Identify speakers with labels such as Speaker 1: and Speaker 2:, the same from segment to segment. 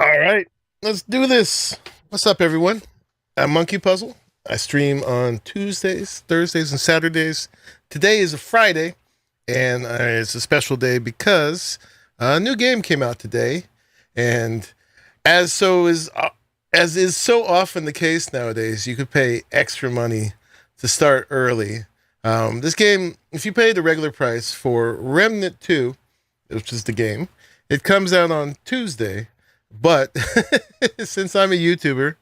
Speaker 1: All right, let's do this. What's up, everyone? I'm Monkey Puzzle. I stream on Tuesdays, Thursdays, and Saturdays. Today is a Friday, and it's a special day because a new game came out today. And as so is as is so often the case nowadays, you could pay extra money to start early. This game, if you pay the regular price for Remnant II, which is the game, it comes out on Tuesday. But since I'm a YouTuber,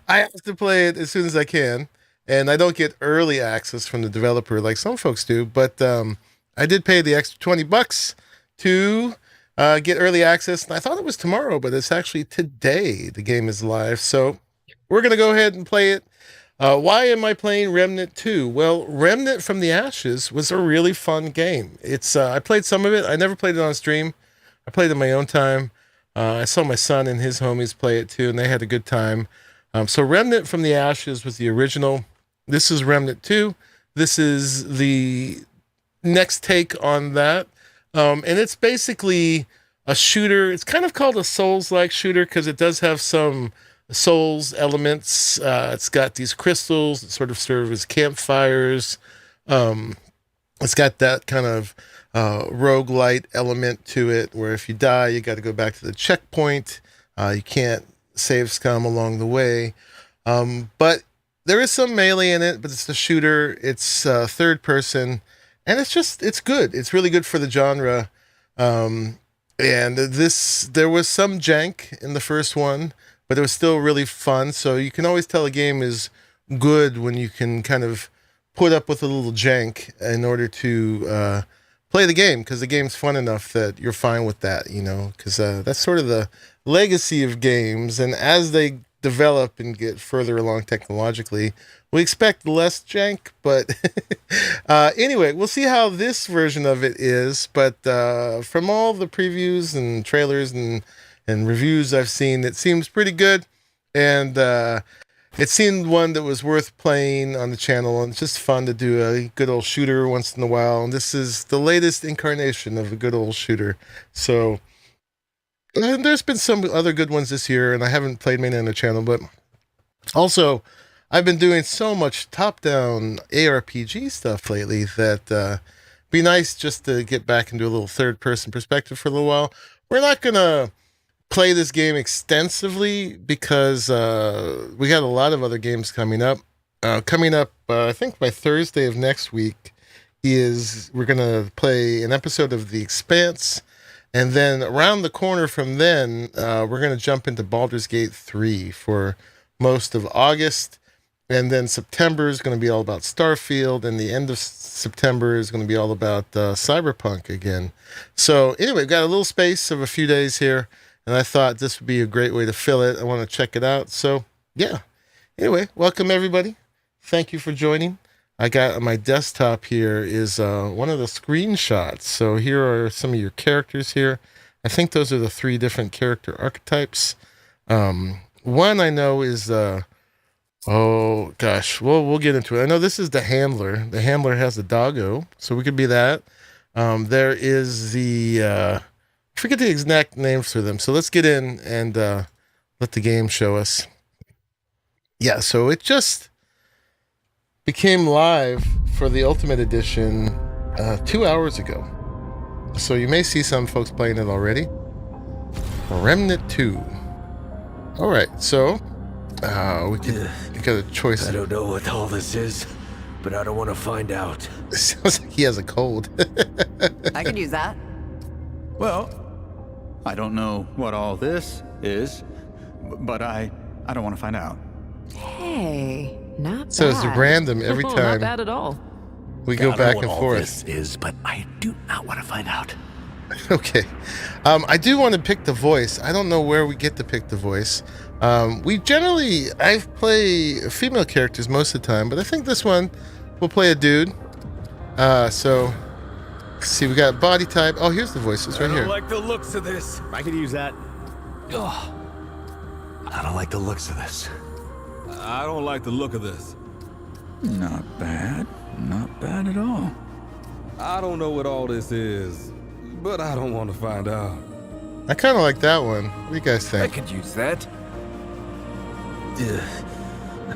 Speaker 1: I have to play it as soon as I can, and I don't get early access from the developer like some folks do. But I did pay the extra $20 to get early access, and I thought it was tomorrow, but it's actually today. The game is live, so we're gonna go ahead and play it. Why am I playing Remnant 2? Well, Remnant from the Ashes was a really fun game. It's I played some of it. I never played it on stream. I played it in my own time. I saw my son and his homies play it too, and they had a good time. So Remnant from the Ashes was the original. This is Remnant 2. This is the next take on that. And it's basically a shooter. It's kind of called a Souls-like shooter because it does have some Souls elements. It's got these crystals that sort of serve as campfires. It's got that kind of roguelite element to it, where if you die, you got to go back to the checkpoint. You can't save scum along the way. But there is some melee in it, but it's the shooter. It's third person, and it's good. It's really good for the genre. And there was some jank in the first one, but it was still really fun. So you can always tell a game is good when you can kind of put up with a little jank in order to play the game, because the game's fun enough that you're fine with that, because that's sort of the legacy of games. And as they develop and get further along technologically, we expect less jank. But anyway, we'll see how this version of it is. But from all the previews and trailers and reviews I've seen, it seems pretty good. And it seemed one that was worth playing on the channel, and it's just fun to do a good old shooter once in a while. And this is the latest incarnation of a good old shooter. So and there's been some other good ones this year, and I haven't played many on the channel, but also I've been doing so much top-down ARPG stuff lately that be nice just to get back into a little third-person perspective for a little while. We're not gonna play this game extensively because we got a lot of other games coming up. I think by Thursday of next week we're gonna play an episode of The Expanse, and then around the corner from then we're gonna jump into Baldur's Gate 3 for most of August, and then September is gonna be all about Starfield, and the end of September is gonna be all about Cyberpunk again. So anyway, we've got a little space of a few days here, and I thought this would be a great way to fill it. I want to check it out. So, yeah. Anyway, welcome, everybody. Thank you for joining. I got on my desktop here is one of the screenshots. So here are some of your characters here. I think those are the 3 different character archetypes. One I know is, oh, gosh. Well, we'll get into it. I know this is the handler. The handler has a doggo, so we could be that. There is the... I forget the exact names for them. So let's get in and let the game show us. Yeah, so it just became live for the Ultimate Edition 2 hours ago. So you may see some folks playing it already. Remnant 2. All right, so we got a choice.
Speaker 2: I don't know what all this is, but I don't want to find out.
Speaker 1: It sounds like he has a cold.
Speaker 3: I could use that.
Speaker 4: Well, I don't know what all this is, but I don't want to find out.
Speaker 3: Hey, not bad.
Speaker 1: So it's random every
Speaker 3: Not
Speaker 1: time
Speaker 3: bad at all.
Speaker 1: we go back and
Speaker 2: all
Speaker 1: forth.
Speaker 2: This is, but I do not want to find out.
Speaker 1: Okay. I do want to pick the voice. I don't know where we get to pick the voice. I play female characters most of the time, but I think this one we'll play a dude. So let's see, we got body type. Oh, here's the voices right here.
Speaker 2: I don't like the looks of this.
Speaker 5: I could use that.
Speaker 2: Ugh. I don't like the looks of this.
Speaker 5: I don't like the look of this.
Speaker 4: Not bad. Not bad at all.
Speaker 5: I don't know what all this is, but I don't want to find out.
Speaker 1: I kind of like that one. What do you guys
Speaker 5: I
Speaker 1: think?
Speaker 5: could use that. Ugh.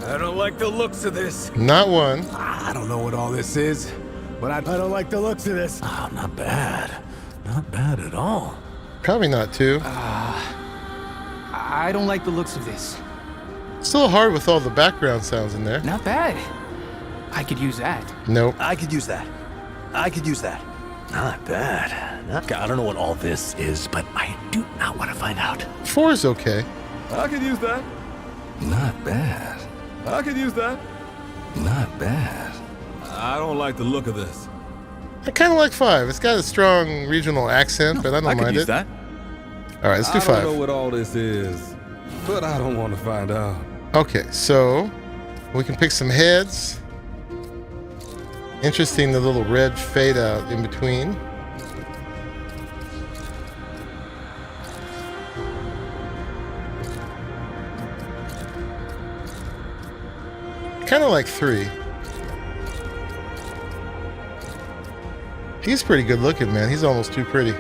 Speaker 5: I don't like the looks of this.
Speaker 1: Not one.
Speaker 2: I don't know what all this is, but I don't like the looks of this. Oh, not bad. Not bad at all.
Speaker 1: Probably not two.
Speaker 6: I don't like the looks of this.
Speaker 1: Still hard with all the background sounds in there.
Speaker 6: Not bad. I could use that.
Speaker 1: Nope.
Speaker 2: I could use that. I could use that. Not bad. I don't know what all this is, but I do not want to find out.
Speaker 1: 4 is okay.
Speaker 5: I could use that.
Speaker 2: Not bad.
Speaker 5: I could use that.
Speaker 2: Not bad.
Speaker 5: I don't like the look of this.
Speaker 1: I kind of like 5. It's got a strong regional accent, but I don't
Speaker 5: I could
Speaker 1: mind
Speaker 5: use
Speaker 1: it.
Speaker 5: that.
Speaker 1: All right, let's do
Speaker 5: I don't know
Speaker 1: 5.
Speaker 5: what all this is, but I don't want to find out.
Speaker 1: Okay, so we can pick some heads. Interesting, the little red fade out in between. Kind of like 3. He's pretty good looking, man. He's almost too pretty.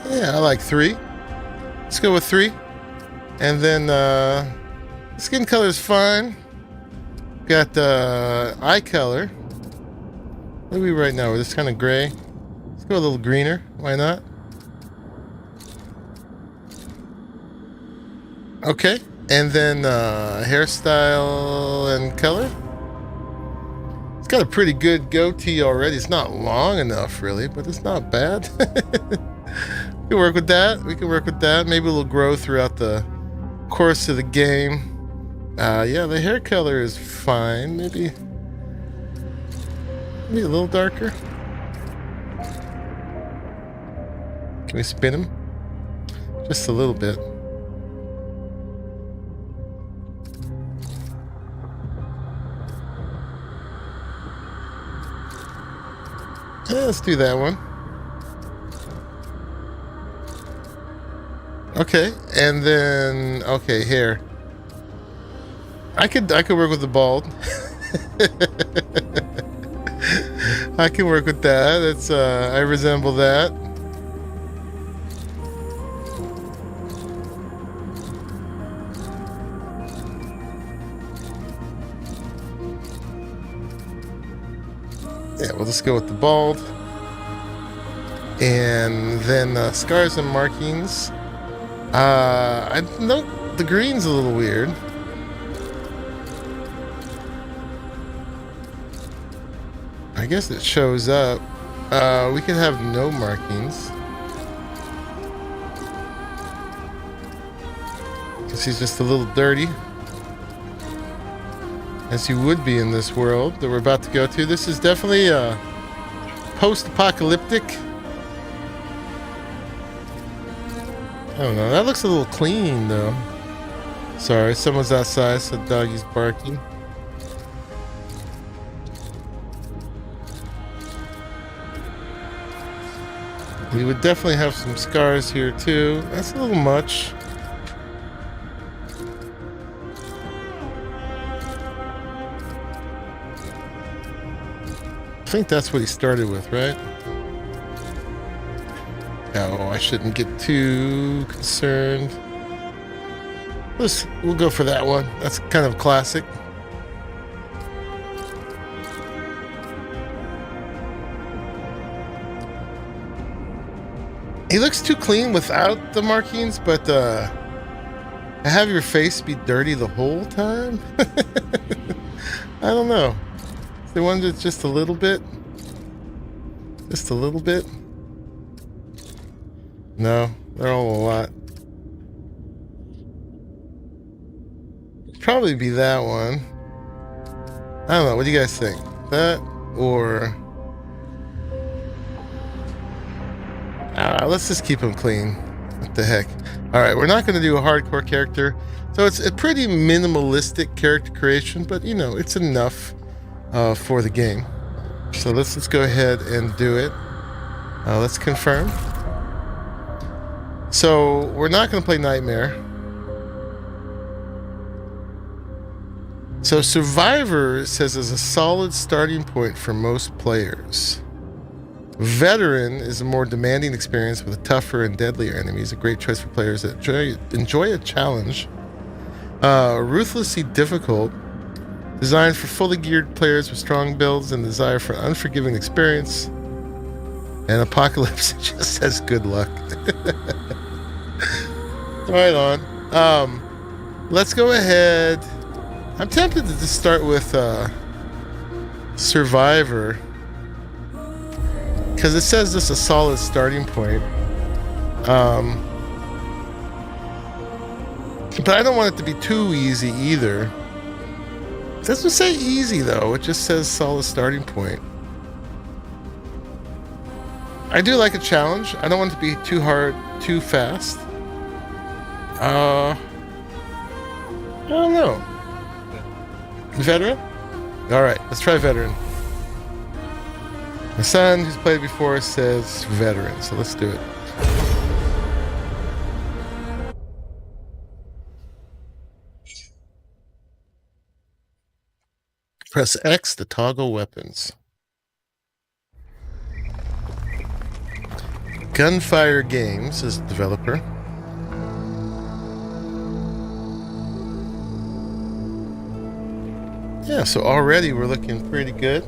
Speaker 1: Yeah, I like 3. Let's go with 3. And then skin color is fine. Got eye color. What are we right now? We're just kind of gray. Let's go a little greener. Why not? Okay. And then hairstyle and color. It's got a pretty good goatee already. It's not long enough, really, but it's not bad. We can work with that. We can work with that. Maybe it'll grow throughout the course of the game. Yeah, the hair color is fine. Maybe a little darker. Can we spin him? Just a little bit. Yeah, let's do that one. Okay, and then hair. I could work with the bald. I can work with that. It's I resemble that. Yeah, we'll just go with the bald. And then scars and markings. I know the green's a little weird. I guess it shows up. We could have no markings. Because he's just a little dirty. As you would be in this world that we're about to go to. This is definitely post-apocalyptic. I don't know. That looks a little clean, though. Sorry, someone's outside, so doggy's barking. We would definitely have some scars here, too. That's a little much. I think that's what he started with, right? No, I shouldn't get too concerned. We'll go for that one. That's kind of classic. He looks too clean without the markings, but have your face be dirty the whole time? I don't know. They wanted just a little bit. Just a little bit. No, they're all a lot. Probably be that one. I don't know. What do you guys think? That or let's just keep them clean. What the heck? All right, we're not going to do a hardcore character, so it's a pretty minimalistic character creation, but you know it's enough for the game. So let's go ahead and do it. Let's confirm. So we're not going to play Nightmare. So Survivor says is a solid starting point for most players. Veteran is a more demanding experience with tougher and deadlier enemies. A great choice for players that enjoy a challenge. Ruthlessly difficult. Designed for fully geared players with strong builds and desire for an unforgiving experience. And Apocalypse just says good luck. Right on. Let's go ahead. I'm tempted to just start with Survivor. Because it says this is a solid starting point. But I don't want it to be too easy either. It doesn't say easy though, it just says solid starting point. I do like a challenge. I don't want it to be too hard, too fast. I don't know. Veteran? Alright, let's try Veteran. My son, who's played before, says Veteran, so let's do it. Press X to toggle weapons. Gunfire Games is the developer. Yeah, so already we're looking pretty good.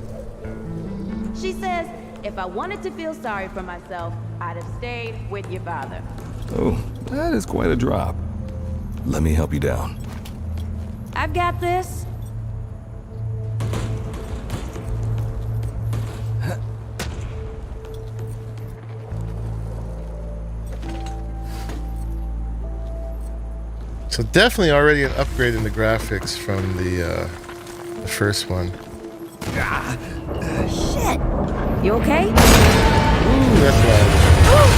Speaker 7: She says, if I wanted to feel sorry for myself, I'd have stayed with your father.
Speaker 8: Oh, that is quite a drop. Let me help you down.
Speaker 7: I've got this.
Speaker 1: So definitely already an upgrade in the graphics from the first one.
Speaker 7: Shit. You okay?
Speaker 1: Ooh, that's loud.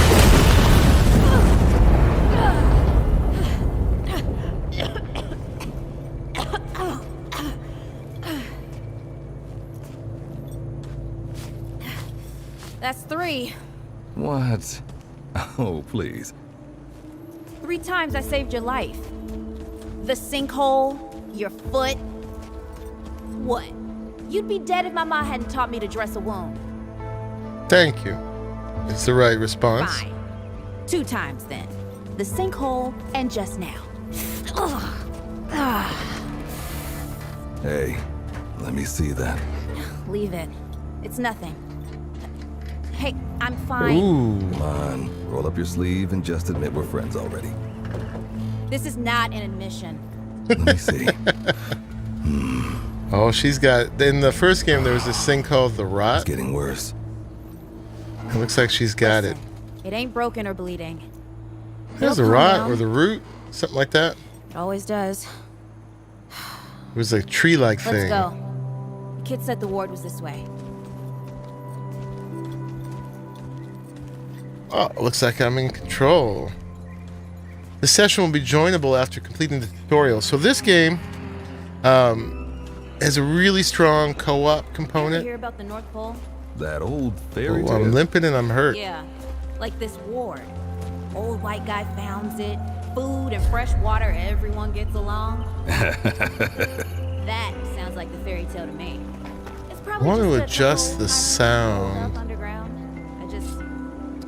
Speaker 7: That's 3.
Speaker 8: What? Oh, please.
Speaker 7: 3 times I saved your life. The sinkhole, your foot. What? You'd be dead if my mom hadn't taught me to dress a wound.
Speaker 1: Thank you. It's the right response.
Speaker 7: Fine. 2 times then. The sinkhole and just now.
Speaker 8: Hey, let me see that.
Speaker 7: Leave it. It's nothing. Hey, I'm fine.
Speaker 1: Ooh.
Speaker 8: Come on, roll up your sleeve and just admit we're friends already.
Speaker 7: This is not an admission.
Speaker 8: Let me see.
Speaker 1: Oh, she's got... In the first game, there was this thing called the
Speaker 8: It's
Speaker 1: rot.
Speaker 8: getting worse.
Speaker 1: It looks like she's got it.
Speaker 7: It ain't broken or bleeding.
Speaker 1: There's the
Speaker 7: It'll calm
Speaker 1: rot
Speaker 7: down.
Speaker 1: or the root, something like that.
Speaker 7: It always does.
Speaker 1: It was a tree-like
Speaker 7: Let's
Speaker 1: thing.
Speaker 7: go. The kid said the ward was this way.
Speaker 1: Oh, it looks like I'm in control. The session will be joinable after completing the tutorial. So this game has a really strong co-op
Speaker 7: Ever
Speaker 1: component.
Speaker 7: hear about the North Pole?
Speaker 8: That old fairy
Speaker 1: Oh,
Speaker 8: tale.
Speaker 1: I'm limping and I'm hurt.
Speaker 7: Yeah, like this ward. Old white guy founds it. Food and fresh water, everyone gets along. That sounds like the fairy tale to me. It's
Speaker 1: I
Speaker 7: probably
Speaker 1: want to
Speaker 7: just a
Speaker 1: adjust
Speaker 7: typical
Speaker 1: the
Speaker 7: underground
Speaker 1: sound.
Speaker 7: up underground. I just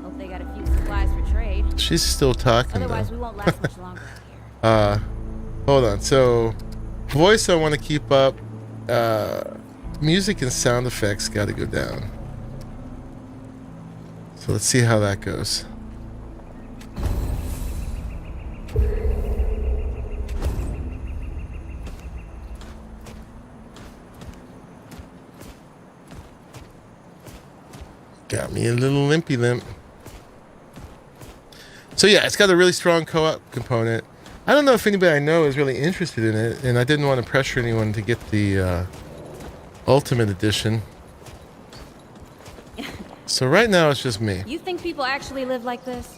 Speaker 7: hope they got a few supplies for trade.
Speaker 1: She's still talking
Speaker 7: Otherwise,
Speaker 1: though.
Speaker 7: we won't last much longer out here.
Speaker 1: Hold on. So, voice I want to keep up. Music and sound effects got to go down. So let's see how that goes. Got me a little limpy limp. So yeah, it's got a really strong co-op component. I don't know if anybody I know is really interested in it, and I didn't want to pressure anyone to get the Ultimate Edition. So right now it's just me.
Speaker 7: You think people actually live like this?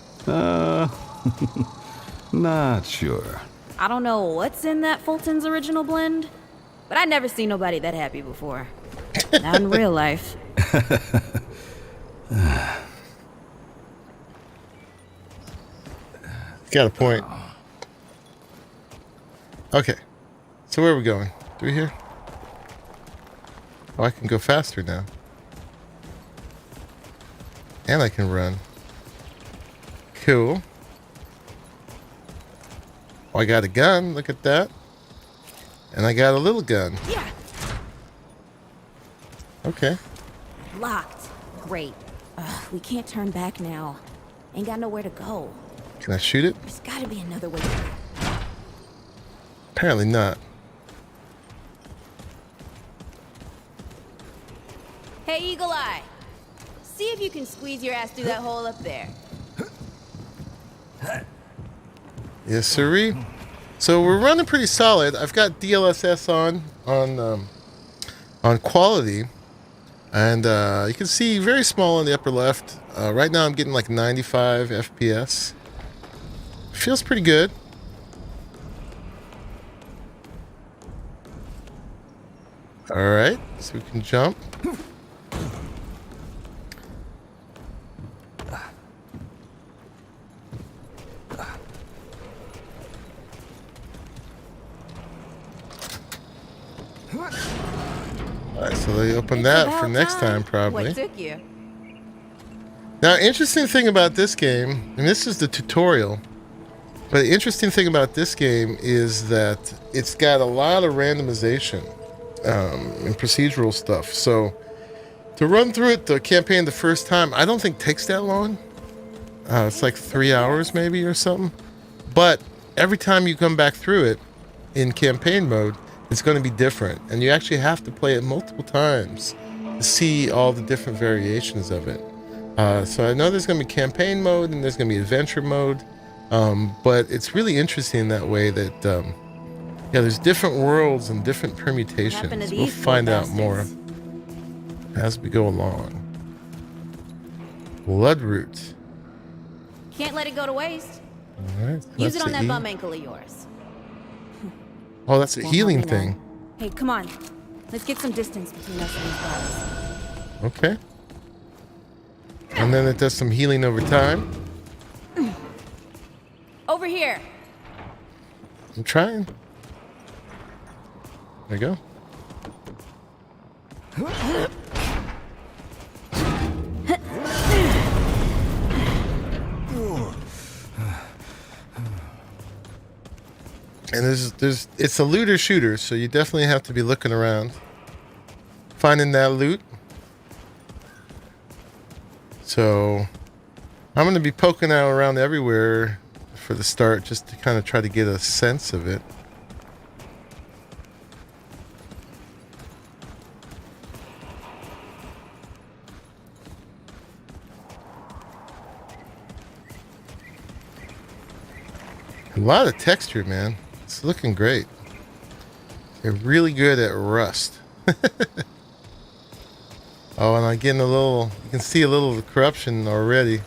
Speaker 8: Not sure.
Speaker 7: I don't know what's in that Fulton's original blend, but I never seen nobody that happy before. Not in real life.
Speaker 1: Got a point. Okay. So where are we going? Do we here? Oh, I can go faster now. And I can run. Cool. Oh, I got a gun. Look at that. And I got a little gun.
Speaker 7: Yeah.
Speaker 1: Okay.
Speaker 7: Locked. Great. Ugh, we can't turn back now. Ain't got nowhere to go.
Speaker 1: Can I shoot it?
Speaker 7: There's gotta be another way.
Speaker 1: Apparently not.
Speaker 7: Hey, Eagle Eye. See if you can squeeze your ass through that hole up there.
Speaker 1: Yes, sirree. So we're running pretty solid. I've got DLSS on quality, and you can see very small on the upper left. Right now I'm getting like 95 FPS. Feels pretty good. All right, so we can jump. Alright, so they open that for next time, probably.
Speaker 7: What took you?
Speaker 1: Now, interesting thing about this game, and this is the tutorial, but the interesting thing about this game is that it's got a lot of randomization and procedural stuff. So to run through it, the campaign the first time, I don't think takes that long. It's like 3 hours maybe or something. But every time you come back through it in campaign mode, it's going to be different. And you actually have to play it multiple times to see all the different variations of it. So I know there's going to be campaign mode and there's going to be adventure mode. But it's really interesting that way that, yeah, there's different worlds and different permutations. We'll find out more as we go along. Bloodroot.
Speaker 7: Can't let it go to waste.
Speaker 1: All right.
Speaker 7: Use it on that
Speaker 1: E.
Speaker 7: bum ankle of yours.
Speaker 1: Oh, that's a
Speaker 7: Won't
Speaker 1: healing
Speaker 7: harm me
Speaker 1: thing.
Speaker 7: now. Hey, come on. Let's get some distance between us and these guys.
Speaker 1: Okay. And then it does some healing over time.
Speaker 7: Over here.
Speaker 1: I'm trying. There you go. And it's a looter shooter, so you definitely have to be looking around, finding that loot. So I'm going to be poking out around everywhere for the start, just to kind of try to get a sense of it. A lot of texture, man. It's looking great. They're really good at rust. Oh, and I'm getting a little, you can see a little of the corruption already.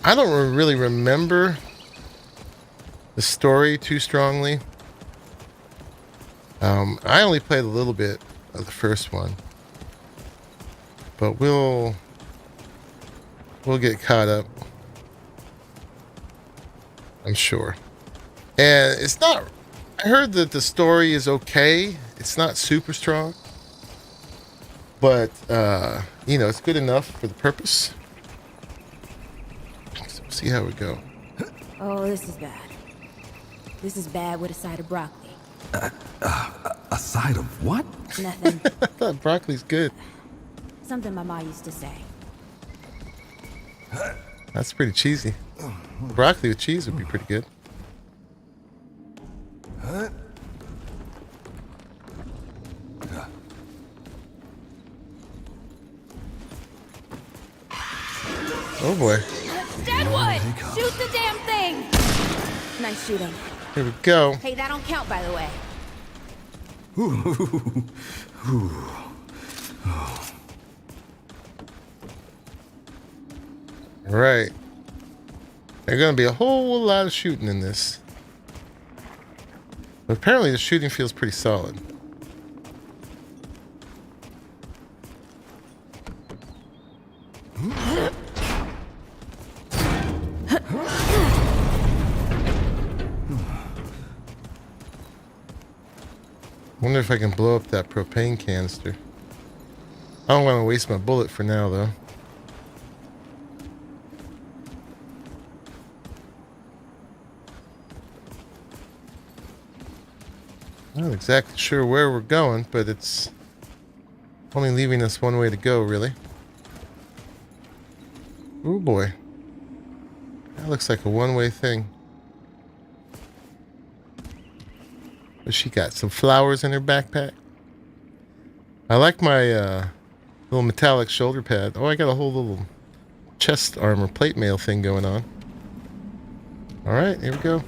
Speaker 1: I don't really remember the story too strongly. I only played a little bit of the first one, but we'll get caught up, I'm sure. And it's not, I heard that the story is okay. It's not super strong, but you know, it's good enough for the purpose. So we'll see how we go.
Speaker 7: Oh, this is bad. This is bad with a side of broccoli.
Speaker 8: A side of what?
Speaker 7: Nothing.
Speaker 1: I thought broccoli's good.
Speaker 7: Something my ma used to say.
Speaker 1: That's pretty cheesy. Broccoli with cheese would be pretty good. Oh boy.
Speaker 7: Deadwood! Shoot the damn thing! Nice shooting.
Speaker 1: Here we go.
Speaker 7: Hey, that don't count, by the way.
Speaker 1: Right. There's gonna be a whole lot of shooting in this. But apparently the shooting feels pretty solid. wonder if I can blow up that propane canister. I don't want to waste my bullet for now, though. Not exactly sure where we're going, but it's only leaving us one way to go, really. Oh boy. That looks like a one-way thing. But she got some flowers in her backpack. I like my little metallic shoulder pad. Oh, I got a whole little chest armor plate mail thing going on. Alright, here we go.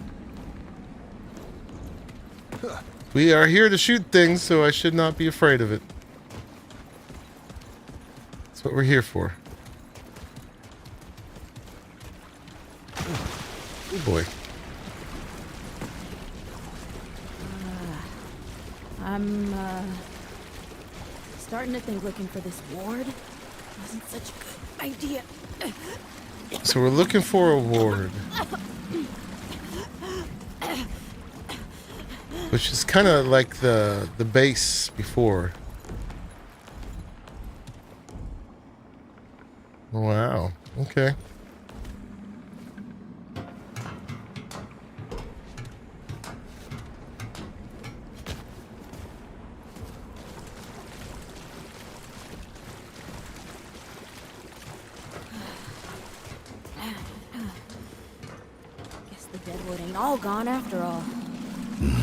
Speaker 1: We are here to shoot things, so I should not be afraid of it. That's what we're here for. Oh boy.
Speaker 7: I'm starting to think looking for this ward wasn't such a good idea.
Speaker 1: So we're looking for a ward. Which is kind of like the base before. Wow. Okay.
Speaker 7: Guess the deadwood ain't all gone after all.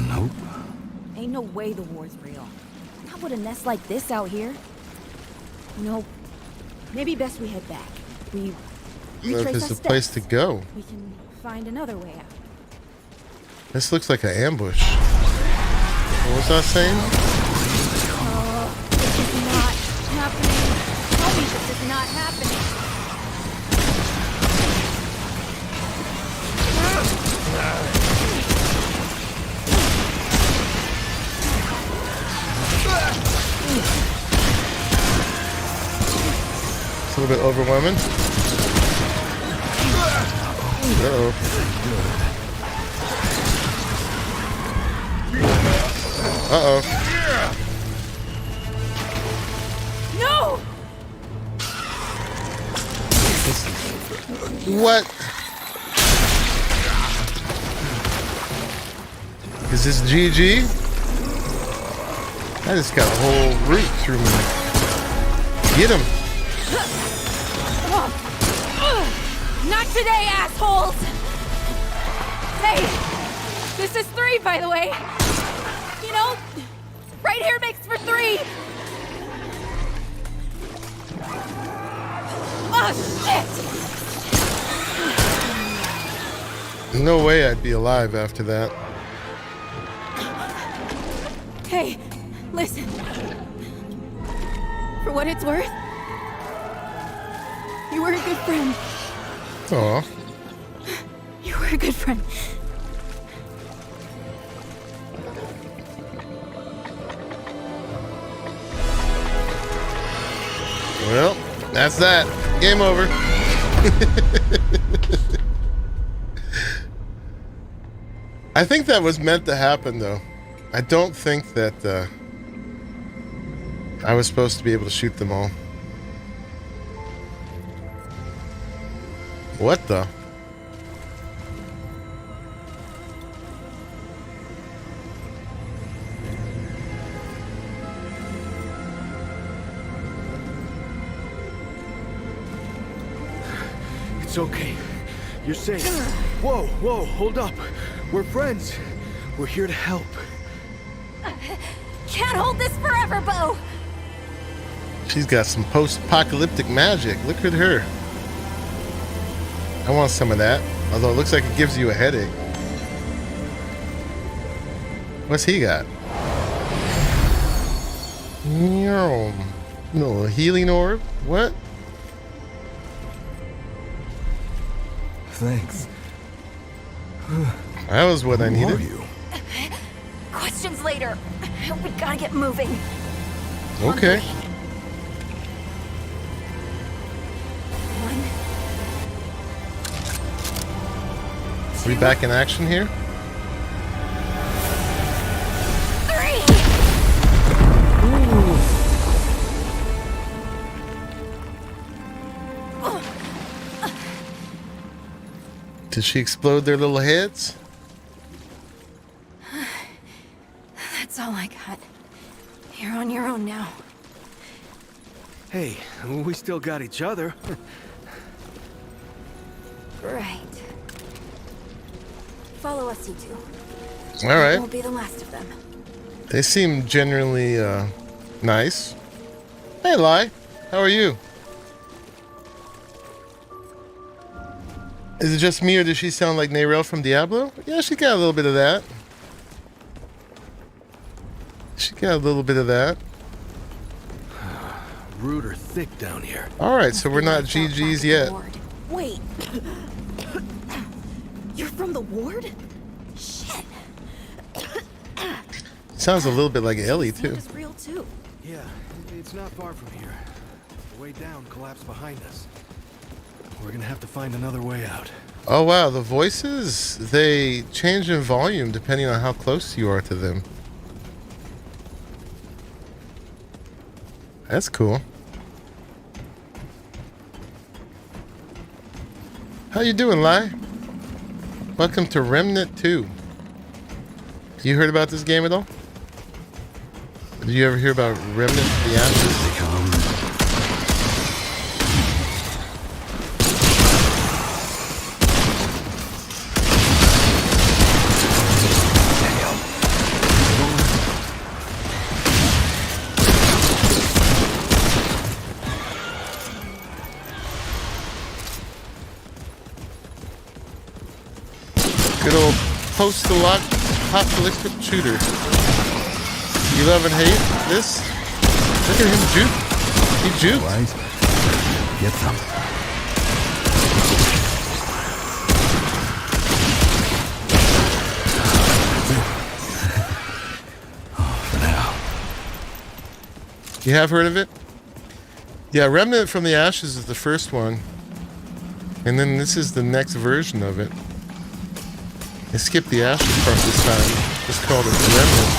Speaker 8: Nope.
Speaker 7: Ain't no way the war's real. Not with a nest like this out here. You know, maybe best we head back. We
Speaker 1: Well, if
Speaker 7: retrace
Speaker 1: there's
Speaker 7: our
Speaker 1: a place
Speaker 7: steps.
Speaker 1: to go.
Speaker 7: We can find another way out.
Speaker 1: This looks like an ambush. What was I saying?
Speaker 7: Oh, this is not happening. Tell me this is not happening.
Speaker 1: It's a little bit overwhelming. Uh-oh. Uh-oh.
Speaker 7: No!
Speaker 1: What? Is this GG? I just got a whole root through me. Get him.
Speaker 7: Not today, assholes! Hey, this is 3, by the way. You know, right here makes for 3. Oh, shit!
Speaker 1: No way I'd be alive after that.
Speaker 7: Hey, listen. For what it's worth, you were a good friend.
Speaker 1: Aw.
Speaker 7: You were a good friend.
Speaker 1: Well, that's that. Game over. I think that was meant to happen, though. I don't think that I was supposed to be able to shoot them all. What the?
Speaker 5: It's okay. You're safe. Whoa, whoa, hold up. We're friends. We're here to help.
Speaker 7: Can't hold this forever, Bo.
Speaker 1: She's got some post-apocalyptic magic. Look at her. I want some of that. Although it looks like it gives you a headache. What's he got? No, a healing orb? What?
Speaker 8: Thanks.
Speaker 1: That was what I
Speaker 8: Who are
Speaker 1: needed.
Speaker 8: you?
Speaker 7: Questions later. We gotta get moving.
Speaker 1: Okay.
Speaker 7: One.
Speaker 1: Are we back in action here?
Speaker 7: 3.
Speaker 1: Did she explode their little heads?
Speaker 7: That's all I got. You're on your own now.
Speaker 5: Hey, we still got each other.
Speaker 7: Right. Follow us, you two.
Speaker 1: All right.
Speaker 7: Won't be the last of them.
Speaker 1: They seem generally nice. Hey, Lai. How are you? Is it just me, or does she sound like Neyrel from Diablo? Yeah, she got a little bit of that. She got a little bit of that.
Speaker 5: Rude or thick down here.
Speaker 1: All right, so we're not GGs yet.
Speaker 7: Wait. You're from the ward? Shit.
Speaker 1: Sounds a little bit like Ellie too.
Speaker 7: It's real too.
Speaker 5: Yeah, it's not far from here. The way down collapsed behind us. We're gonna have to find another way out.
Speaker 1: Oh wow, the voices, they change in volume depending on how close you are to them. That's cool. How you doing, Lai? Welcome to Remnant II. You heard about this game at all? Did you ever hear about Remnant the ASUS? Good old post-apocalyptic shooter. You love and hate this? Look at him juke. He juked.
Speaker 8: Right. Get some. For now.
Speaker 1: You have heard of it? Yeah, Remnant from the Ashes is the first one. And then this is the next version of it. I skipped the Ashes part this time. Just called it Remnant.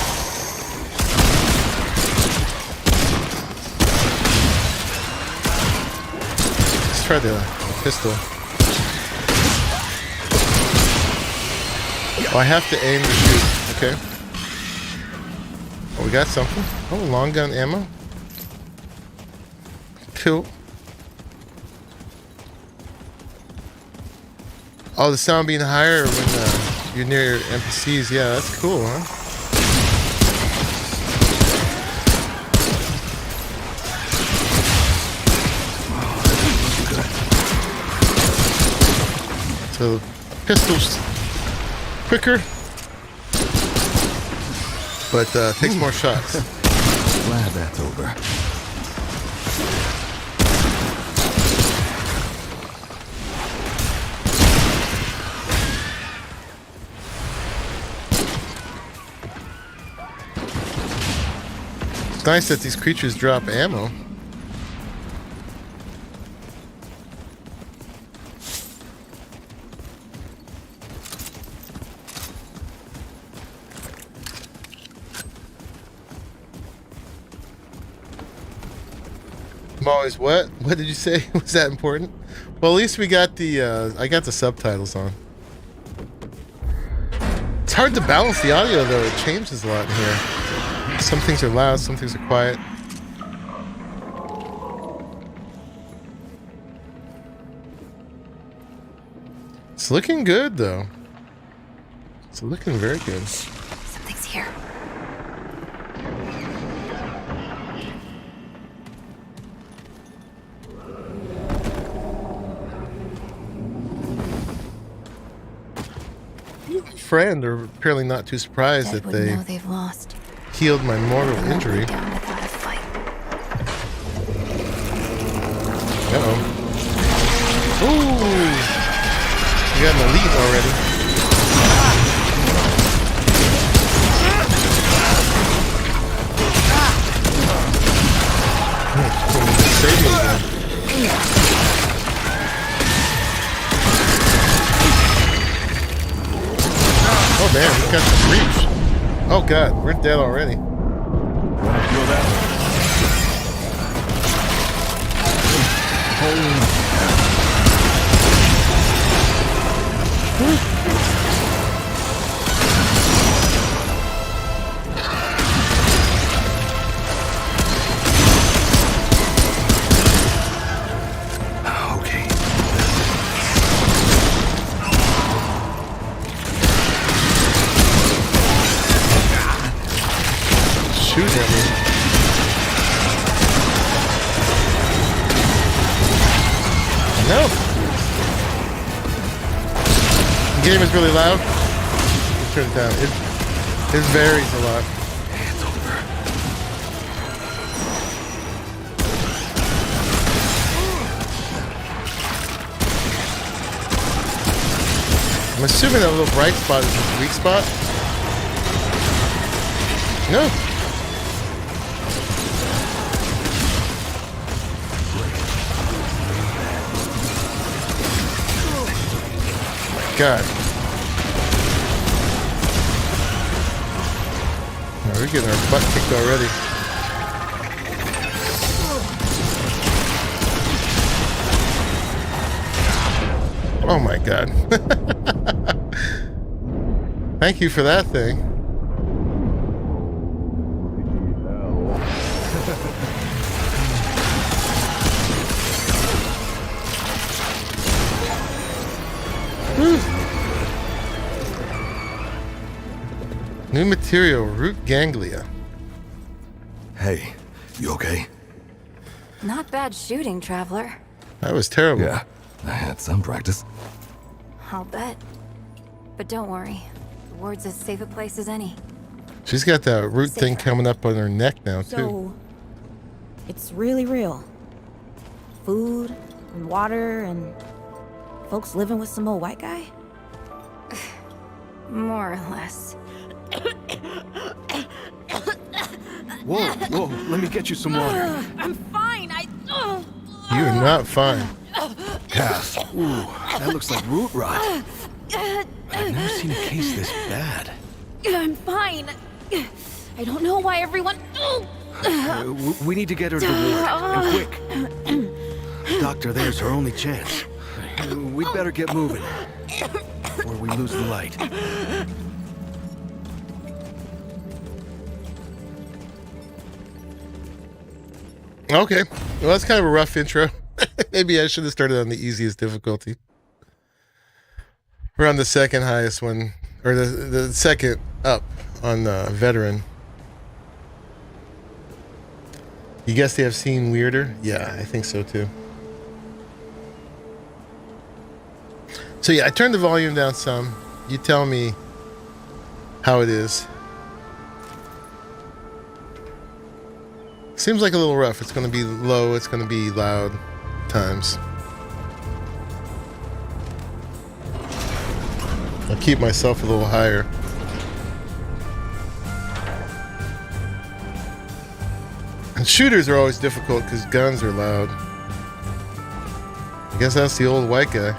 Speaker 1: Let's try the pistol. Oh, I have to aim to shoot. Okay. Oh, we got something. Oh, long gun ammo. Cool. Oh, the sound being higher when you're near your NPCs. Yeah, that's cool, huh? So, pistol's quicker, but takes more shots.
Speaker 8: Glad that's over.
Speaker 1: It's nice that these creatures drop ammo. I'm always what? What did you say? Was that important? Well, at least we got the I got the subtitles on. It's hard to balance the audio though. It changes a lot in here. Some things are loud, some things are quiet. It's looking good though. It's looking very good.
Speaker 7: Something's here.
Speaker 1: Friend are apparently not too surprised that they
Speaker 7: know they've lost.
Speaker 1: healed my mortal injury.
Speaker 7: Down without a fight.
Speaker 1: Uh-oh. Ooh! You got an elite already. Save me again. Oh man, we got some reach. Oh god, we're dead already.
Speaker 8: Wanna feel that?
Speaker 1: No. The game is really loud. Let's turn it down. It varies a lot.
Speaker 5: It's over.
Speaker 1: I'm assuming that little bright spot is his weak spot. No. God. Oh, we're getting our butt kicked already. Oh my God. Thank you for that thing. New material, root ganglia.
Speaker 8: Hey, you okay?
Speaker 3: Not bad shooting, Traveler.
Speaker 1: That was terrible.
Speaker 8: Yeah, I had some practice.
Speaker 3: I'll bet. But don't worry. The ward's as safe a place as any.
Speaker 1: She's got that root thing
Speaker 7: Safer.
Speaker 1: coming up on her neck now, too.
Speaker 7: So, it's really real. Food and water and folks living with some old white guy?
Speaker 3: More or less.
Speaker 5: Whoa, whoa, let me get you some water.
Speaker 7: I'm fine.
Speaker 1: You're not fine.
Speaker 5: Cass. Ooh, that looks like root rot. I've never seen a case this bad.
Speaker 7: I'm fine. I don't know why everyone.
Speaker 5: We need to get her to the ward, and quick. Doctor, there's her only chance. We'd better get moving before we lose the light.
Speaker 1: Okay. Well, that's kind of a rough intro. Maybe I should have started on the easiest difficulty. We're on the second highest one, or the second up on veteran. You guess they have seen weirder? Yeah, I think so too. So yeah, I turned the volume down some. You tell me how it is. Seems like a little rough. It's going to be low. It's going to be loud times. I'll keep myself a little higher. And shooters are always difficult because guns are loud. I guess that's the old white guy.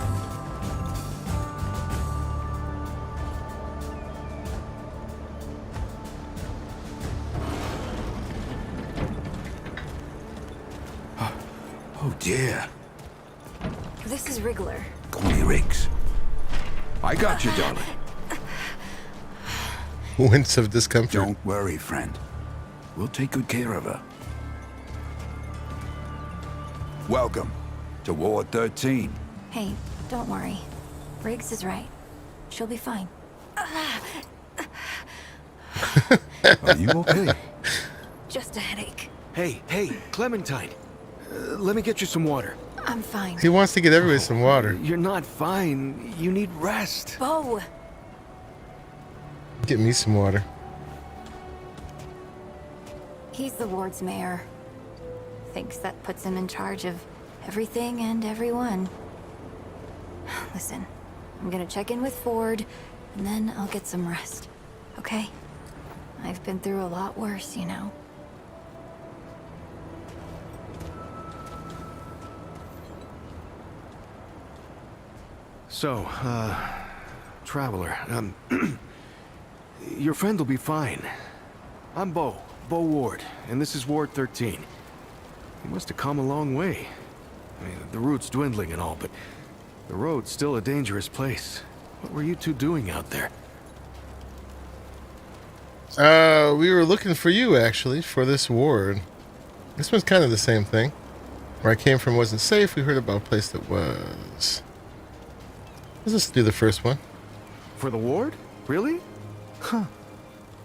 Speaker 9: Oh dear.
Speaker 3: This is Wriggler.
Speaker 9: Call me Riggs. I got you, darling.
Speaker 1: Wince of discomfort.
Speaker 9: Don't worry, friend. We'll take good care of her. Welcome to Ward 13.
Speaker 3: Hey, don't worry. Riggs is right. She'll be fine.
Speaker 9: Are you okay?
Speaker 3: Just a headache.
Speaker 5: Hey, Clementine. Let me get you some water.
Speaker 3: I'm fine.
Speaker 1: He wants to get everybody some water.
Speaker 5: You're not fine. You need rest.
Speaker 3: Bo!
Speaker 1: Get me some water.
Speaker 3: He's the ward's mayor. Thinks that puts him in charge of everything and everyone. Listen, I'm gonna check in with Ford, and then I'll get some rest. Okay? I've been through a lot worse, you know.
Speaker 5: So, Traveler, your friend will be fine. I'm Bo Ward, and this is Ward 13. You must have come a long way. I mean, the route's dwindling and all, but the road's still a dangerous place. What were you two doing out there?
Speaker 1: We were looking for you, actually, for this ward. This one's kind of the same thing. Where I came from wasn't safe. We heard about a place that was. Let's just do the first one.
Speaker 5: For the ward? Really? Huh.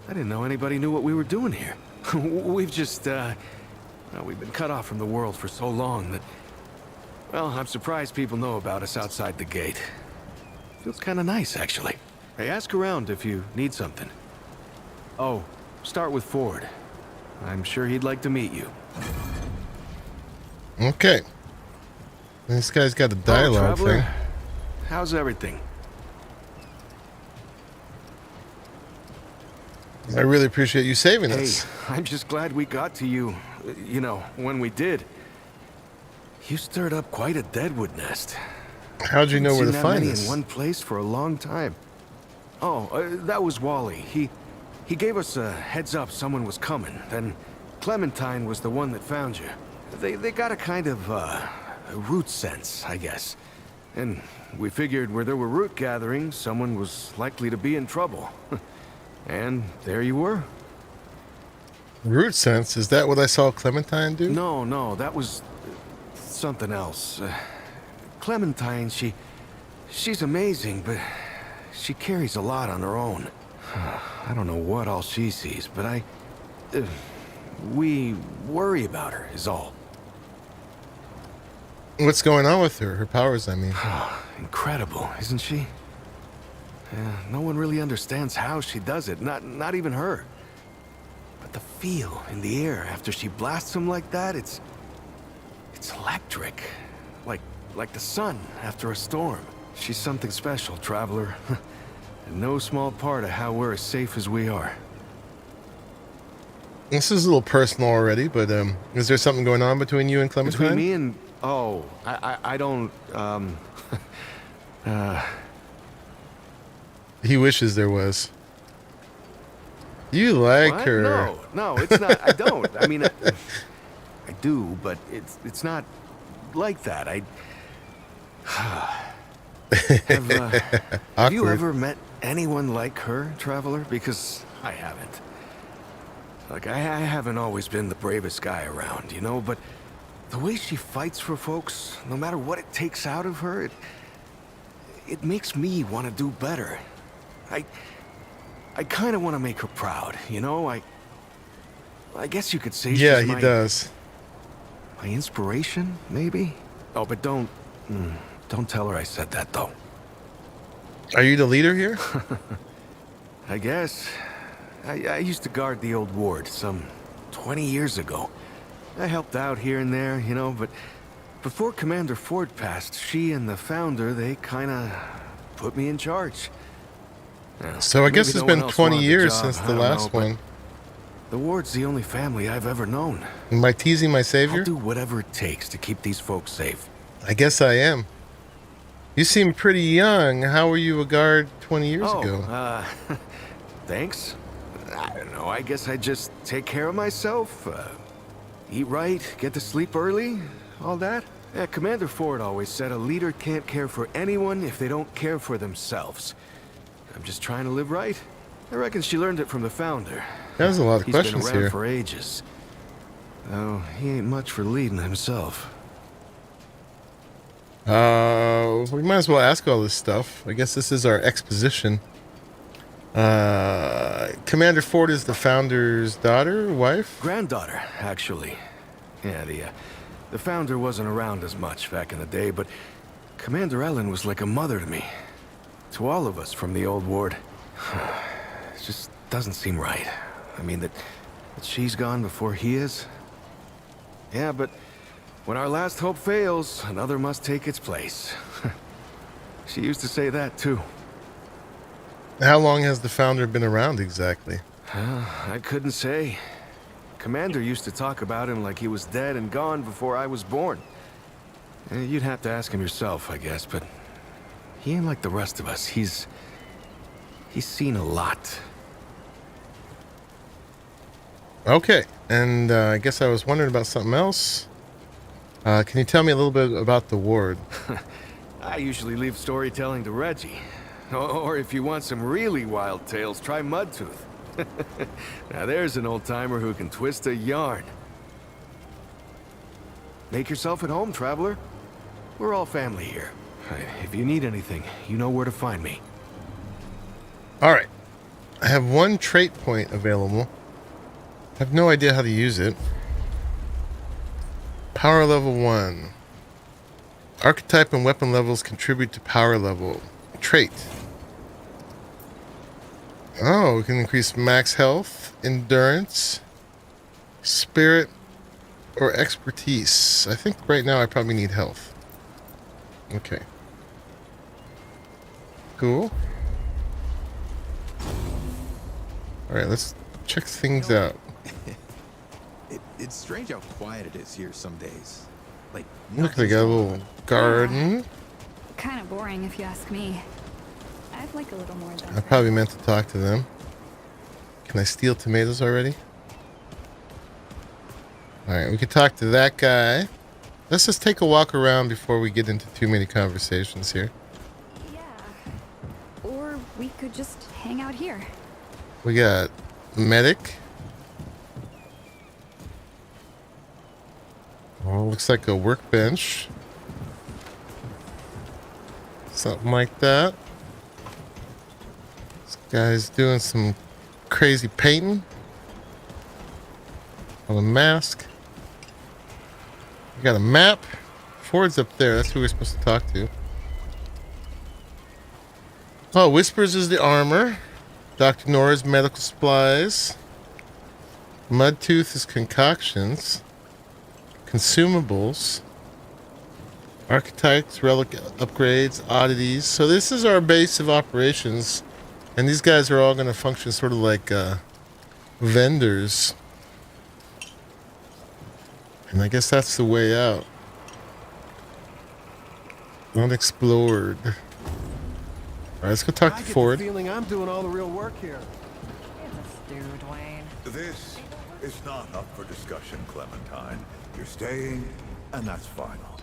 Speaker 5: I didn't know anybody knew what we were doing here. We've just, we've been cut off from the world for so long that Well, I'm surprised people know about us outside the gate. Feels kind of nice, actually. Hey, ask around if you need something. Oh, start with Ford. I'm sure he'd like to meet you.
Speaker 1: Okay. This guy's got a dialogue
Speaker 5: Traveler.
Speaker 1: thing.
Speaker 5: How's everything?
Speaker 1: I really appreciate you saving
Speaker 5: Hey,
Speaker 1: us.
Speaker 5: I'm just glad we got to you, you know, when we did. You stirred up quite a deadwood nest.
Speaker 1: How'd you know where to
Speaker 5: Seen that
Speaker 1: find
Speaker 5: many
Speaker 1: us?
Speaker 5: in one place for a long time. Oh, that was Wally. He gave us a heads up someone was coming. Then Clementine was the one that found you. They got a kind of a root sense, I guess. And we figured where there were root gatherings, someone was likely to be in trouble. And there you were.
Speaker 1: Root sense? Is that what I saw Clementine do?
Speaker 5: No, that was something else. Clementine, she's amazing, but she carries a lot on her own. I don't know what all she sees, but we worry about her, is all.
Speaker 1: What's going on with her? Her powers, I mean.
Speaker 5: Incredible, isn't she? No one really understands how she does it, not even her. But the feel in the air after she blasts them like that, it's electric. Like the sun after a storm. She's something special, Traveler. And no small part of how we're as safe as we are.
Speaker 1: This is a little personal already, but is there something going on between you and Clementine?
Speaker 5: Between me and... Oh, I don't...
Speaker 1: He wishes there was. You like
Speaker 5: What?
Speaker 1: her.
Speaker 5: No, it's not. I don't. I mean, I do, but it's not like that. Have you ever met anyone like her, Traveler? Because I haven't. Like, I haven't always been the bravest guy around, you know, but the way she fights for folks, no matter what it takes out of her, it makes me want to do better. I kind of want to make her proud, you know? I guess you could say
Speaker 1: Yeah,
Speaker 5: she's
Speaker 1: he does.
Speaker 5: My inspiration, maybe? Oh, but don't tell her I said that, though.
Speaker 1: Are you the leader here?
Speaker 5: I guess. I used to guard the old ward some 20 years ago. I helped out here and there, you know, but before Commander Ford passed, she and the founder, they kind of put me in charge. Now,
Speaker 1: So I guess
Speaker 5: maybe
Speaker 1: it's
Speaker 5: no
Speaker 1: been
Speaker 5: one else
Speaker 1: 20
Speaker 5: wanted the
Speaker 1: years
Speaker 5: job,
Speaker 1: since
Speaker 5: I
Speaker 1: the
Speaker 5: don't
Speaker 1: last
Speaker 5: know, but
Speaker 1: one.
Speaker 5: The ward's the only family I've ever known.
Speaker 1: Am I teasing my savior?
Speaker 5: I'll do whatever it takes to keep these folks safe.
Speaker 1: I guess I am. You seem pretty young. How were you a guard 20 years ago?
Speaker 5: Thanks. I don't know, I guess I just take care of myself, eat right, get to sleep early, all that. Yeah, Commander Ford always said a leader can't care for anyone if they don't care for themselves. I'm just trying to live right. I reckon she learned it from the founder.
Speaker 1: There's a lot of
Speaker 5: He's
Speaker 1: questions
Speaker 5: been around
Speaker 1: here.
Speaker 5: for ages. Oh, he ain't much for leading himself.
Speaker 1: We might as well ask all this stuff. I guess this is our exposition. Commander Ford is the founder's daughter, wife?
Speaker 5: Granddaughter, actually. Yeah, the founder wasn't around as much back in the day, but Commander Ellen was like a mother to me. To all of us from the old ward. It just doesn't seem right. I mean, that she's gone before he is. Yeah, but when our last hope fails, another must take its place. She used to say that, too.
Speaker 1: How long has the founder been around exactly?
Speaker 5: I couldn't say. Commander used to talk about him like he was dead and gone before I was born. You'd have to ask him yourself, I guess, but he ain't like the rest of us. He's seen a lot.
Speaker 1: Okay, and I guess I was wondering about something else. Can you tell me a little bit about the ward?
Speaker 5: I usually leave storytelling to Reggie. Or if you want some really wild tales, try Mudtooth. Now there's an old-timer who can twist a yarn. Make yourself at home, Traveler. We're all family here. If you need anything, you know where to find me.
Speaker 1: Alright. I have one trait point available. I have no idea how to use it. Power level 1. Archetype and weapon levels contribute to power level. Trait. Oh, we can increase max health, endurance, spirit, or expertise. I think right now I probably need health. Okay. Cool. Alright, let's check things out.
Speaker 10: It's strange how quiet it is here some days. Like,
Speaker 1: Look, they got a little garden.
Speaker 11: Kind of boring if you ask me. I'd like a little more than
Speaker 1: I probably meant to talk to them. Can I steal tomatoes already? Alright, we could talk to that guy. Let's just take a walk around before we get into too many conversations here.
Speaker 11: Yeah. Or we could just hang out here.
Speaker 1: We got medic. Oh, looks like a workbench. Something like that. This guy's doing some crazy painting on a mask. We got a map. Ford's up there. That's who we're supposed to talk to. Oh, Whispers is the armor. Dr. Nora's medical supplies. Mudtooth is concoctions. Consumables. Archetypes, relic upgrades, oddities. So this is our base of operations. And these guys are all going to function sort of like vendors. And I guess that's the way out. Unexplored. Alright, let's go talk to Ford.
Speaker 12: I get the feeling I'm doing all the real work here.
Speaker 13: This is not up for discussion, Clementine. You're staying, and that's final.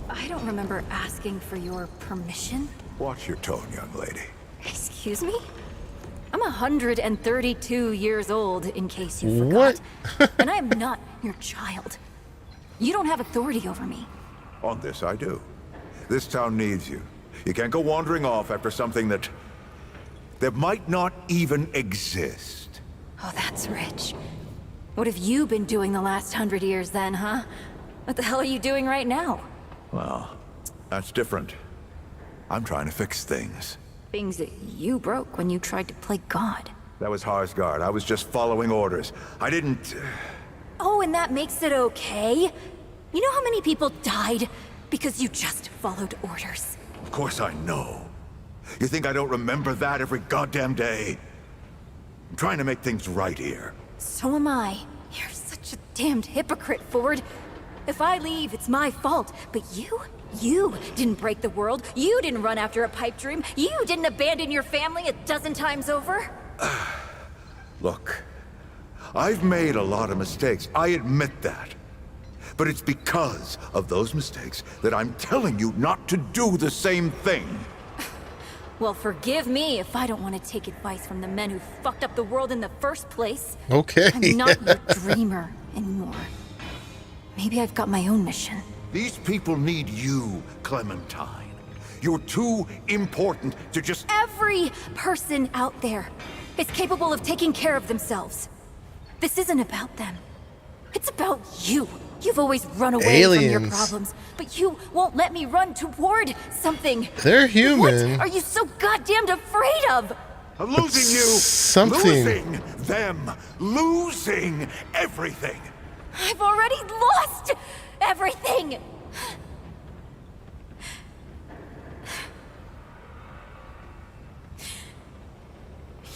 Speaker 3: I don't remember asking for your permission.
Speaker 13: Watch your tone, young lady.
Speaker 3: Excuse me? I'm 132 years old, in case you forgot.
Speaker 1: What?
Speaker 3: And I am not your child. You don't have authority over me.
Speaker 13: On this, I do. This town needs you. You can't go wandering off after something that might not even exist.
Speaker 3: Oh, that's rich. What have you been doing the last 100 years then, huh? What the hell are you doing right now?
Speaker 13: Well, that's different. I'm trying to fix things.
Speaker 3: Things that you broke when you tried to play God.
Speaker 13: That was Harsgard. I was just following orders. I didn't...
Speaker 3: Oh, and that makes it okay? You know how many people died because you just followed orders?
Speaker 13: Of course I know. You think I don't remember that every goddamn day? I'm trying to make things right here.
Speaker 3: So am I. You're such a damned hypocrite, Ford. If I leave, it's my fault. But you didn't break the world. You didn't run after a pipe dream. You didn't abandon your family a dozen times over.
Speaker 13: Look, I've made a lot of mistakes. I admit that. But it's because of those mistakes that I'm telling you not to do the same thing.
Speaker 3: Well, forgive me if I don't want to take advice from the men who fucked up the world in the first place.
Speaker 1: Okay.
Speaker 3: I'm not your dreamer anymore. Maybe I've got my own mission.
Speaker 13: These people need you, Clementine. You're too important to just...
Speaker 3: Every person out there is capable of taking care of themselves. This isn't about them. It's about you. You've always run away from your problems, but you won't let me run toward something.
Speaker 1: They're human.
Speaker 3: What are you so goddamn afraid of?
Speaker 13: I'm losing you.
Speaker 1: Something.
Speaker 13: Losing them. Losing everything.
Speaker 3: I've already lost everything.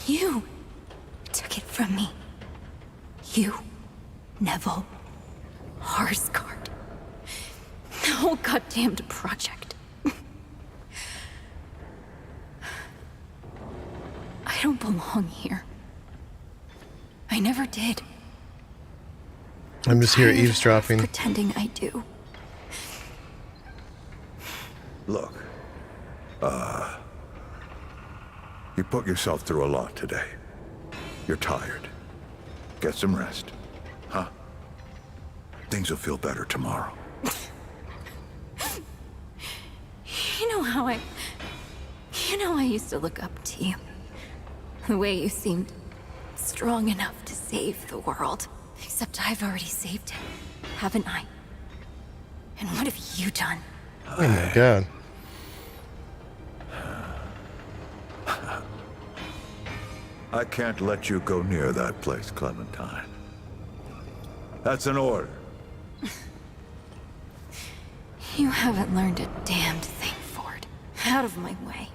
Speaker 3: You took it from me. You, Neville. Harsgard. The whole goddamned project. I don't belong here. I never did.
Speaker 1: I'm just here eavesdropping.
Speaker 3: Pretending I do.
Speaker 13: Look, you put yourself through a lot today. You're tired. Get some rest, huh? Things will feel better tomorrow.
Speaker 3: You know how I used to look up to you. The way you seemed strong enough to save the world. Except I've already saved it, haven't I? And what have you done?
Speaker 1: Oh my god.
Speaker 13: I can't let you go near that place, Clementine. That's an order.
Speaker 3: You haven't learned a damned thing, Ford. Out of my way.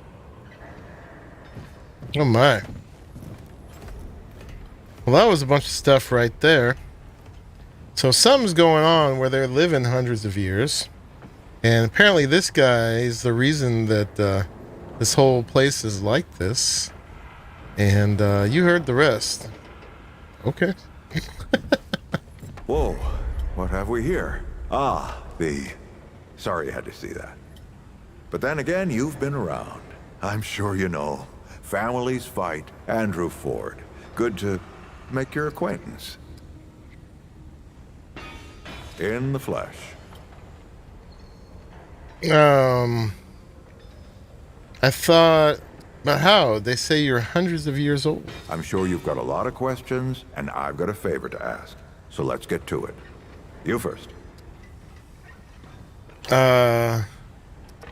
Speaker 1: Oh my. Well, that was a bunch of stuff right there. So something's going on where they're living hundreds of years. And apparently this guy is the reason that this whole place is like this. And you heard the rest. Okay.
Speaker 13: Whoa, what have we here? Ah, Sorry you had to see that. But then again, you've been around. I'm sure you know. Families fight. Andrew Ford. Good to make your acquaintance. In the flesh.
Speaker 1: I thought... But how? They say you're hundreds of years old.
Speaker 13: I'm sure you've got a lot of questions, and I've got a favor to ask. So let's get to it. You first.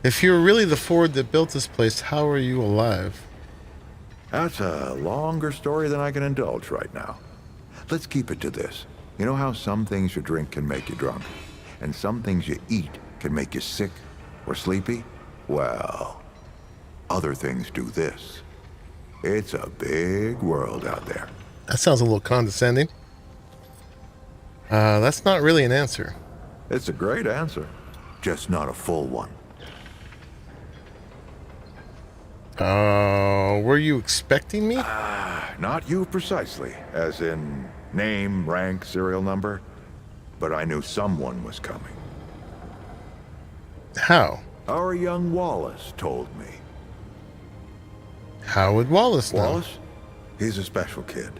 Speaker 1: If you're really the Ford that built this place, how are you alive?
Speaker 13: That's a longer story than I can indulge right now. Let's keep it to this. You know how some things you drink can make you drunk, and some things you eat can make you sick or sleepy? Well, other things do this. It's a big world out there.
Speaker 1: That sounds a little condescending. That's not really an answer.
Speaker 13: It's a great answer, just not a full one.
Speaker 1: Were you expecting me?
Speaker 13: Not you precisely, as in name, rank, serial number, but I knew someone was coming.
Speaker 1: How?
Speaker 13: Our young Wallace told me.
Speaker 1: How would Wallace know?
Speaker 13: Wallace? He's a special kid.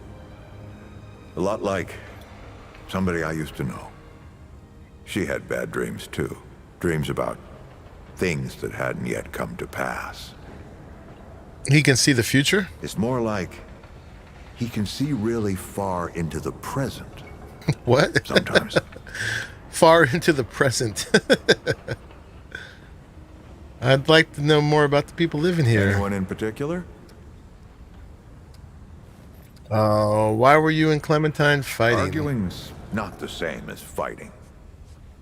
Speaker 13: A lot like somebody I used to know. She had bad dreams too. Dreams about things that hadn't yet come to pass.
Speaker 1: He can see the future?
Speaker 13: It's more like he can see really far into the present.
Speaker 1: What?
Speaker 13: Sometimes.
Speaker 1: Far into the present. I'd like to know more about the people living here.
Speaker 13: Anyone in particular?
Speaker 1: Why were you and Clementine fighting?
Speaker 13: Arguing's not the same as fighting.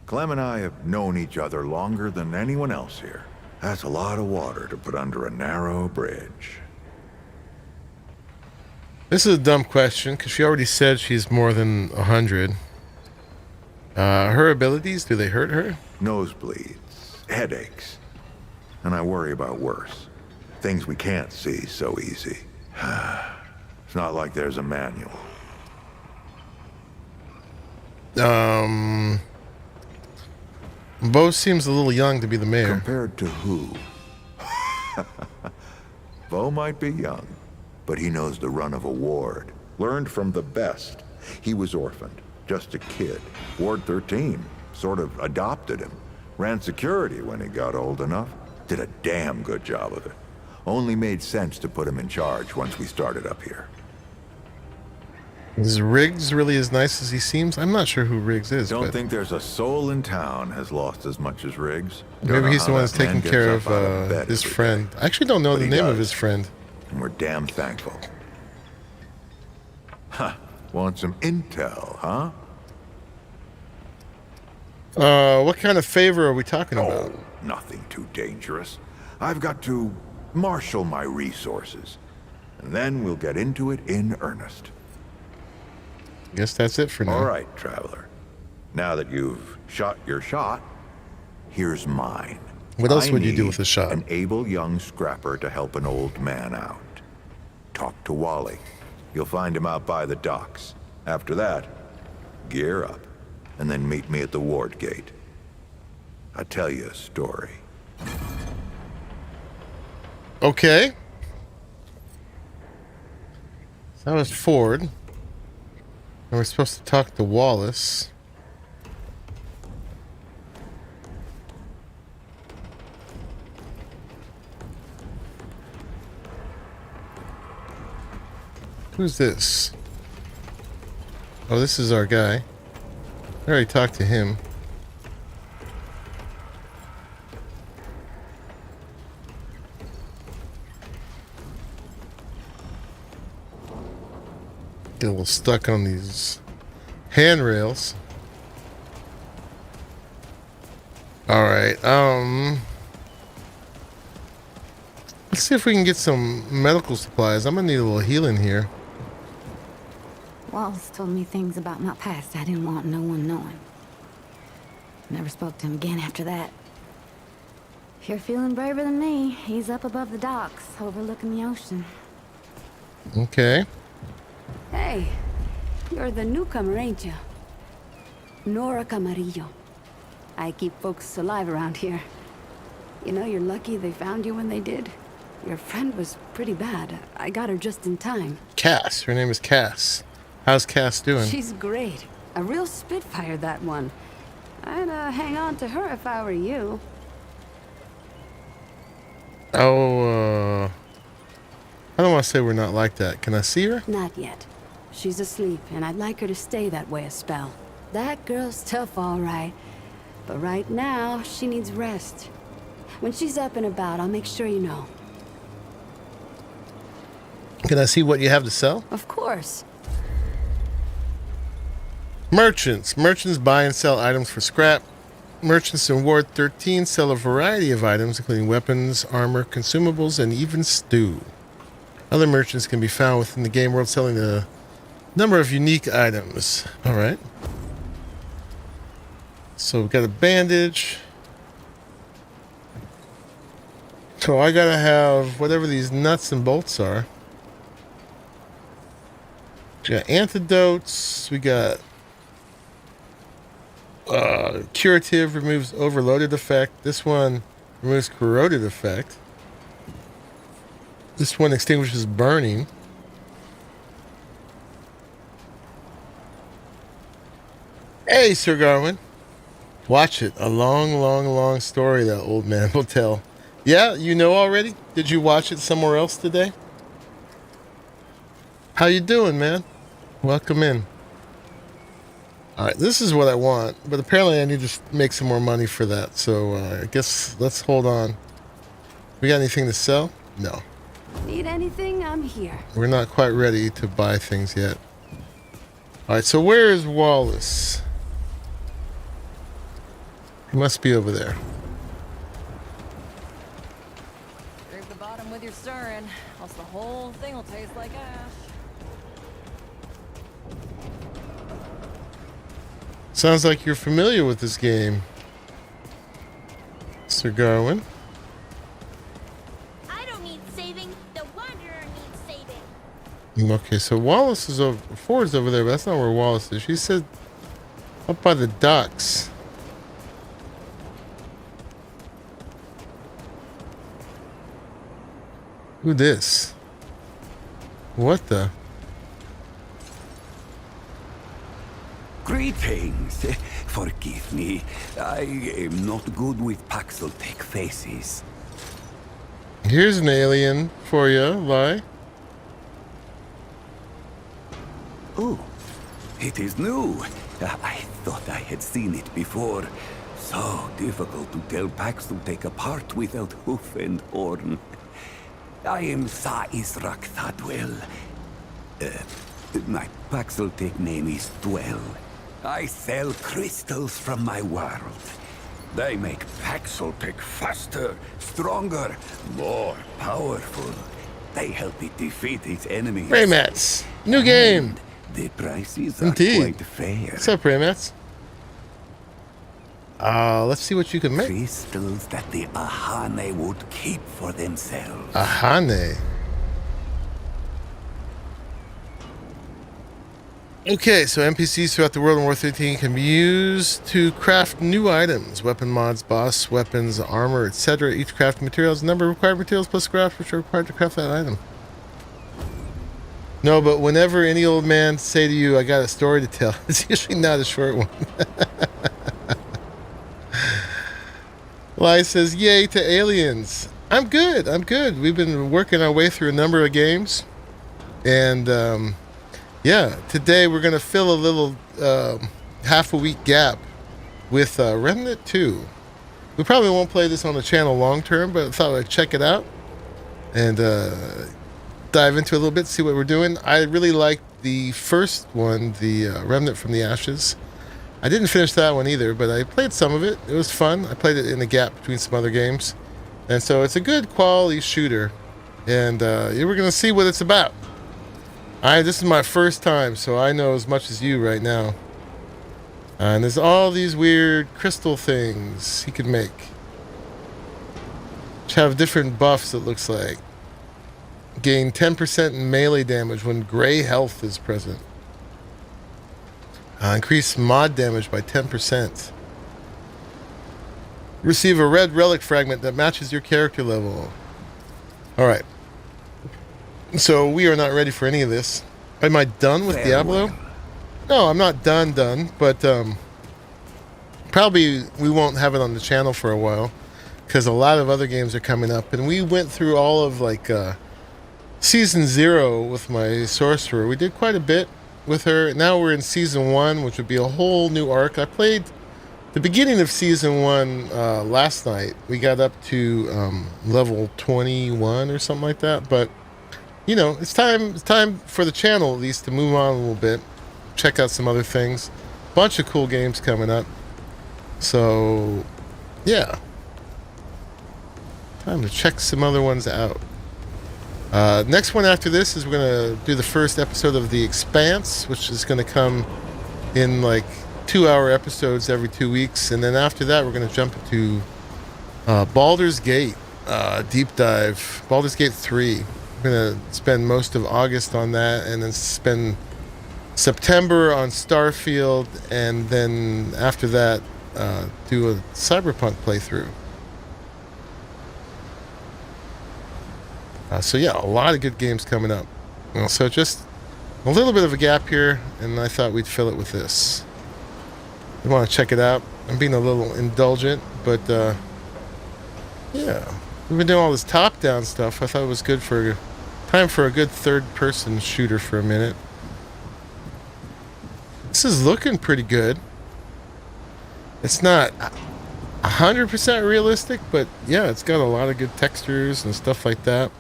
Speaker 13: Clem and I have known each other longer than anyone else here. That's a lot of water to put under a narrow bridge.
Speaker 1: This is a dumb question, because she already said she's more than 100. Her abilities, do they hurt her?
Speaker 13: Nosebleeds, headaches, and I worry about worse. Things we can't see so easy. It's not like there's a manual.
Speaker 1: Bo seems a little young to be the mayor.
Speaker 13: Compared to who? Bo might be young, but he knows the run of a ward. Learned from the best. He was orphaned, just a kid. Ward 13 sort of adopted him. Ran security when he got old enough. Did a damn good job of it. Only made sense to put him in charge once we started up here.
Speaker 1: Is Riggs really as nice as he seems? I'm not sure who Riggs is.
Speaker 13: Don't think there's a soul in town has lost as much as Riggs.
Speaker 1: Maybe he's the one that's taking care of his friend. I actually don't know the name of his friend.
Speaker 13: And we're damn thankful. Huh. Want some intel, huh?
Speaker 1: What kind of favor are we talking about?
Speaker 13: Oh, nothing too dangerous. I've got to marshal my resources. And then we'll get into it in earnest.
Speaker 1: Guess that's it for now.
Speaker 13: All right, traveler. Now that you've shot your shot, here's mine.
Speaker 1: What else would you do with a shot?
Speaker 13: An able young scrapper to help an old man out. Talk to Wally. You'll find him out by the docks. After that, gear up, and then meet me at the ward gate. I'll tell you a story.
Speaker 1: Okay. So that was Ford. And we're supposed to talk to Wallace. Who's this? Oh, this is our guy. I already talked to him. Get a little stuck on these handrails. All right. Let's see if we can get some medical supplies. I'm gonna need a little healing here.
Speaker 14: Wallace told me things about my past I didn't want no one knowing. Never spoke to him again after that. If you're feeling braver than me, he's up above the docks, overlooking the ocean.
Speaker 1: Okay.
Speaker 11: Hey, you're the newcomer, ain't you? Nora Camarillo. I keep folks alive around here. You know, you're lucky they found you when they did. Your friend was pretty bad. I got her just in time.
Speaker 1: Cass. Her name is Cass. How's Cass doing?
Speaker 11: She's great. A real spitfire, that one. I'd hang on to her if I were you.
Speaker 1: Oh, I don't want to say we're not like that. Can I see her?
Speaker 11: Not yet. She's asleep, and I'd like her to stay that way a spell. That girl's tough, all right. But right now, she needs rest. When she's up and about, I'll make sure you know.
Speaker 1: Can I see what you have to sell?
Speaker 11: Of course.
Speaker 1: Merchants. Merchants buy and sell items for scrap. Merchants in Ward 13 sell a variety of items, including weapons, armor, consumables, and even stew. Other merchants can be found within the game world selling a number of unique items. All right. So we've got a bandage. So I gotta have whatever these nuts and bolts are. We got antidotes. We got curative, removes overloaded effect. This one removes corroded effect. This one extinguishes burning. Hey, Sir Garwin. Watch it. A long, long, long story that old man will tell. Yeah, you know already? Did you watch it somewhere else today? How you doing, man? Welcome in. Alright, this is what I want, but apparently I need to make some more money for that, so I guess let's hold on. We got anything to sell? No.
Speaker 11: Need anything? I'm here.
Speaker 1: We're not quite ready to buy things yet. Alright, so where is Wallace? He must be over there.
Speaker 15: Scrape the bottom with your stern, else the whole thing will taste like ash.
Speaker 1: Sounds like you're familiar with this game, Sir Garwin.
Speaker 16: I don't need saving. The Wanderer needs saving.
Speaker 1: Okay, so Wallace is over. Ford's over there, but that's not where Wallace is. She said up by the docks. Who this? What the?
Speaker 9: Greetings. Forgive me. I am not good with Paxel-Tech faces.
Speaker 1: Here's an alien for you, Lai.
Speaker 9: Oh, it is new. I thought I had seen it before. So difficult to tell Paxel-Tech apart without hoof and horn. I am Sa Israk Thadwell. My Paxel-Tech name is Dwell. I sell crystals from my world. They make Paxel-Tech faster, stronger, more powerful. They help it defeat its enemies.
Speaker 1: Raymats, new game.
Speaker 9: The prices are
Speaker 1: Indeed.
Speaker 9: quite fair.
Speaker 1: What's up, Raymats? Let's see what you can make.
Speaker 9: Crystals that the Ahane would keep for themselves.
Speaker 1: Ahane. Okay, so NPCs throughout the world in War 13 can be used to craft new items, weapon mods, boss weapons, armor, etc. Each craft material has a number of required materials plus scraps which are required to craft that item. No, but whenever any old man say to you, I got a story to tell, it's usually not a short one. Lai says, yay to aliens. I'm good. We've been working our way through a number of games. And, yeah, today we're going to fill a little half a week gap with Remnant II. We probably won't play this on the channel long term, but I thought I'd check it out and dive into it a little bit, see what we're doing. I really like the first one, the Remnant from the Ashes. I didn't finish that one either, but I played some of it. It was fun. I played it in the gap between some other games. And so it's a good quality shooter. And we're going to see what it's about. This is my first time, so I know as much as you right now. And there's all these weird crystal things he could make. Which have different buffs, it looks like. Gain 10% in melee damage when gray health is present. Increase mod damage by 10%. Receive a red relic fragment that matches your character level. Alright. So we are not ready for any of this. Am I done with Diablo? No, I'm not done, but probably we won't have it on the channel for a while. Because a lot of other games are coming up. And we went through all of like Season 0 with my sorcerer. We did quite a bit with her. Now we're in Season 1, which would be a whole new arc. I played the beginning of Season 1 last night. We got up to level 21 or something like that. But, you know, it's time for the channel at least to move on a little bit. Check out some other things. Bunch of cool games coming up. So, yeah. Time to check some other ones out. Next one after this is we're going to do the first episode of The Expanse, which is going to come in like 2-hour episodes every 2 weeks. And then after that, we're going to jump into Baldur's Gate deep dive. Baldur's Gate 3. We're going to spend most of August on that and then spend September on Starfield. And then after that, do a Cyberpunk playthrough. So yeah, a lot of good games coming up. So just a little bit of a gap here, and I thought we'd fill it with this. You want to check it out? I'm being a little indulgent, but yeah, we've been doing all this top-down stuff. I thought it was good for time for a good third-person shooter for a minute. This is looking pretty good. It's not 100% realistic, but yeah, it's got a lot of good textures and stuff like that.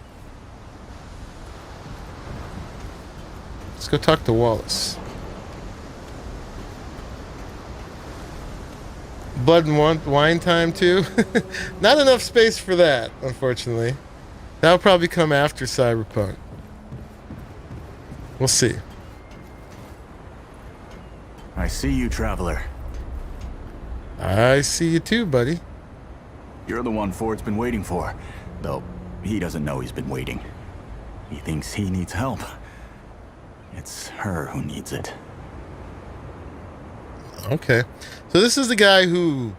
Speaker 1: Let's go talk to Wallace. Blood and wine time too? Not enough space for that, unfortunately. That'll probably come after Cyberpunk. We'll see.
Speaker 4: I see you, traveler.
Speaker 1: I see you too, buddy.
Speaker 4: You're the one Ford's been waiting for. Though, he doesn't know he's been waiting. He thinks he needs help. It's her who needs it.
Speaker 1: Okay. So this is the guy who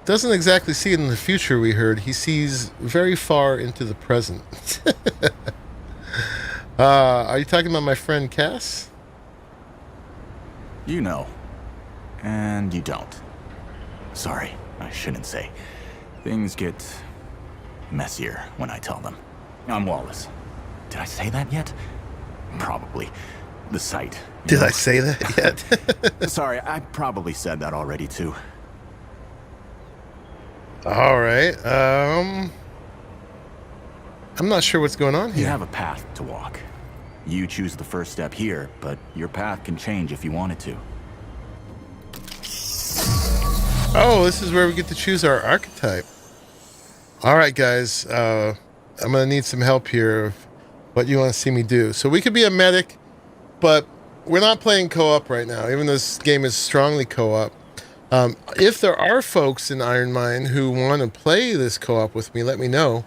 Speaker 1: doesn't exactly see it in the future, we heard. He sees very far into the present. Are you talking about my friend Cass?
Speaker 4: You know. And you don't. Sorry, I shouldn't say. Things get messier when I tell them. I'm Wallace. Did I say that yet? Probably. The site.
Speaker 1: Did I say that yet?
Speaker 4: Sorry, I probably said that already too.
Speaker 1: All right. I'm not sure what's going on here.
Speaker 4: You have a path to walk. You choose the first step here, but your path can change if you wanted to.
Speaker 1: Oh, this is where we get to choose our archetype. All right, guys. I'm going to need some help here of what you want to see me do. So we could be a medic, but we're not playing co-op right now, even though this game is strongly co-op. If there are folks in Iron Mine who want to play this co-op with me, let me know.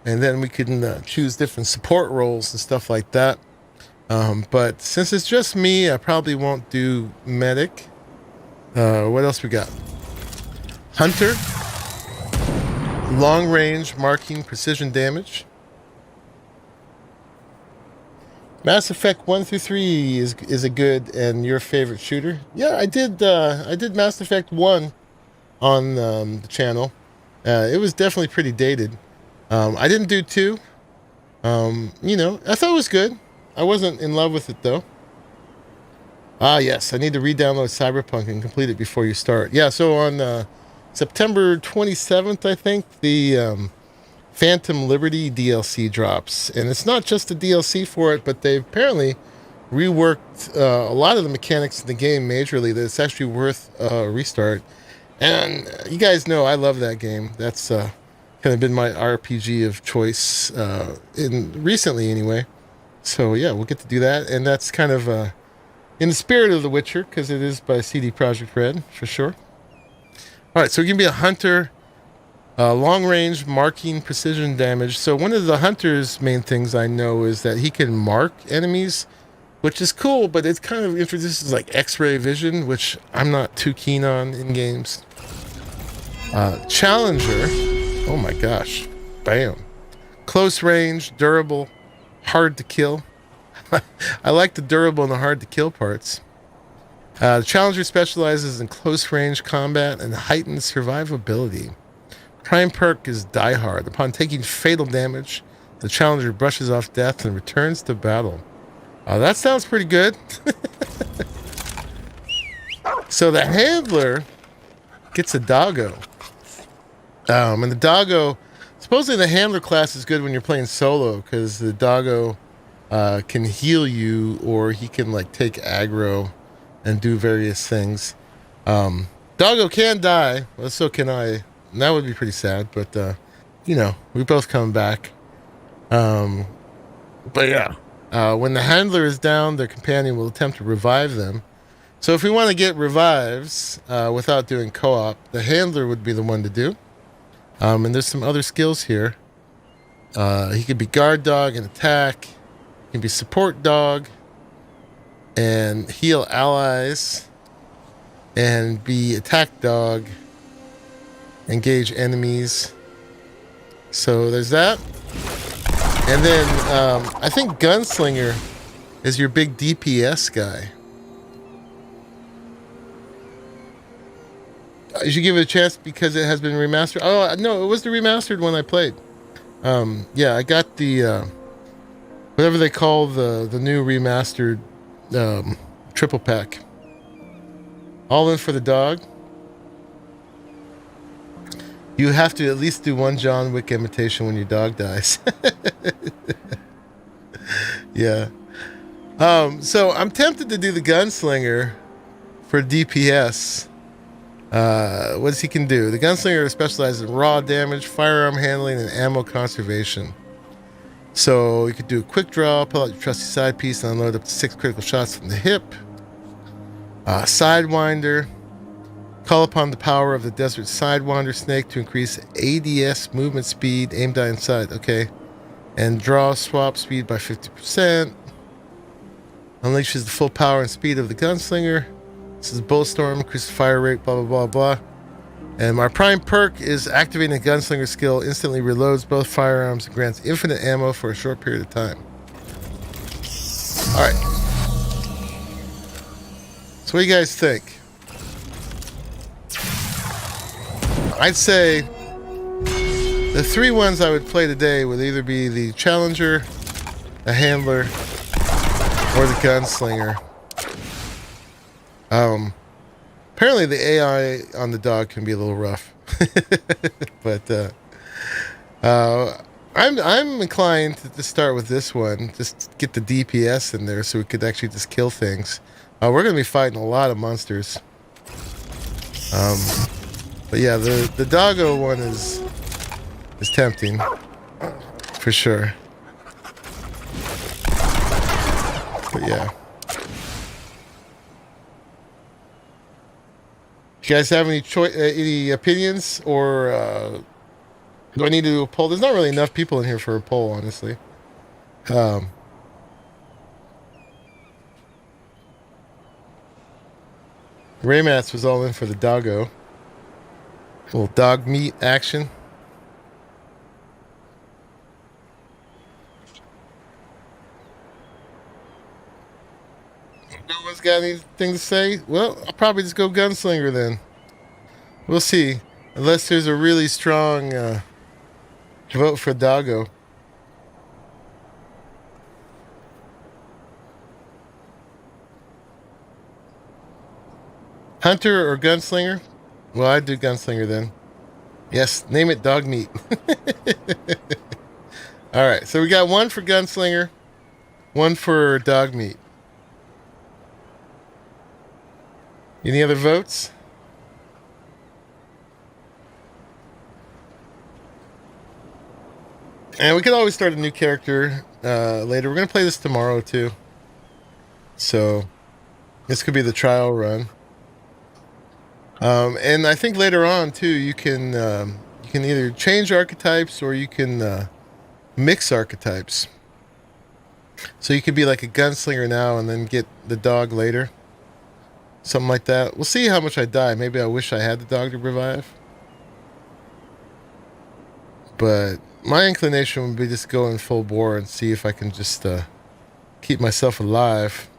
Speaker 1: And then we can choose different support roles and stuff like that. But since it's just me, I probably won't do medic. What else we got? Hunter. Long range marking precision damage. Mass Effect 1 through 3 is a good and your favorite shooter. Yeah, I did Mass Effect 1 on the channel. It was definitely pretty dated. I didn't do 2. You know, I thought it was good. I wasn't in love with it though. Ah, yes, I need to re-download Cyberpunk and complete it before you start. Yeah, so on September 27th, I think, the Phantom Liberty DLC drops. And it's not just the DLC for it, but they apparently reworked a lot of the mechanics in the game majorly. That it's actually worth a restart. And you guys know I love that game. That's kind of been my RPG of choice recently anyway. So yeah, we'll get to do that. And that's kind of in the spirit of The Witcher, because it is by CD Projekt Red for sure. All right, so you can be a hunter, long range marking, precision damage. So one of the hunter's main things I know is that he can mark enemies, which is cool, but it kind of introduces like X-ray vision, which I'm not too keen on in games. Challenger, oh my gosh, bam. Close range, durable, hard to kill. I like the durable and the hard to kill parts. The Challenger specializes in close range combat and heightened survivability. Prime perk is Die Hard. Upon taking fatal damage, the Challenger brushes off death and returns to battle. That sounds pretty good. So the Handler gets a doggo. And the doggo, supposedly the Handler class is good when you're playing solo, because the doggo can heal you, or he can like take aggro and do various things. Doggo can die, well, so can I. And that would be pretty sad, but you know, we both come back. But yeah, when the Handler is down, their companion will attempt to revive them. So if we want to get revives without doing co-op, the Handler would be the one to do. And there's some other skills here. He could be guard dog and attack. He can be support dog and heal allies, and be attack dog, engage enemies. So there's that. And then I think Gunslinger is your big DPS guy. You should give it a chance because it has been remastered. Oh no, it was the remastered one I played. Yeah, I got the whatever they call the new remastered triple pack. All in for the dog. You have to at least do one John Wick imitation when your dog dies. Yeah. So I'm tempted to do the Gunslinger for DPS. What does he can do? The Gunslinger specializes in raw damage, firearm handling, and ammo conservation. So you could do a quick draw, pull out your trusty side piece, and unload up to 6 critical shots from the hip. Sidewinder. Call upon the power of the Desert Sidewinder Snake to increase ADS movement speed, aim down inside. Okay. And draw swap speed by 50%. Unleashes the full power and speed of the Gunslinger. This is Bulletstorm, increases fire rate, blah, blah, blah, blah. And my prime perk is activating the Gunslinger skill, instantly reloads both firearms and grants infinite ammo for a short period of time. Alright. So what do you guys think? I'd say the 3 ones I would play today would either be the Challenger, the Handler, or the Gunslinger. Apparently the AI on the dog can be a little rough. But I'm inclined to start with this one. Just get the DPS in there so we could actually just kill things. We're going to be fighting a lot of monsters. But yeah, the doggo one is tempting. For sure. But yeah. You guys have any opinions, or do I need to do a poll? There's not really enough people in here for a poll, honestly. Raymats was all in for the doggo. A little dog meat action. No one's got anything to say? Well, I'll probably just go Gunslinger then. We'll see. Unless there's a really strong vote for doggo. Hunter or Gunslinger? Well, I'd do Gunslinger then. Yes, name it dog meat. Alright, so we got 1 for Gunslinger, 1 for dog meat. Any other votes? And we could always start a new character later. We're going to play this tomorrow too. So this could be the trial run. And I think later on too, you can either change archetypes or you can mix archetypes. So you could be like a gunslinger now and then get the dog later. Something like that. We'll see how much I die. Maybe I wish I had the dog to revive. But my inclination would be just go in full bore and see if I can just keep myself alive.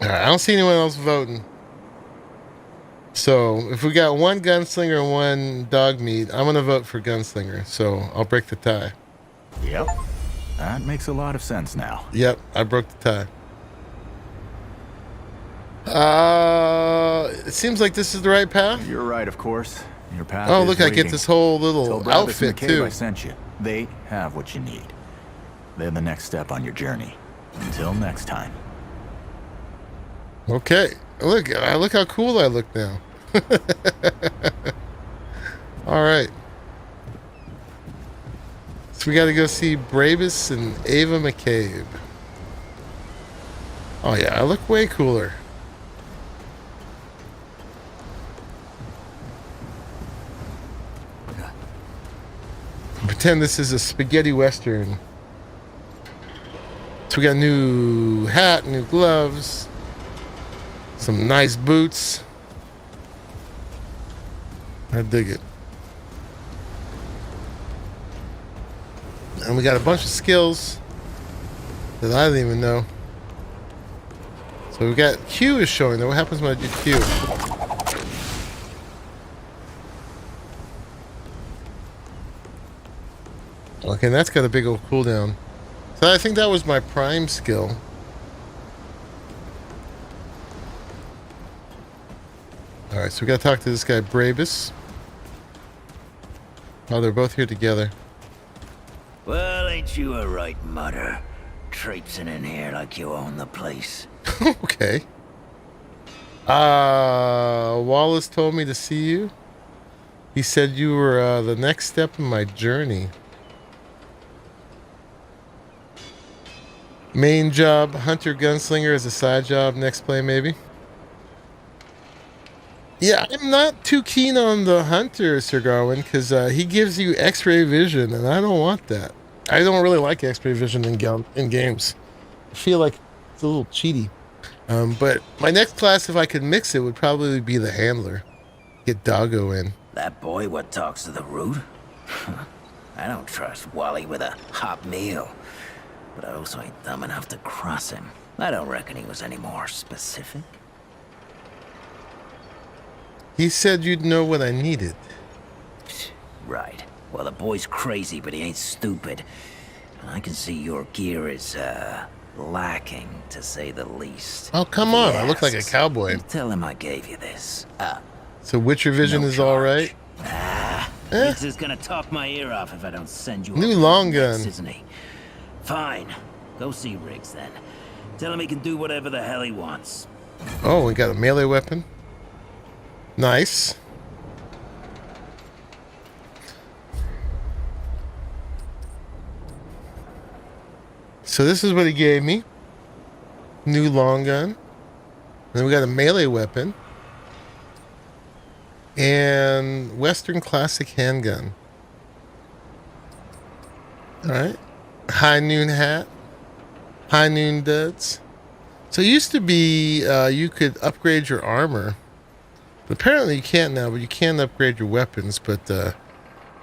Speaker 1: Alright, I don't see anyone else voting. So, if we got one gunslinger and one dog meat, I'm going to vote for gunslinger. So, I'll break the tie.
Speaker 4: Yep. That makes a lot of sense now.
Speaker 1: Yep, I broke the tie. It seems like this is the right path.
Speaker 4: You're right, of course. Your path
Speaker 1: Oh,
Speaker 4: is
Speaker 1: look, I get
Speaker 4: waiting.
Speaker 1: this whole little
Speaker 4: Tell Brothers
Speaker 1: outfit,
Speaker 4: McCabe
Speaker 1: too.
Speaker 4: I sent you. They have what you need. They're the next step on your journey. Until next time.
Speaker 1: Okay. Look how cool I look now. Alright. So we gotta go see Bravis and Ava McCabe. Oh yeah, I look way cooler. Pretend this is a spaghetti western. So we got a new hat, new gloves, some nice boots. I dig it. And we got a bunch of skills that I didn't even know. So we got Q is showing though. What happens when I do Q? Okay, and that's got a big old cooldown. So I think that was my prime skill. Alright, so we gotta talk to this guy, Bravis. Oh, they're both here together.
Speaker 17: Well, ain't you a right mutter? Traipsing in here like you own the place.
Speaker 1: Okay. Wallace told me to see you. He said you were the next step in my journey. Main job, hunter gunslinger as a side job. Next play, maybe. Yeah, I'm not too keen on the hunter, Sir Garwin, because he gives you X-ray vision, and I don't want that. I don't really like X-ray vision in games. I feel like it's a little cheaty. But my next class, if I could mix it, would probably be the handler. Get Doggo in.
Speaker 17: That boy what talks to the root? I don't trust Wally with a hot meal. But I also ain't dumb enough to cross him. I don't reckon he was any more specific.
Speaker 1: He said you'd know what I needed.
Speaker 17: Right. Well, the boy's crazy, but he ain't stupid. And I can see your gear is, lacking, to say the least.
Speaker 1: Oh, come on. I look like a cowboy.
Speaker 17: Tell him I gave you this.
Speaker 1: So Witcher vision is all right?
Speaker 17: This is gonna talk my ear off if I don't send you
Speaker 1: New
Speaker 17: a
Speaker 1: long
Speaker 17: next,
Speaker 1: gun.
Speaker 17: isn't he? Fine. Go see Riggs then. Tell him he can do whatever the hell he wants.
Speaker 1: Oh, we got a melee weapon. Nice. So this is what he gave me. New long gun. Then we got a melee weapon. And Western classic handgun. Alright. High noon hat. High noon duds. So it used to be you could upgrade your armor. But apparently you can't now, but you can upgrade your weapons. But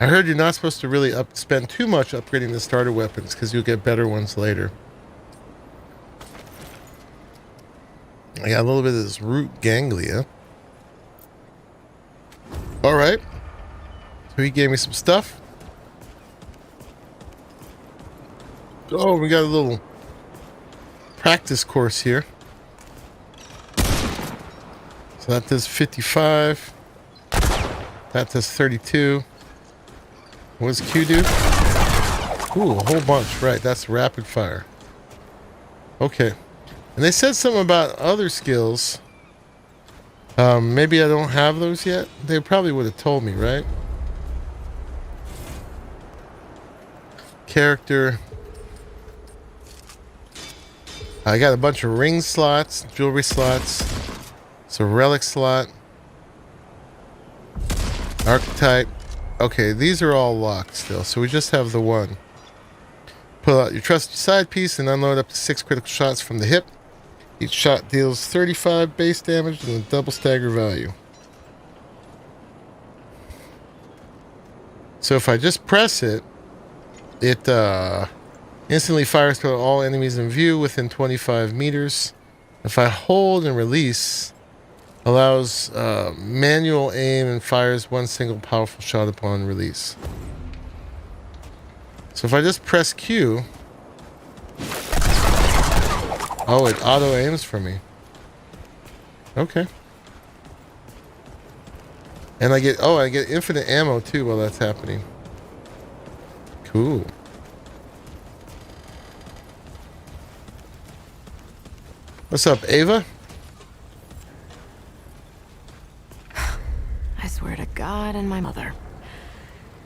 Speaker 1: I heard you're not supposed to really spend too much upgrading the starter weapons because you'll get better ones later. I got a little bit of this root ganglia. Alright. So he gave me some stuff. Oh, we got a little practice course here. So that does 55. That does 32. What does Q do? Ooh, a whole bunch. Right, that's rapid fire. Okay. And they said something about other skills. Maybe I don't have those yet. They probably would have told me, right? Character. I got a bunch of ring slots, jewelry slots. It's a relic slot. Archetype. Okay, these are all locked still, so we just have the one. Pull out your trusted side piece and unload up to 6 critical shots from the hip. Each shot deals 35 base damage and a double stagger value. So if I just press it, it instantly fires to all enemies in view within 25 meters. If I hold and release, allows manual aim and fires one single powerful shot upon release. So if I just press Q, oh, it auto aims for me. Okay. And I get infinite ammo too while that's happening. Cool. What's up, Ava?
Speaker 15: I swear to God and my mother.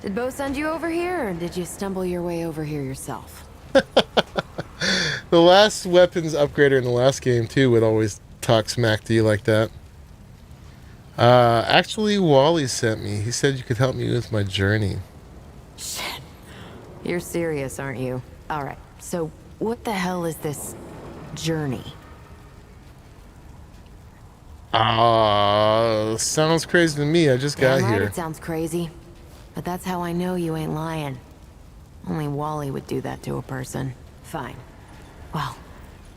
Speaker 15: Did Bo send you over here, or did you stumble your way over here yourself?
Speaker 1: The last weapons upgrader in the last game too would always talk smack to you like that. Actually, Wally sent me. He said you could help me with my journey.
Speaker 15: Shit. You're serious, aren't you? Alright, so what the hell is this journey?
Speaker 1: Sounds crazy to me. I just got
Speaker 15: Damn right
Speaker 1: here.
Speaker 15: It sounds crazy. But that's how I know you ain't lying. Only Wally would do that to a person. Fine. Well,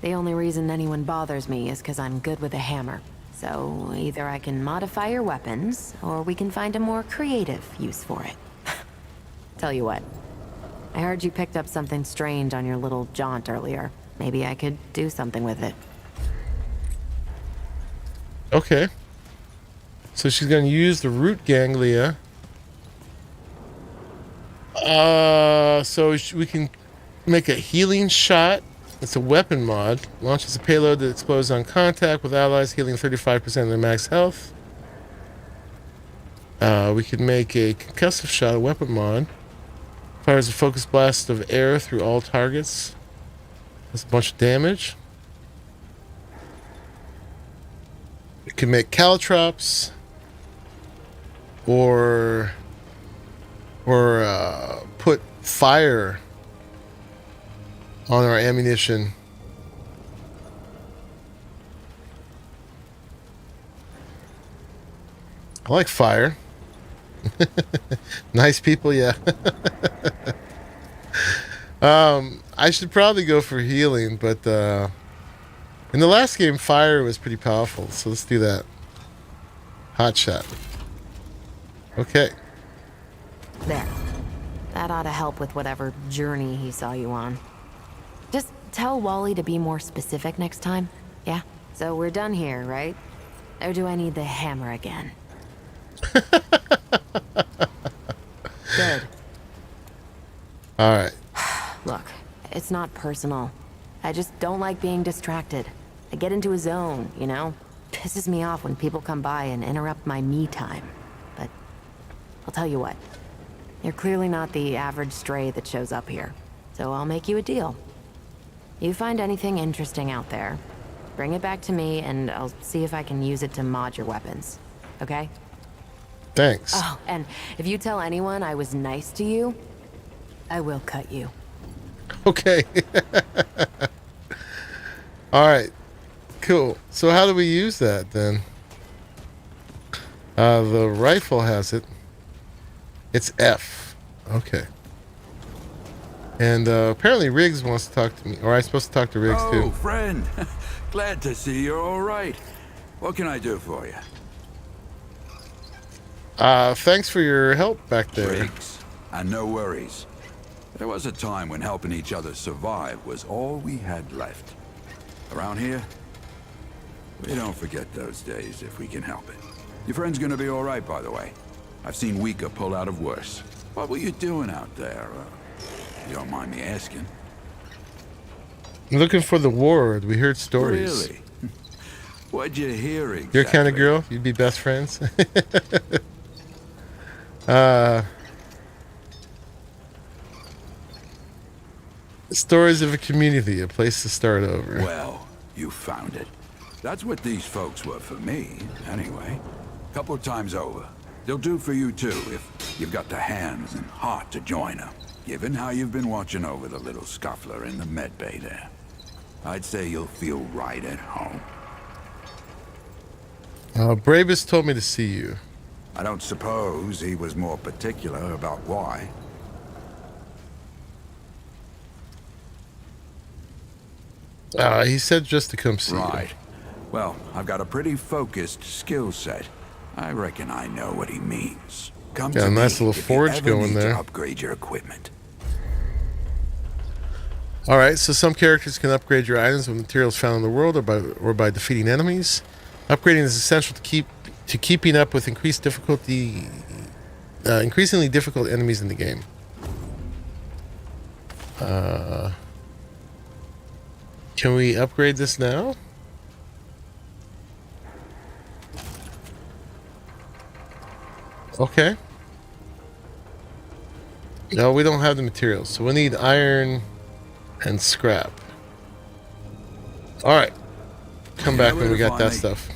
Speaker 15: the only reason anyone bothers me is because I'm good with a hammer. So either I can modify your weapons, or we can find a more creative use for it. Tell you what, I heard you picked up something strange on your little jaunt earlier. Maybe I could do something with it.
Speaker 1: Okay. So she's going to use the root ganglia. So we can make a healing shot. It's a weapon mod. Launches a payload that explodes on contact with allies, healing 35% of their max health. We could make a concussive shot, a weapon mod. Fires a focus blast of air through all targets. Does a bunch of damage. We can make caltrops. Or put fire on our ammunition. I like fire. Nice people, yeah. I should probably go for healing, but in the last game, fire was pretty powerful, so let's do that. Hot shot. Okay.
Speaker 15: There. That ought to help with whatever journey he saw you on. Just tell Wally to be more specific next time, yeah? So we're done here, right? Or do I need the hammer again? Good.
Speaker 1: Alright.
Speaker 15: Look, it's not personal. I just don't like being distracted. I get into a zone, you know? Pisses me off when people come by and interrupt my me time. But I'll tell you what. You're clearly not the average stray that shows up here. So I'll make you a deal. You find anything interesting out there, bring it back to me and I'll see if I can use it to mod your weapons. Okay?
Speaker 1: Thanks.
Speaker 15: Oh, and if you tell anyone I was nice to you, I will cut you.
Speaker 1: Okay. Alright. Cool. So how do we use that then? The rifle has it. It's F. Okay. And apparently Riggs wants to talk to me. Or I'm supposed to talk to Riggs too.
Speaker 18: Oh, friend. Glad to see you're all right. What can I do for you?
Speaker 1: Thanks for your help back there.
Speaker 18: Riggs. And no worries. There was a time when helping each other survive was all we had left. Around here, we don't forget those days if we can help it. Your friend's gonna be all right, by the way. I've seen weaker pull out of worse. What were you doing out there? You don't mind me asking?
Speaker 1: Looking for the ward. We heard stories.
Speaker 18: Really? What'd you hear exactly?
Speaker 1: Your kind of girl? You'd be best friends? Stories of a community, a place to start over.
Speaker 18: Well, you found it. That's what these folks were for me, anyway. Couple times over. They'll do for you too, if you've got the hands and heart to join them. Given how you've been watching over the little scuffler in the med bay there, I'd say you'll feel right at home.
Speaker 1: Bravest told me to see you.
Speaker 18: I don't suppose he was more particular about why.
Speaker 1: He said just to come see
Speaker 18: you. Well, I've got a pretty focused skill set. I reckon I know what he means. Come
Speaker 1: Got
Speaker 18: to
Speaker 1: a nice
Speaker 18: me
Speaker 1: little
Speaker 18: if you
Speaker 1: forge
Speaker 18: ever
Speaker 1: going
Speaker 18: need
Speaker 1: there.
Speaker 18: to upgrade your equipment.
Speaker 1: All right, so some characters can upgrade your items with materials found in the world or by defeating enemies. Upgrading is essential to keeping up with increasingly difficult enemies in the game. Can we upgrade this now? Okay. No, we don't have the materials, so we need iron and scrap. All right. Come back when we got that stuff.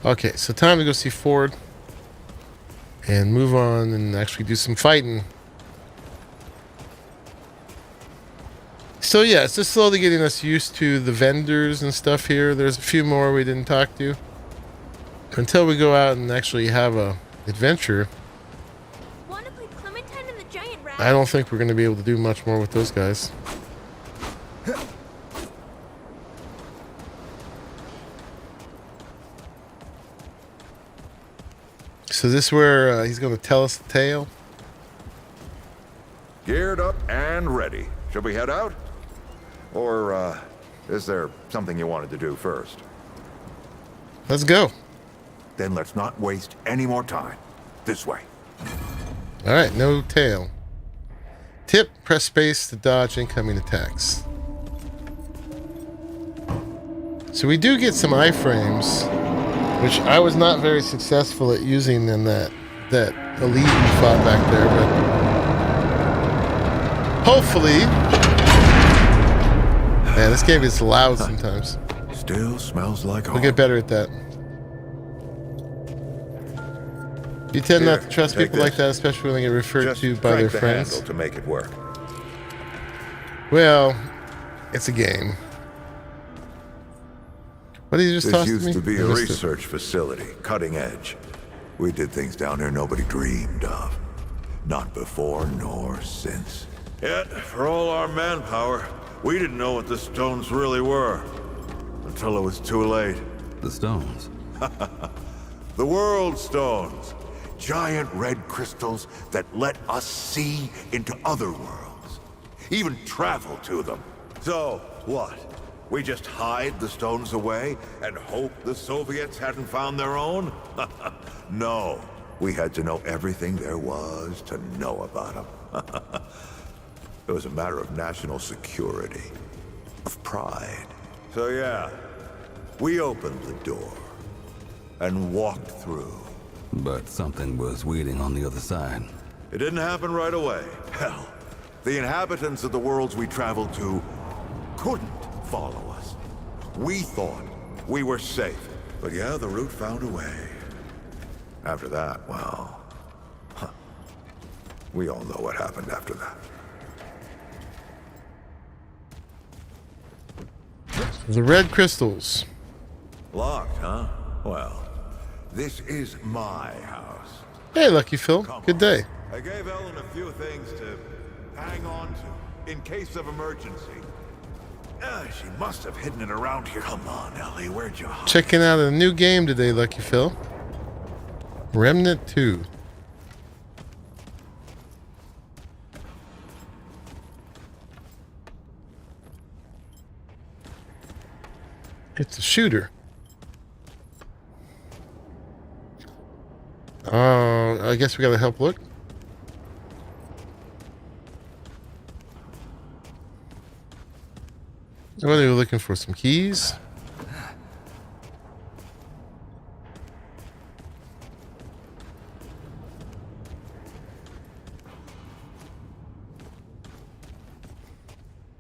Speaker 1: Okay, so time to go see Ford and move on and actually do some fighting. So yeah, it's just slowly getting us used to the vendors and stuff here. There's a few more we didn't talk to. Until we go out and actually have a adventure, I don't think we're going to be able to do much more with those guys. So this is where he's going to tell us the tale.
Speaker 13: Geared up and ready. Should we head out? Or is there something you wanted to do first?
Speaker 1: Let's go.
Speaker 13: Then let's not waste any more time. This way.
Speaker 1: All right, no tail. Tip, press space to dodge incoming attacks. So we do get some iframes, which I was not very successful at using in that elite we fought back there, but hopefully. Man, this game is loud sometimes.
Speaker 13: Still smells like home.
Speaker 1: We'll get better at that. You tend not to trust people like that, especially when they get referred to by their friends.
Speaker 13: Handle to make it work.
Speaker 1: Well, it's a game. What did you just toss to me?
Speaker 13: This used to be a research facility, cutting edge. We did things down here nobody dreamed of. Not before nor since.
Speaker 19: Yet, for all our manpower, we didn't know what the stones really were. Until it was too late.
Speaker 8: The stones?
Speaker 13: The world stones. Giant red crystals that let us see into other worlds. Even travel to them.
Speaker 19: So, what? We just hide the stones away and hope the Soviets hadn't found their own?
Speaker 13: No. We had to know everything there was to know about them. It was a matter of national security. Of pride.
Speaker 19: So yeah,
Speaker 13: we opened the door and walked through.
Speaker 8: But something was waiting on the other side.
Speaker 19: It didn't happen right away.
Speaker 13: Hell, the inhabitants of the worlds we traveled to couldn't follow us. We thought we were safe. But yeah, the route found a way. After that, well, we all know what happened after that.
Speaker 1: The red crystals.
Speaker 19: Locked, huh?
Speaker 13: Well, this is my house.
Speaker 1: Hey, Lucky Phil. Good day.
Speaker 19: I gave Ellen a few things to hang on to in case of emergency.
Speaker 13: She must have hidden it around here. Come on, Ellie, where'd you hide?
Speaker 1: Checking out a new game today, Lucky Phil. Remnant II. It's a shooter. I guess we gotta help look. What are you looking for? Some keys?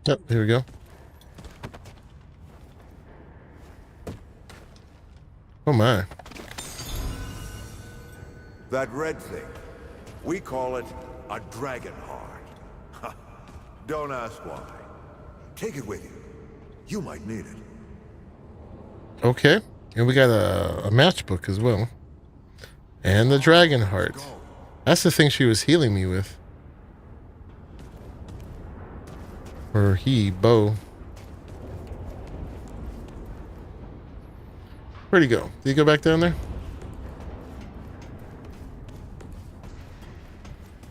Speaker 1: Yep, here we go. Oh my.
Speaker 13: That red thing, we call it a dragon heart. Don't ask why. Take it with you. You might need it.
Speaker 1: Okay. And we got a matchbook as well. And the dragon heart. That's the thing she was healing me with. Or he, Bo. Where'd he go? Did he go back down there?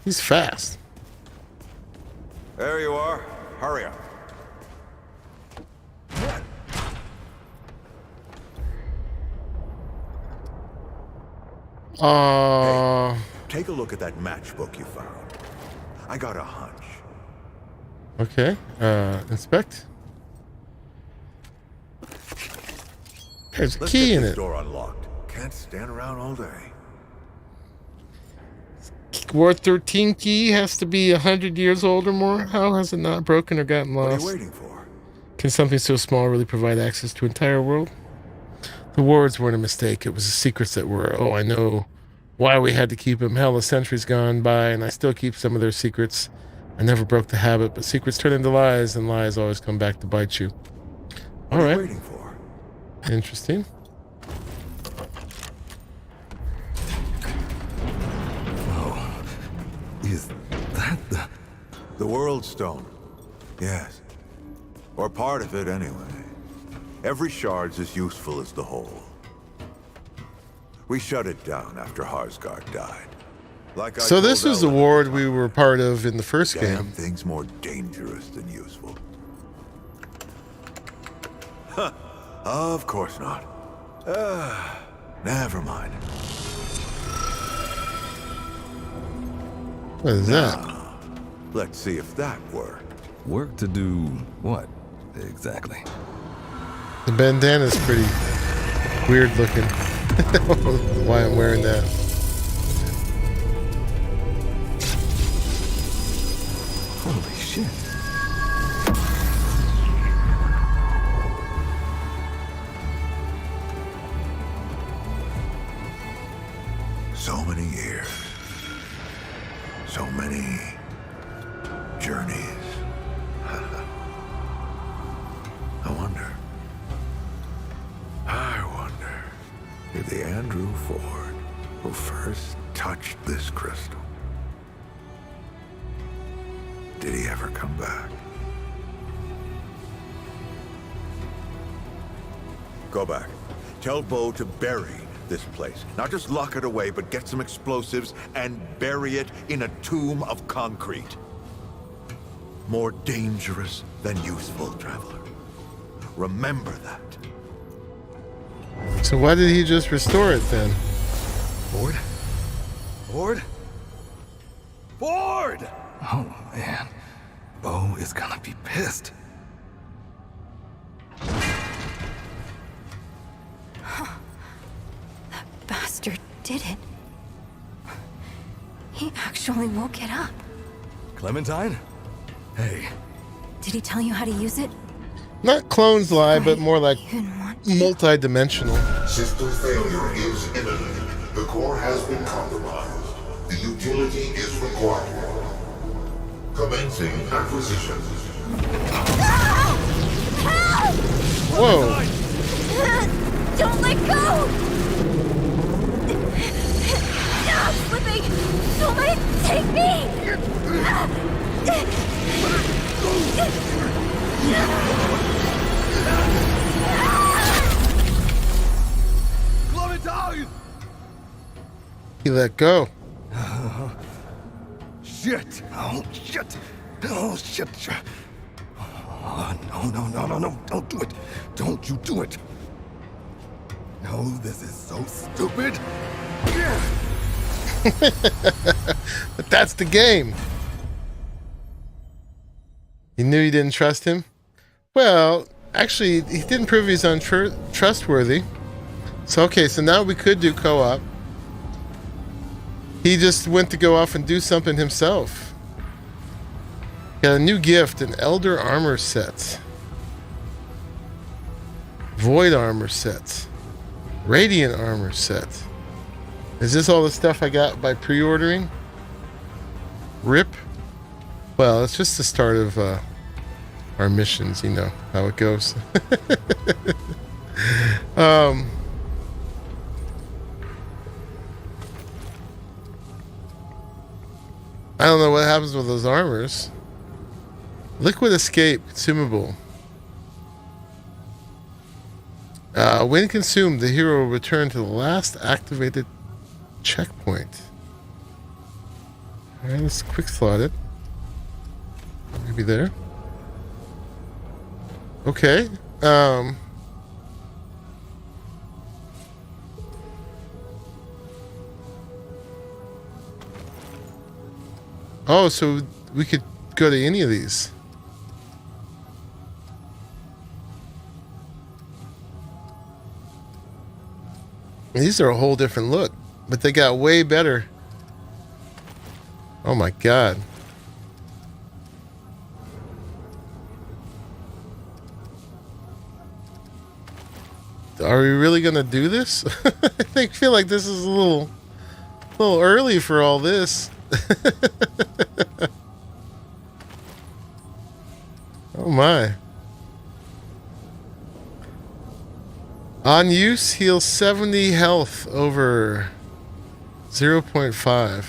Speaker 1: He's fast.
Speaker 13: There you are. Hurry up. Hey, take a look at that matchbook you found. I got a hunch.
Speaker 1: Okay. Inspect. There's a key in it.
Speaker 13: Door unlocked. Can't stand around all day.
Speaker 1: Ward 13 key has to be 100 years old or more. How has it not broken or gotten lost?
Speaker 13: What are you waiting for?
Speaker 1: Can something so small really provide access to an entire world? The wards weren't a mistake. It was the secrets that were. Oh, I know why we had to keep them. Hell, a century's gone by, and I still keep some of their secrets. I never broke the habit, but secrets turn into lies, and lies always come back to bite you. All right.
Speaker 13: What are you waiting for?
Speaker 1: Interesting.
Speaker 13: Oh, is that the World Stone? Yes. Or part of it, anyway. Every shard's as useful as the whole. We shut it down after Harsgard died. Like
Speaker 1: So this is the ward we were part of in the first
Speaker 13: Damn
Speaker 1: game.
Speaker 13: thing's more dangerous than useful. Huh. Of course not. Never mind.
Speaker 1: What is that?
Speaker 13: Now, let's see if that worked.
Speaker 8: Work to do what, exactly?
Speaker 1: The bandana's pretty weird looking. I don't know why I'm wearing that.
Speaker 8: Holy shit.
Speaker 13: So many years. So many journeys. I wonder if the Andrew Ford who first touched this crystal, did he ever come back? Go back. Tell Bo to bury this place. Not just lock it away, but get some explosives and bury it in a tomb of concrete. More dangerous than useful, traveler. Remember that.
Speaker 1: So why did he just restore it then?
Speaker 8: Ford? Ford? Ford! Oh, man. Bo is gonna be pissed.
Speaker 3: That bastard did it. He actually woke it up.
Speaker 8: Clementine? Hey.
Speaker 3: Did he tell you how to use it?
Speaker 1: Not clones lie, but more like multi-dimensional.
Speaker 20: System failure is imminent. The core has been compromised. The utility is required. Commencing acquisition.
Speaker 1: Whoa.
Speaker 16: Don't let go! I'm slipping! Don't let it take me!
Speaker 8: Clementine!
Speaker 1: He let go.
Speaker 8: Shit! Oh, shit! Oh, shit! Oh, no, don't do it! Don't you do it! No, this is so stupid!
Speaker 1: But that's the game. You knew you didn't trust him? Well, Actually, he didn't prove he's untrustworthy. So, okay, so now we could do co-op. He just went to go off and do something himself. Got a new gift, an Elder Armor set. Void Armor set. Radiant Armor set. Is this all the stuff I got by pre-ordering? RIP. Well, it's just the start of our missions, you know how it goes. I don't know what happens with those armors. Liquid Escape consumable. When consumed, the hero will return to the last activated checkpoint. Alright, let's quick slot it. Maybe there. Okay. Oh, so we could go to any of these. These are a whole different look, but they got way better. Oh my god. Are we really gonna do this? I feel like this is a little early for all this. Oh my. On use, heals 70 health over 0.5.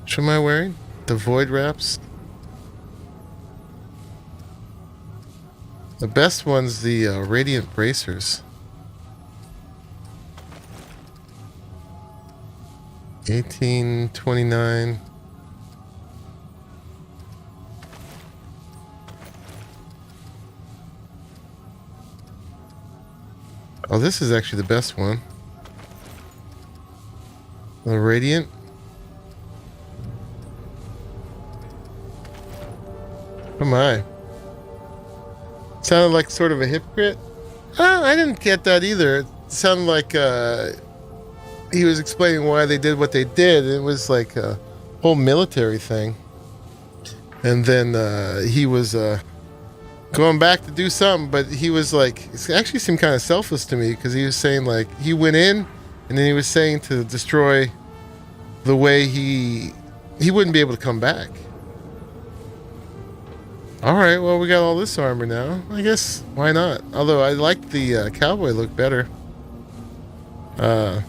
Speaker 1: Which am I wearing? The Void Wraps. The best one's the Radiant Bracers. 1829. Oh, this is actually the best one. The Radiant. Oh my. Sounded like sort of a hypocrite. I didn't get that either. It sounded like he was explaining why they did what they did. It was like a whole military thing. And then he was going back to do something, but he was like, it actually seemed kind of selfless to me, because he was saying like he went in and then he was saying to destroy the way he wouldn't be able to come back. Alright, well, we got all this armor now. I guess, why not? Although I like the cowboy look better. I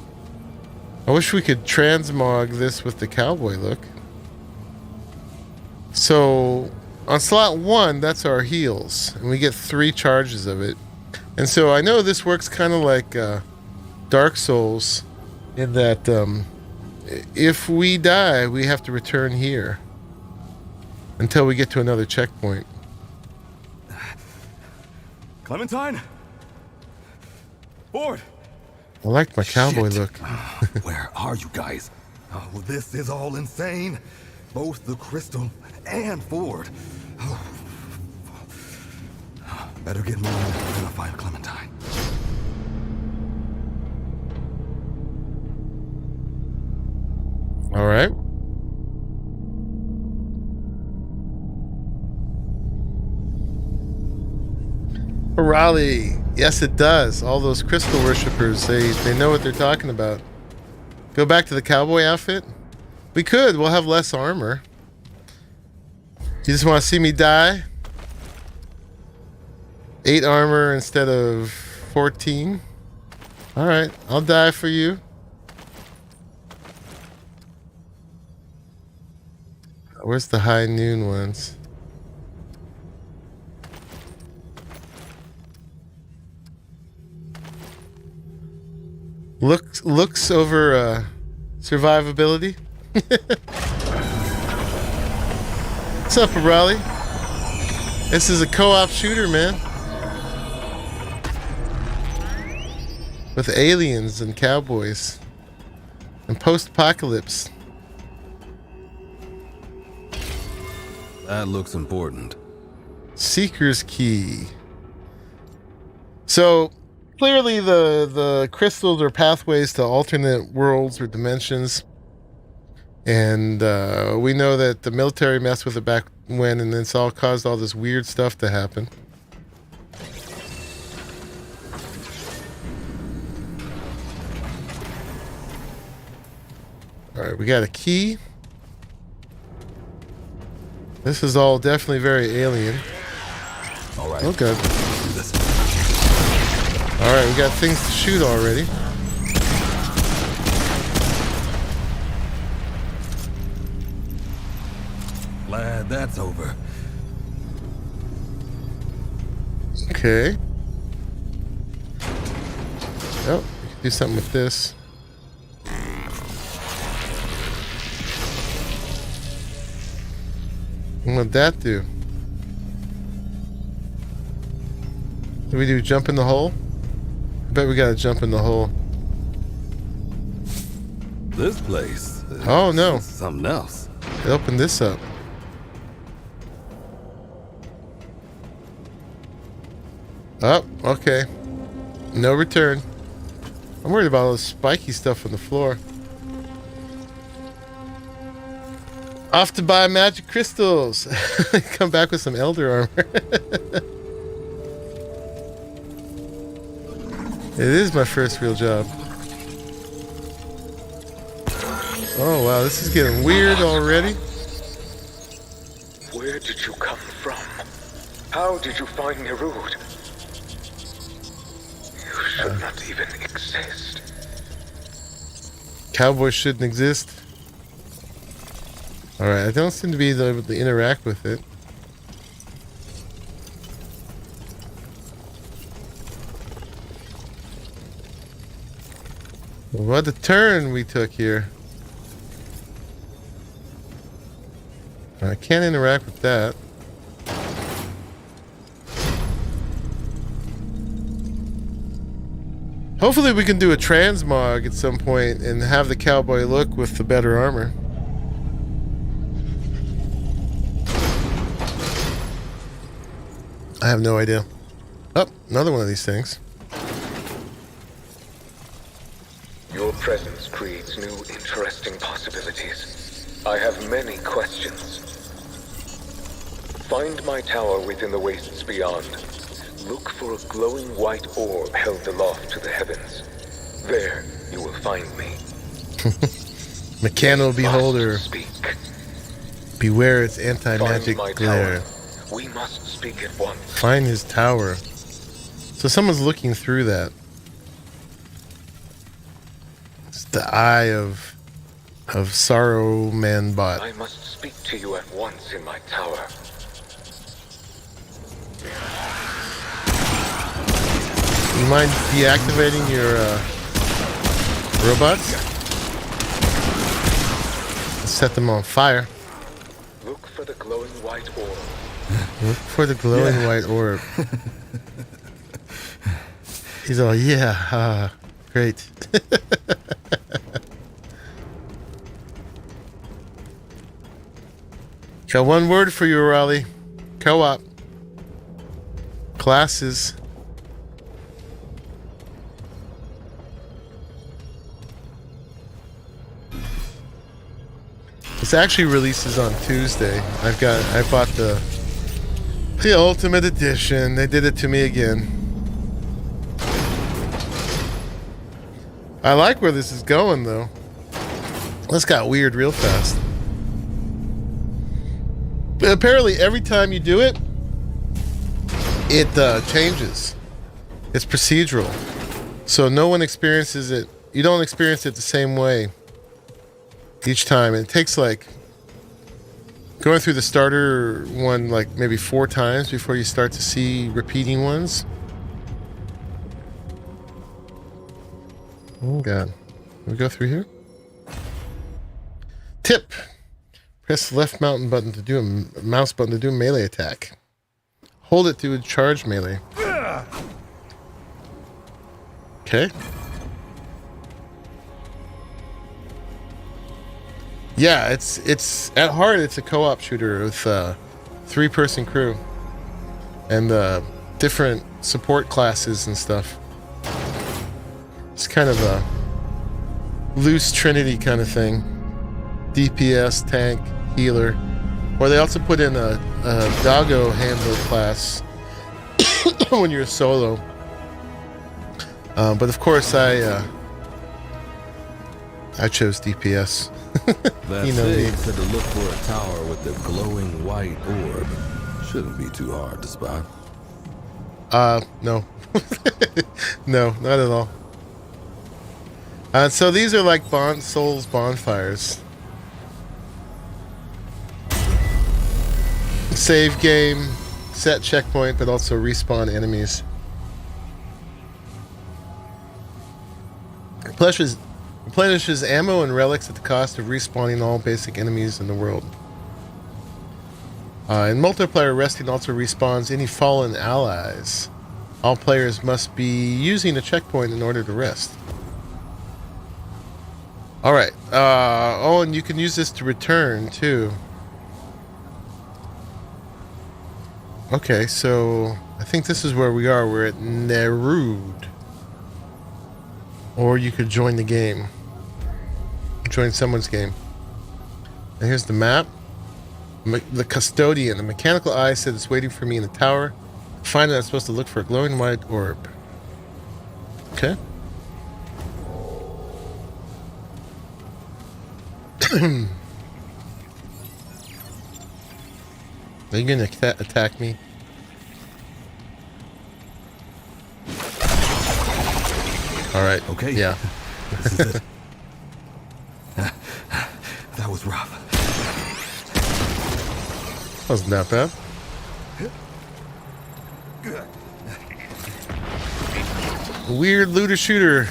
Speaker 1: wish we could transmog this with the cowboy look. So, on slot 1, that's our heals. And we get 3 charges of it. And so I know this works kind of like Dark Souls, in that if we die, we have to return here until we get to another checkpoint.
Speaker 8: Clementine? Ford!
Speaker 1: I like my cowboy look.
Speaker 8: Where are you guys? Oh, this is all insane. Both the Crystal and Ford. Oh. Better get moving. We're gonna find Clementine.
Speaker 1: All right. Raleigh. Yes, it does. All those crystal worshippers, they know what they're talking about. Go back to the cowboy outfit? We could. We'll have less armor. You just want to see me die? 8 armor instead of 14? Alright, I'll die for you. Where's the high noon ones? Looks over survivability. What's up, Raleigh? This is a co-op shooter, man. With aliens and cowboys. post-apocalypse.
Speaker 5: That looks important.
Speaker 1: Seeker's key. So clearly the crystals are pathways to alternate worlds or dimensions. And we know that the military messed with it back when, and it's all caused all this weird stuff to happen. Alright, we got a key. This is all definitely very alien.
Speaker 5: Alright.
Speaker 1: Oh god. Alright, we got things to shoot already.
Speaker 5: Glad that's over.
Speaker 1: Okay. Oh, we can do something with this. What'd that do? What do we do? Jump in the hole? I bet we gotta jump in the hole.
Speaker 5: This place.
Speaker 1: Oh no.
Speaker 5: Something else.
Speaker 1: Open this up. Oh, okay. No return. I'm worried about all this spiky stuff on the floor. Off to buy magic crystals. Come back with some elder armor. It is my first real job. Oh wow, this is getting weird already.
Speaker 21: Where did you come from? How did you find Nerud? You should not even exist.
Speaker 1: Cowboys shouldn't exist. Alright, I don't seem to be able to interact with it. What a turn we took here. I can't interact with that. Hopefully we can do a transmog at some point and have the cowboy look with the better armor. I have no idea. Oh, another one of these things.
Speaker 21: Your presence creates new, interesting possibilities. I have many questions. Find my tower within the wastes beyond. Look for a glowing white orb held aloft to the heavens. There, you will find me.
Speaker 1: Mechano beholder.
Speaker 21: Speak.
Speaker 1: Beware its anti-magic
Speaker 21: Find my
Speaker 1: glare.
Speaker 21: tower. We must speak at once.
Speaker 1: Find his tower. So someone's looking through that. It's the eye of Sorrow Man Bot.
Speaker 21: I must speak to you at once in my tower.
Speaker 1: You mind deactivating your robots? Set them on fire.
Speaker 21: Look for the glowing white orb.
Speaker 1: Look for the glowing white orb. He's all, yeah, great. Got one word for you, Raleigh. Co-op. Classes. This actually releases on Tuesday. I bought the Ultimate Edition. They did it to me again. I like where this is going though. This got weird real fast. But apparently every time you do it, it changes. It's procedural. So no one experiences it. You don't experience it the same way each time. It takes like going through the starter one like maybe 4 times before you start to see repeating ones. Oh god. Can we go through here? Tip. Press the left mouse button to do a melee attack. Hold it to charge melee. Okay. Yeah, it's at heart it's a co-op shooter with 3-person crew and different support classes and stuff. It's kind of a loose Trinity kind of thing. DPS, tank, healer. Or they also put in a doggo handler class when you're solo. But of course I chose DPS.
Speaker 6: That
Speaker 1: You know me.
Speaker 6: thing said to look for a tower with the glowing white orb. Shouldn't be too hard to spot.
Speaker 1: No. No, not at all. So these are like souls bonfires. Save game, set checkpoint, but also respawn enemies. Replenishes ammo and relics at the cost of respawning all basic enemies in the world. In multiplayer, resting also respawns any fallen allies. All players must be using a checkpoint in order to rest. Alright. Oh, and you can use this to return, too. Okay, so I think this is where we are. We're at Nerud. Or you could join the game. Join someone's game. And here's the map. The custodian. The mechanical eye said it's waiting for me in the tower. Find it, I'm supposed to look for a glowing white orb. Okay. Are you gonna attack me? Alright.
Speaker 6: Okay.
Speaker 1: Yeah.
Speaker 6: This is it.
Speaker 8: That was rough.
Speaker 1: Wasn't that bad. Weird looter shooter.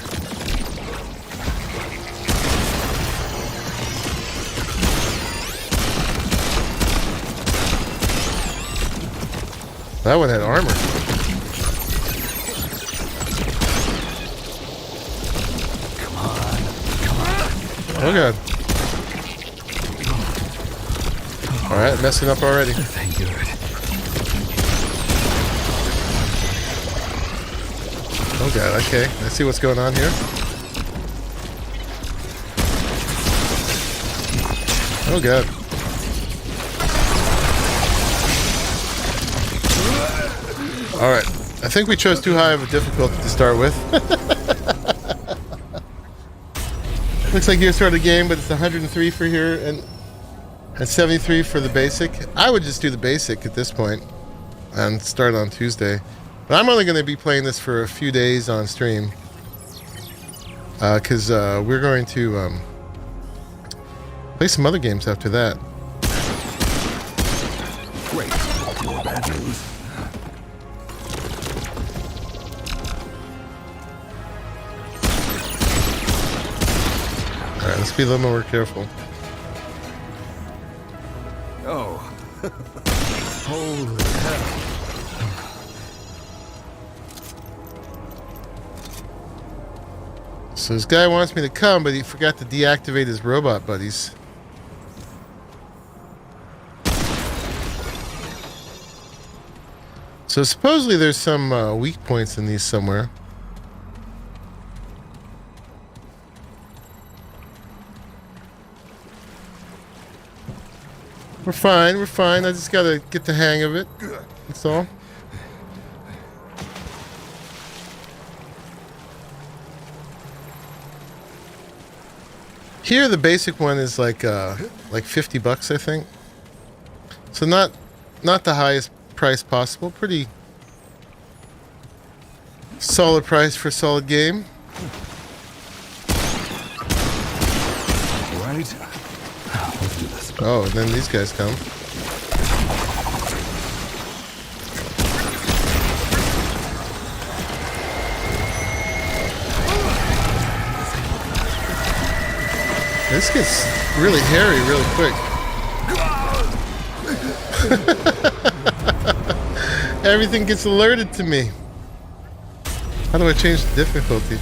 Speaker 1: That one had armor.
Speaker 6: Come on. Come on.
Speaker 1: Oh god. Alright, messing up already.
Speaker 6: Thank you.
Speaker 1: Oh god, okay. Let's see what's going on here. Oh god. Alright. I think we chose too high of a difficulty to start with. Looks like you started the game, but it's 103 for here and 73 for the basic. I would just do the basic at this point and start on Tuesday. But I'm only going to be playing this for a few days on stream. Because we're going to play some other games after that.
Speaker 6: Great. More bad news.
Speaker 1: Alright, let's be a little more careful.
Speaker 5: Oh. Holy hell.
Speaker 1: So this guy wants me to come, but he forgot to deactivate his robot buddies. So supposedly there's some weak points in these somewhere. We're fine, we're fine. I just gotta get the hang of it. That's all. Here the basic one is like $50, I think. So not the highest price possible. Pretty solid price for a solid game.
Speaker 6: Right. Let's do this.
Speaker 1: Oh, and then these guys come. This gets really hairy really quick. Everything gets alerted to me. How do I change the difficulty?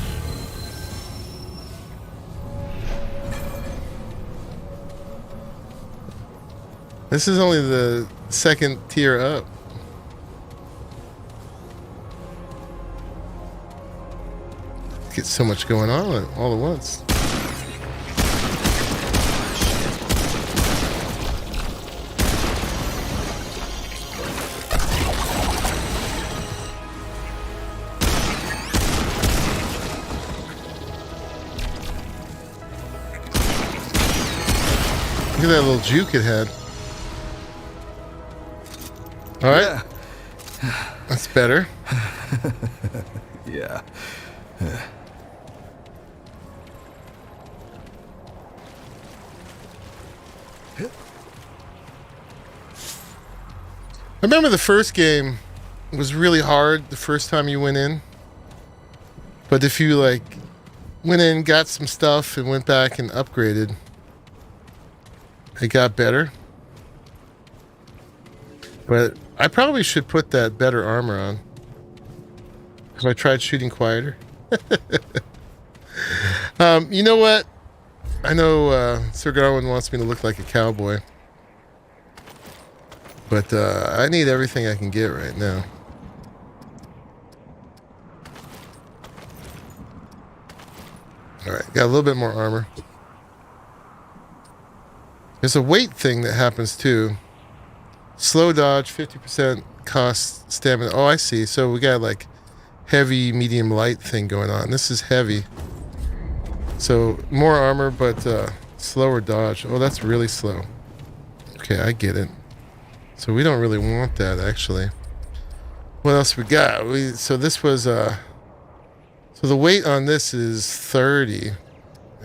Speaker 1: This is only the second tier up. Get so much going on all at once. Look at that little juke it had. All right. Yeah. That's better.
Speaker 8: Yeah.
Speaker 1: I remember the first game was really hard the first time you went in. But if you like went in, got some stuff and went back and upgraded, it got better. But I probably should put that better armor on. Have I tried shooting quieter? You know what? I know Sir Garwin wants me to look like a cowboy. But I need everything I can get right now. Alright, got a little bit more armor. There's a weight thing that happens too. Slow dodge, 50% cost stamina. Oh, I see. So we got like heavy, medium, light thing going on. This is heavy. So more armor, but slower dodge. Oh, that's really slow. Okay, I get it. So we don't really want that, actually. What else we got? So this was, so the weight on this is 30.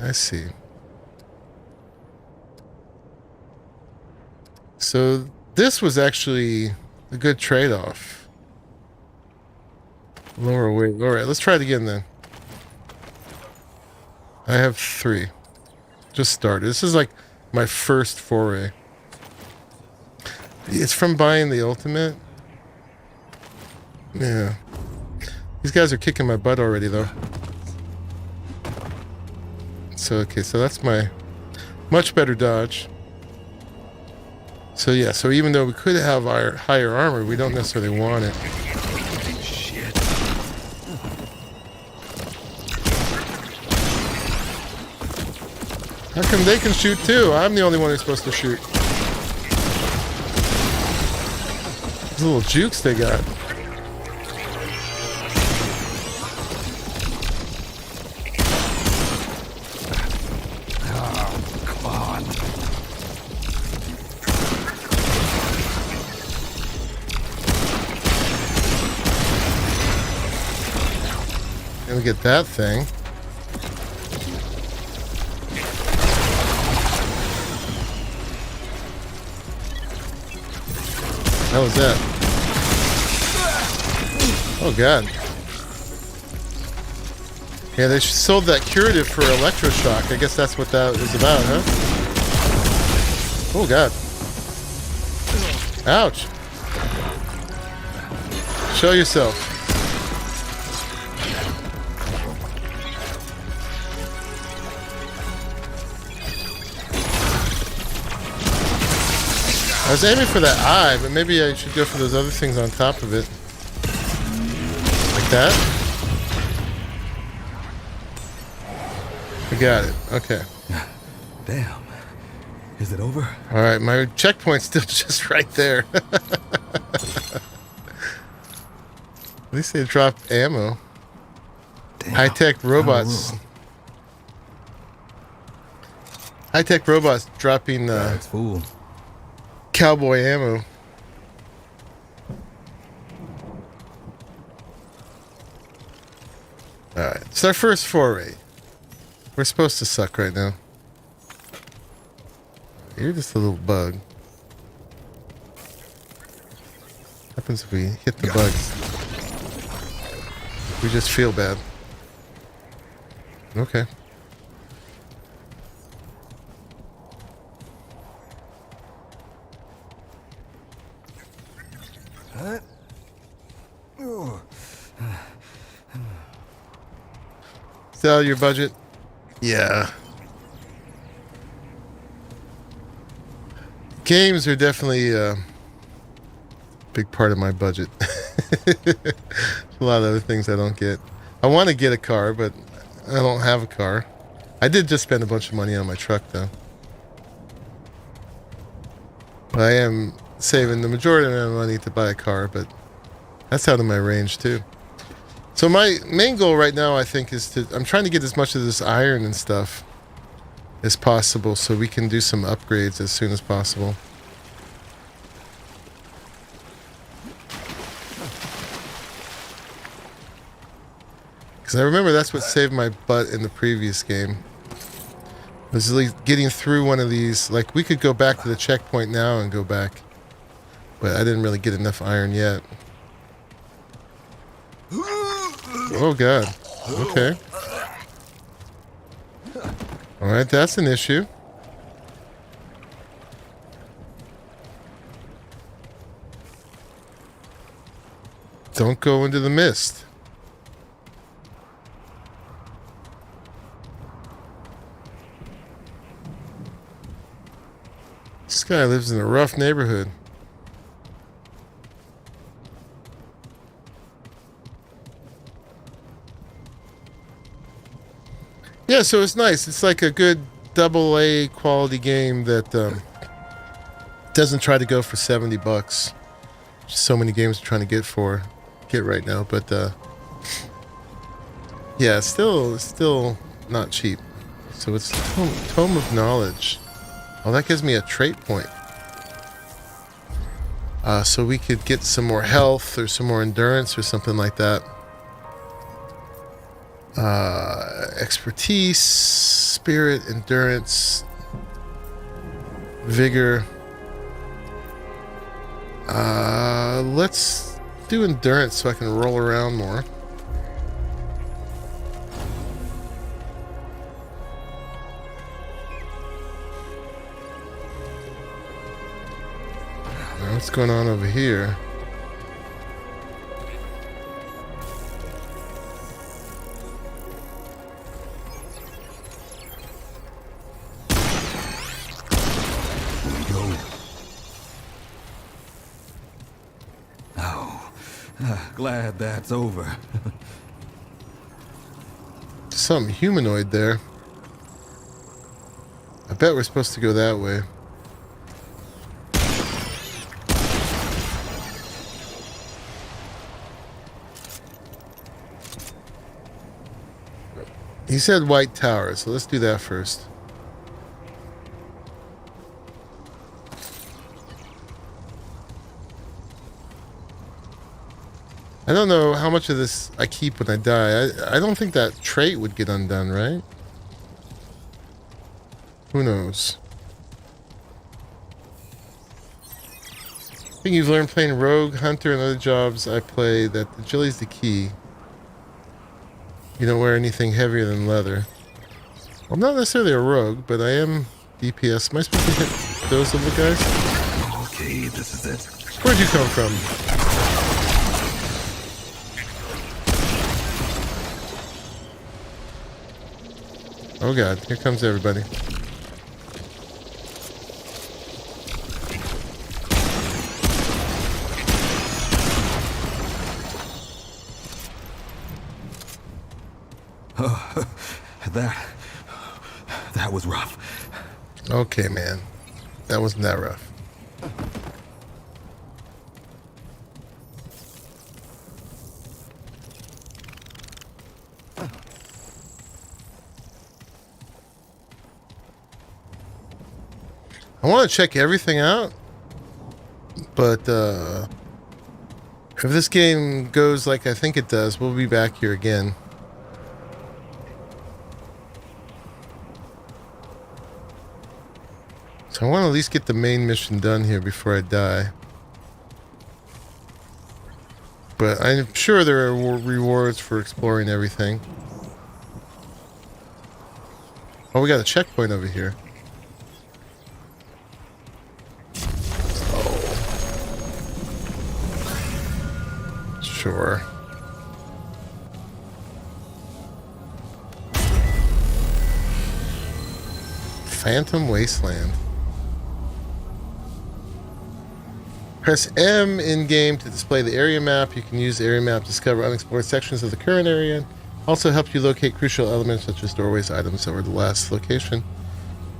Speaker 1: I see. So this was actually a good trade-off. Lower weight. All right, let's try it again then. I have 3. Just started. This is like my first foray. It's from buying the ultimate. Yeah. These guys are kicking my butt already, though. So, okay, so that's my much better dodge. So, yeah, so even though we could have our higher armor, we don't necessarily want it.
Speaker 8: Shit.
Speaker 1: How come they can shoot, too? I'm the only one who's supposed to shoot. These little jukes they got.
Speaker 8: Oh, come on.
Speaker 1: And we get that thing. How was that? Oh god. Yeah, they sold that curative for electroshock. I guess that's what that was about, huh? Oh god. Ouch. Show yourself. I was aiming for that eye, but maybe I should go for those other things on top of it. Like that? I got it. Okay.
Speaker 8: Damn. Is it over?
Speaker 1: Alright, my checkpoint's still just right there. At least they dropped ammo. High-tech robots. High-tech robots dropping
Speaker 8: That's fool.
Speaker 1: Cowboy ammo. Alright, it's our first foray. We're supposed to suck right now. You're just a little bug. What happens if we hit the bugs? We just feel bad. Okay. Sell your budget? Yeah. Games are definitely a big part of my budget. A lot of other things I don't get. I want to get a car, but I don't have a car. I did just spend a bunch of money on my truck, though. But I am saving the majority of my money to buy a car, but that's out of my range, too. So my main goal right now, I think, is to... I'm trying to get as much of this iron and stuff as possible so we can do some upgrades as soon as possible. Because I remember that's what saved my butt in the previous game. Was at least getting through one of these. Like, we could go back to the checkpoint now and go back. But I didn't really get enough iron yet. Oh, God. Okay. Alright, that's an issue. Don't go into the mist. This guy lives in a rough neighborhood. Yeah, so it's nice. It's like a good AA quality game that doesn't try to go for $70. So many games are trying to get right now, but yeah, it's still not cheap. So it's Tome of Knowledge. Oh, that gives me a trait point. So we could get some more health or some more endurance or something like that. Expertise, spirit, endurance, vigor. Let's do endurance so I can roll around more. What's going on over here?
Speaker 18: Glad that's over.
Speaker 1: Something humanoid there. I bet we're supposed to go that way. He said White Tower, so let's do that first. I don't know how much of this I keep when I die. I don't think that trait would get undone, right? Who knows? I think you've learned playing Rogue, Hunter, and other jobs I play that agility's the key. You don't wear anything heavier than leather. Well, I'm not necessarily a rogue, but I am DPS. Am I supposed to hit those little guys?
Speaker 8: Okay, this is it.
Speaker 1: Where'd you come from? Oh God, here comes everybody.
Speaker 8: That was rough.
Speaker 1: Okay, man. That wasn't that rough. I want to check everything out, but if this game goes like I think it does, we'll be back here again. So I want to at least get the main mission done here before I die. But I'm sure there are rewards for exploring everything. Oh, we got a checkpoint over here. Sure. Phantom Wasteland. Press M in game to display the area map. You can use the area map to discover unexplored sections of the current area. Also help you locate crucial elements such as doorways, items that were the last location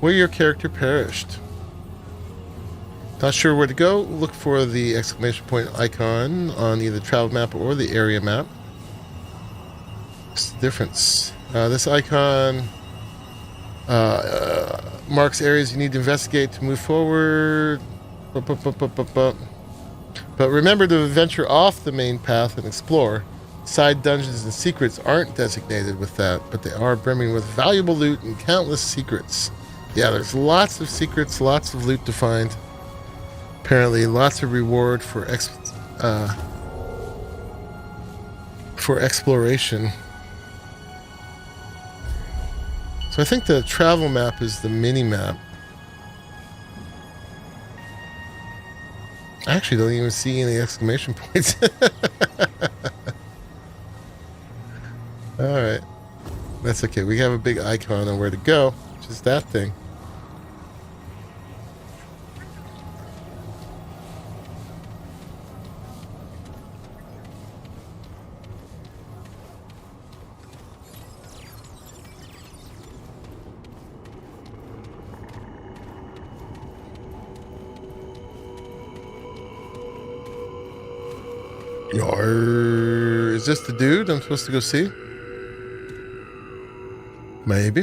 Speaker 1: where your character perished. Not sure where to go? Look for the exclamation point icon on either the travel map or the area map. What's the difference? This icon marks areas you need to investigate to move forward. But remember to venture off the main path and explore. Side dungeons and secrets aren't designated with that, but they are brimming with valuable loot and countless secrets. Yeah, there's lots of secrets, lots of loot to find. Apparently, lots of reward for exploration. So I think the travel map is the mini map. I actually don't even see any exclamation points. Alright. That's okay. We have a big icon on where to go, which is that thing. Is this the dude I'm supposed to go see? Maybe.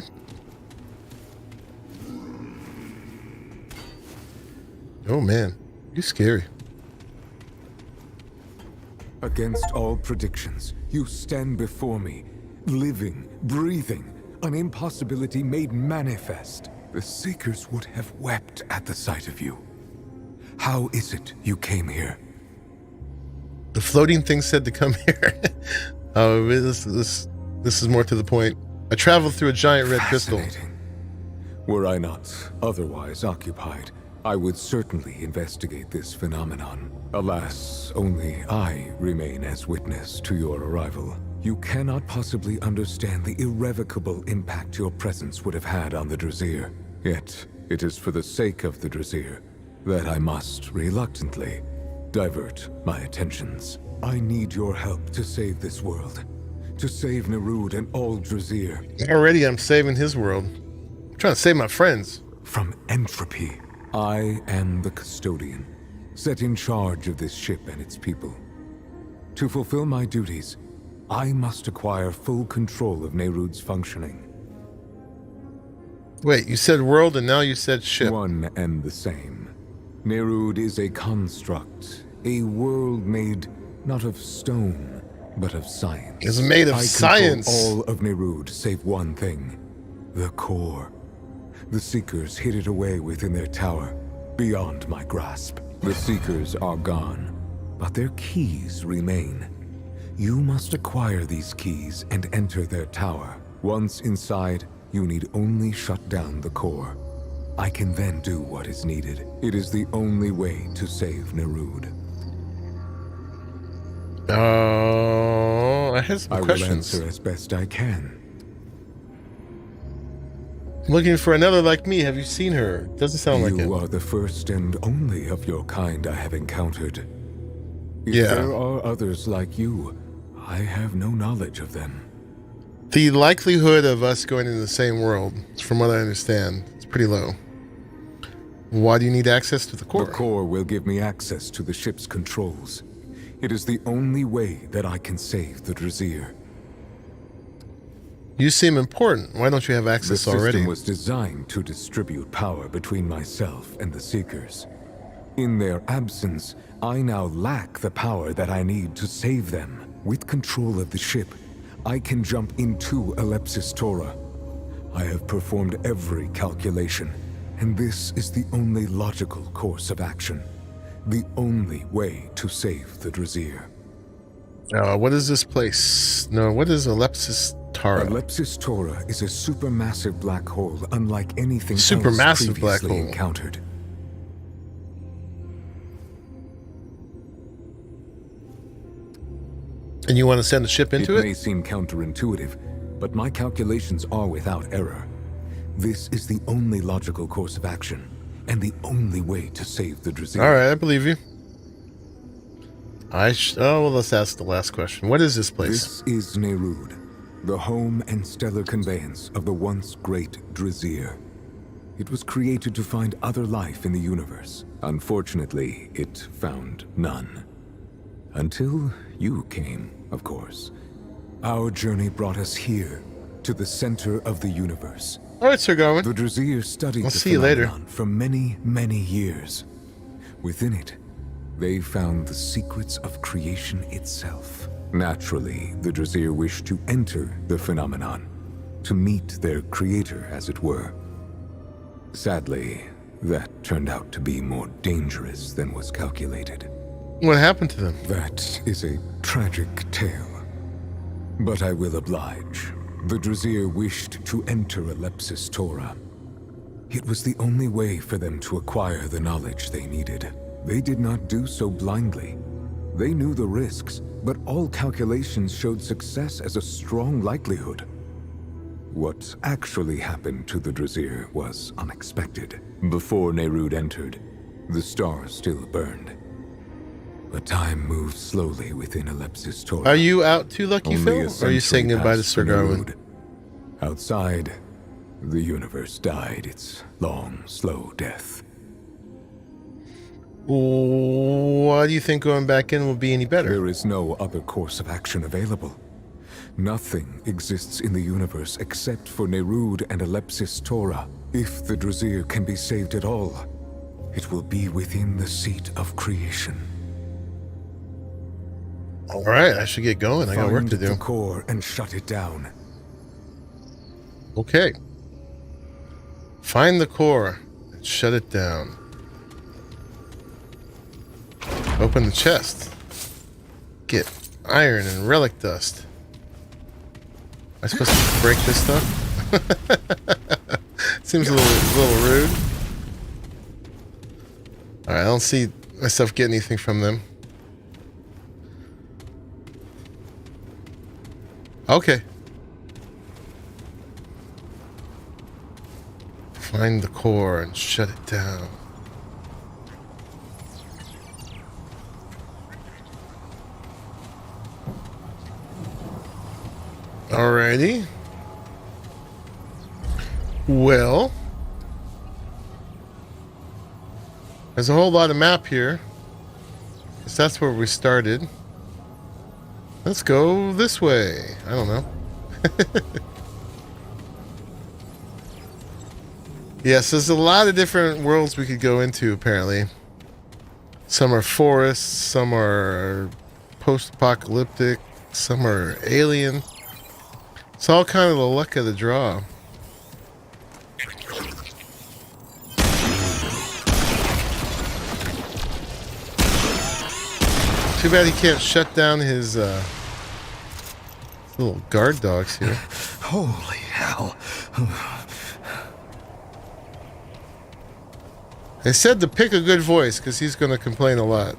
Speaker 1: Oh man, you're scary.
Speaker 2: Against all predictions, you stand before me, living, breathing, an impossibility made manifest. The Seekers would have wept at the sight of you. How is it you came here?
Speaker 1: The floating thing said to come here. Oh, this is more to the point. I traveled through a giant red crystal.
Speaker 2: Were I not otherwise occupied, I would certainly investigate this phenomenon. Alas, only I remain as witness to your arrival. You cannot possibly understand the irrevocable impact your presence would have had on the Drazir. Yet, it is for the sake of the Drazir that I must, reluctantly, divert my attentions. I need your help to save this world. To save Nerud and all Drazir.
Speaker 1: Already I'm saving his world. I'm trying to save my friends.
Speaker 2: From entropy. I am the custodian, set in charge of this ship and its people. To fulfill my duties, I must acquire full control of Nerud's functioning.
Speaker 1: Wait, you said world and now you said ship.
Speaker 2: One and the same. Nerud is a construct, a world made not of stone, but of science.
Speaker 1: It's made of science.
Speaker 2: All of Nerud save one thing, the core. The Seekers hid it away within their tower, beyond my grasp. The Seekers are gone, but their keys remain. You must acquire these keys and enter their tower. Once inside, you need only shut down the core. I can then do what is needed. It is the only way to save Nerud.
Speaker 1: I have some questions.
Speaker 2: I will answer as best I can.
Speaker 1: Looking for another like me. Have you seen her? Doesn't sound like it.
Speaker 2: You are the first and only of your kind I have encountered. If
Speaker 1: Yeah.
Speaker 2: there are others like you, I have no knowledge of them.
Speaker 1: The likelihood of us going into the same world, from what I understand, is pretty low. Why do you need access to the core?
Speaker 2: The core will give me access to the ship's controls. It is the only way that I can save the Drazir.
Speaker 1: You seem important. Why don't you have access already?
Speaker 2: The system was designed to distribute power between myself and the Seekers. In their absence, I now lack the power that I need to save them. With control of the ship, I can jump into Ellipsis Torah. I have performed every calculation, and this is the only logical course of action. The only way to save the Drazir.
Speaker 1: What is this place? No, what is Ellipsis Torah?
Speaker 2: Ellipsis Torah is a supermassive black hole unlike anything
Speaker 1: Supermassive
Speaker 2: else
Speaker 1: black
Speaker 2: previously
Speaker 1: hole.
Speaker 2: encountered.
Speaker 1: And you want to send a ship into
Speaker 2: It
Speaker 1: it?
Speaker 2: may seem counterintuitive, but my calculations are without error. This is the only logical course of action, and the only way to save the Drazir.
Speaker 1: All right, I believe you. Oh, well, let's ask the last question. What is this place?
Speaker 2: This is Nerud, the home and stellar conveyance of the once great Drazir. It was created to find other life in the universe. Unfortunately, it found none. Until you came, of course. Our journey brought us here, to the center of the universe.
Speaker 1: All right, Sir Garwin.
Speaker 2: The Drazir studied
Speaker 1: I'll
Speaker 2: the
Speaker 1: see you later.
Speaker 2: phenomenon for many, many years. Within it, they found the secrets of creation itself. Naturally, the Drazir wished to enter the phenomenon, to meet their creator, as it were. Sadly, that turned out to be more dangerous than was calculated.
Speaker 1: What happened to them?
Speaker 2: That is a tragic tale. But I will oblige. The Drazir wished to enter Eclipse's Torah. It was the only way for them to acquire the knowledge they needed. They did not do so blindly. They knew the risks, but all calculations showed success as a strong likelihood. What actually happened to the Drazir was unexpected. Before Nerud entered, the stars still burned. But time moved slowly within Eclipse's Torah.
Speaker 1: Are you out too, Lucky
Speaker 2: Only
Speaker 1: Phil?
Speaker 2: a
Speaker 1: Or are you saying
Speaker 2: century
Speaker 1: goodbye to
Speaker 2: passed
Speaker 1: Sir
Speaker 2: for
Speaker 1: Garwin?
Speaker 2: Nerud. Outside, the universe died its long, slow death.
Speaker 1: Why do you think going back in will be any better?
Speaker 2: There is no other course of action available. Nothing exists in the universe except for Nerud and Eclipse's Torah. If the Drazir can be saved at all, it will be within the seat of creation.
Speaker 1: All right, I should get going. I got work to
Speaker 2: Find
Speaker 1: do.
Speaker 2: the core and shut it down.
Speaker 1: Okay. Find the core and shut it down. Open the chest. Get iron and relic dust. Am I supposed to break this stuff? Seems a little rude. Alright, I don't see myself getting anything from them. Okay. Find the core and shut it down. Alrighty. Well, there's a whole lot of map here. Guess that's where we started. Let's go this way. I don't know. Yes, there's a lot of different worlds we could go into, apparently. Some are forests, some are post-apocalyptic, some are alien. It's all kind of the luck of the draw. Too bad he can't shut down his little guard dogs here.
Speaker 8: Holy hell.
Speaker 1: They said to pick a good voice because he's going to complain a lot.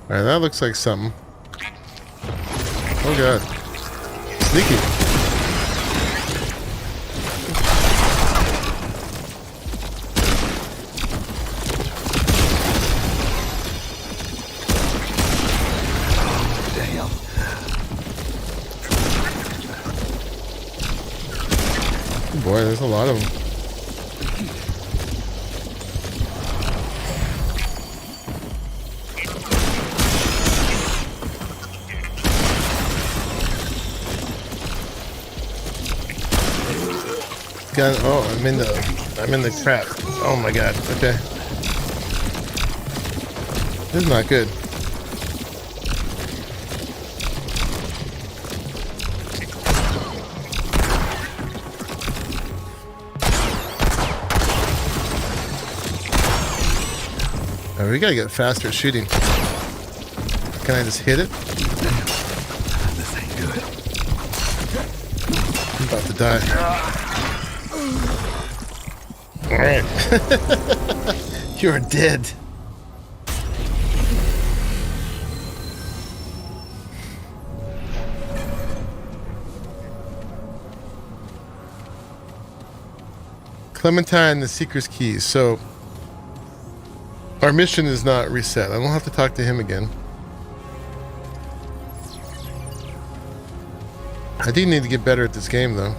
Speaker 1: Alright, that looks like something. Oh god. Sneaky. Boy, there's a lot of them. Gun. Oh, I'm in the trap. Oh my god. Okay. This is not good. Oh, we gotta get faster at shooting. Can I just hit it?
Speaker 8: This ain't good.
Speaker 1: I'm about to die. Alright. You're dead. Clementine, the Seeker's Keys. So our mission is not reset. I don't have to talk to him again. I do need to get better at this game, though.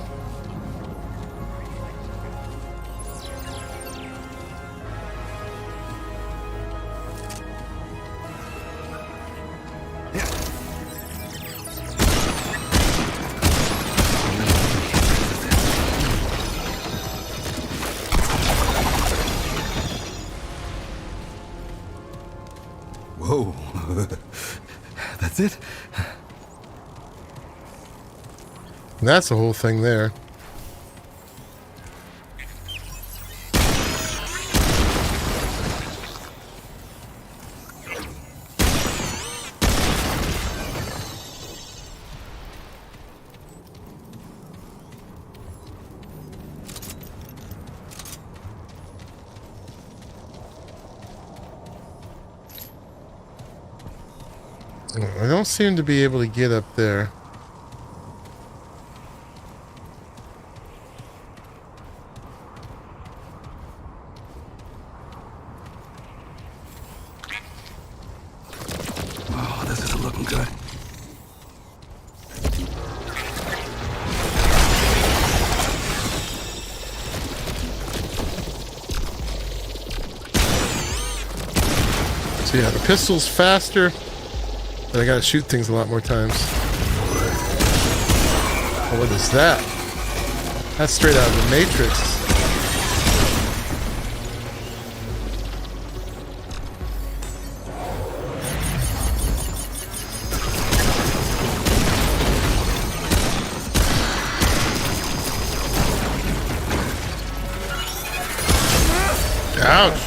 Speaker 8: Whoa. That's it?
Speaker 1: That's the whole thing there. I don't seem to be able to get up there.
Speaker 8: Oh, this isn't looking good.
Speaker 1: So yeah, the pistol's faster, but I gotta shoot things a lot more times. Oh, what is that? That's straight out of the Matrix. Ouch!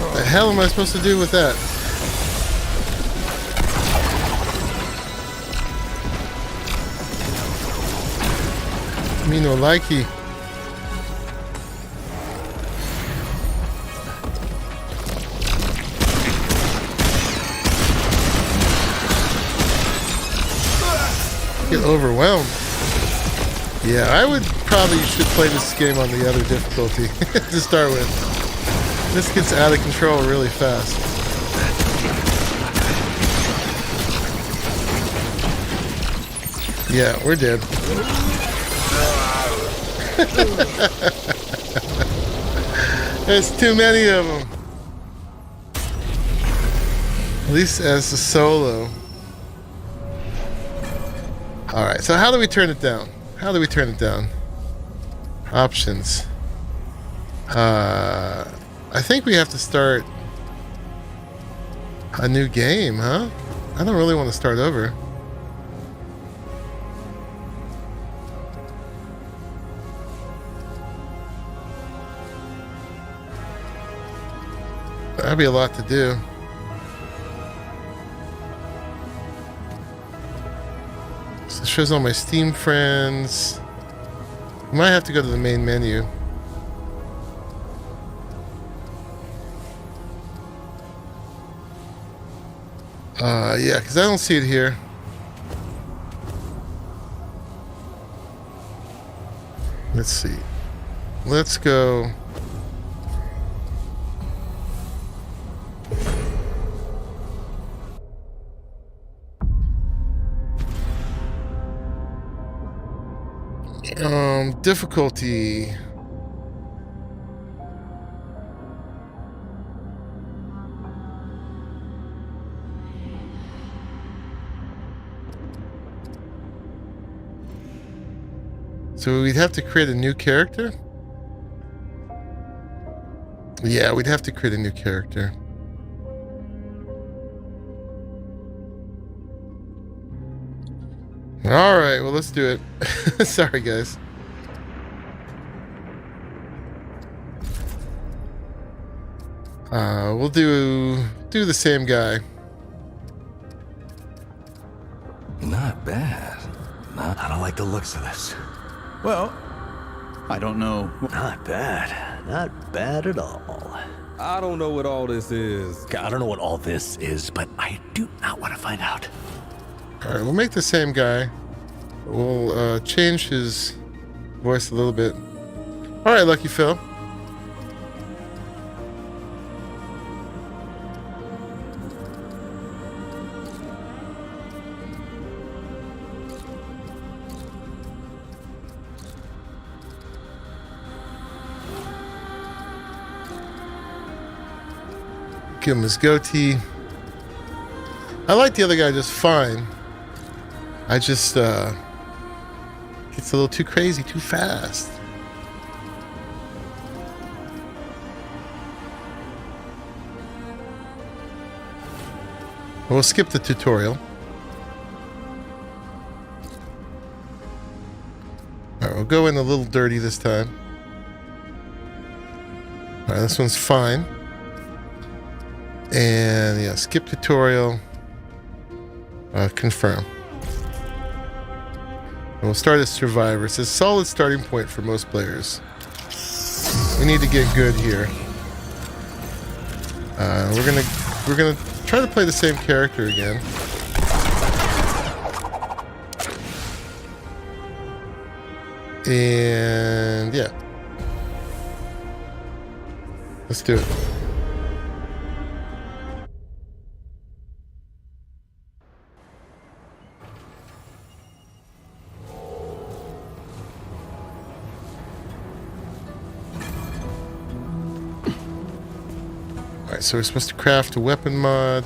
Speaker 1: What the hell am I supposed to do with that? Me no likey. Get overwhelmed. Yeah, I would probably should play this game on the other difficulty to start with. This gets out of control really fast. Yeah, we're dead. There's too many of them. At least as a solo. Alright, so how do we turn it down? How do we turn it down? Options. I think we have to start a new game, huh? I don't really want to start over. That'd be a lot to do. So it shows all my Steam friends. I might have to go to the main menu. Yeah, because I don't see it here. Let's see. Let's go. Difficulty. So we'd have to create a new character? Yeah, we'd have to create a new character. Alright, well, let's do it. Sorry, guys. We'll do the same guy.
Speaker 8: Not bad.
Speaker 17: I don't like the looks of this.
Speaker 4: Well, I don't know.
Speaker 17: Not bad. Not bad at all.
Speaker 6: I don't know what all this is.
Speaker 17: I don't know what all this is, but I do not want to find out.
Speaker 1: Alright, we'll make the same guy. We'll change his voice a little bit. All right, Lucky Phil. Give him his goatee. I like the other guy just fine. I just gets a little too crazy too fast. We'll skip the tutorial. Alright, we'll go in a little dirty this time. Alright, this one's fine. And yeah, skip tutorial. Confirm. And we'll start as Survivor. It's a solid starting point for most players. We need to get good here. We're gonna try to play the same character again. And yeah. Let's do it. Alright, so we're supposed to craft a weapon mod.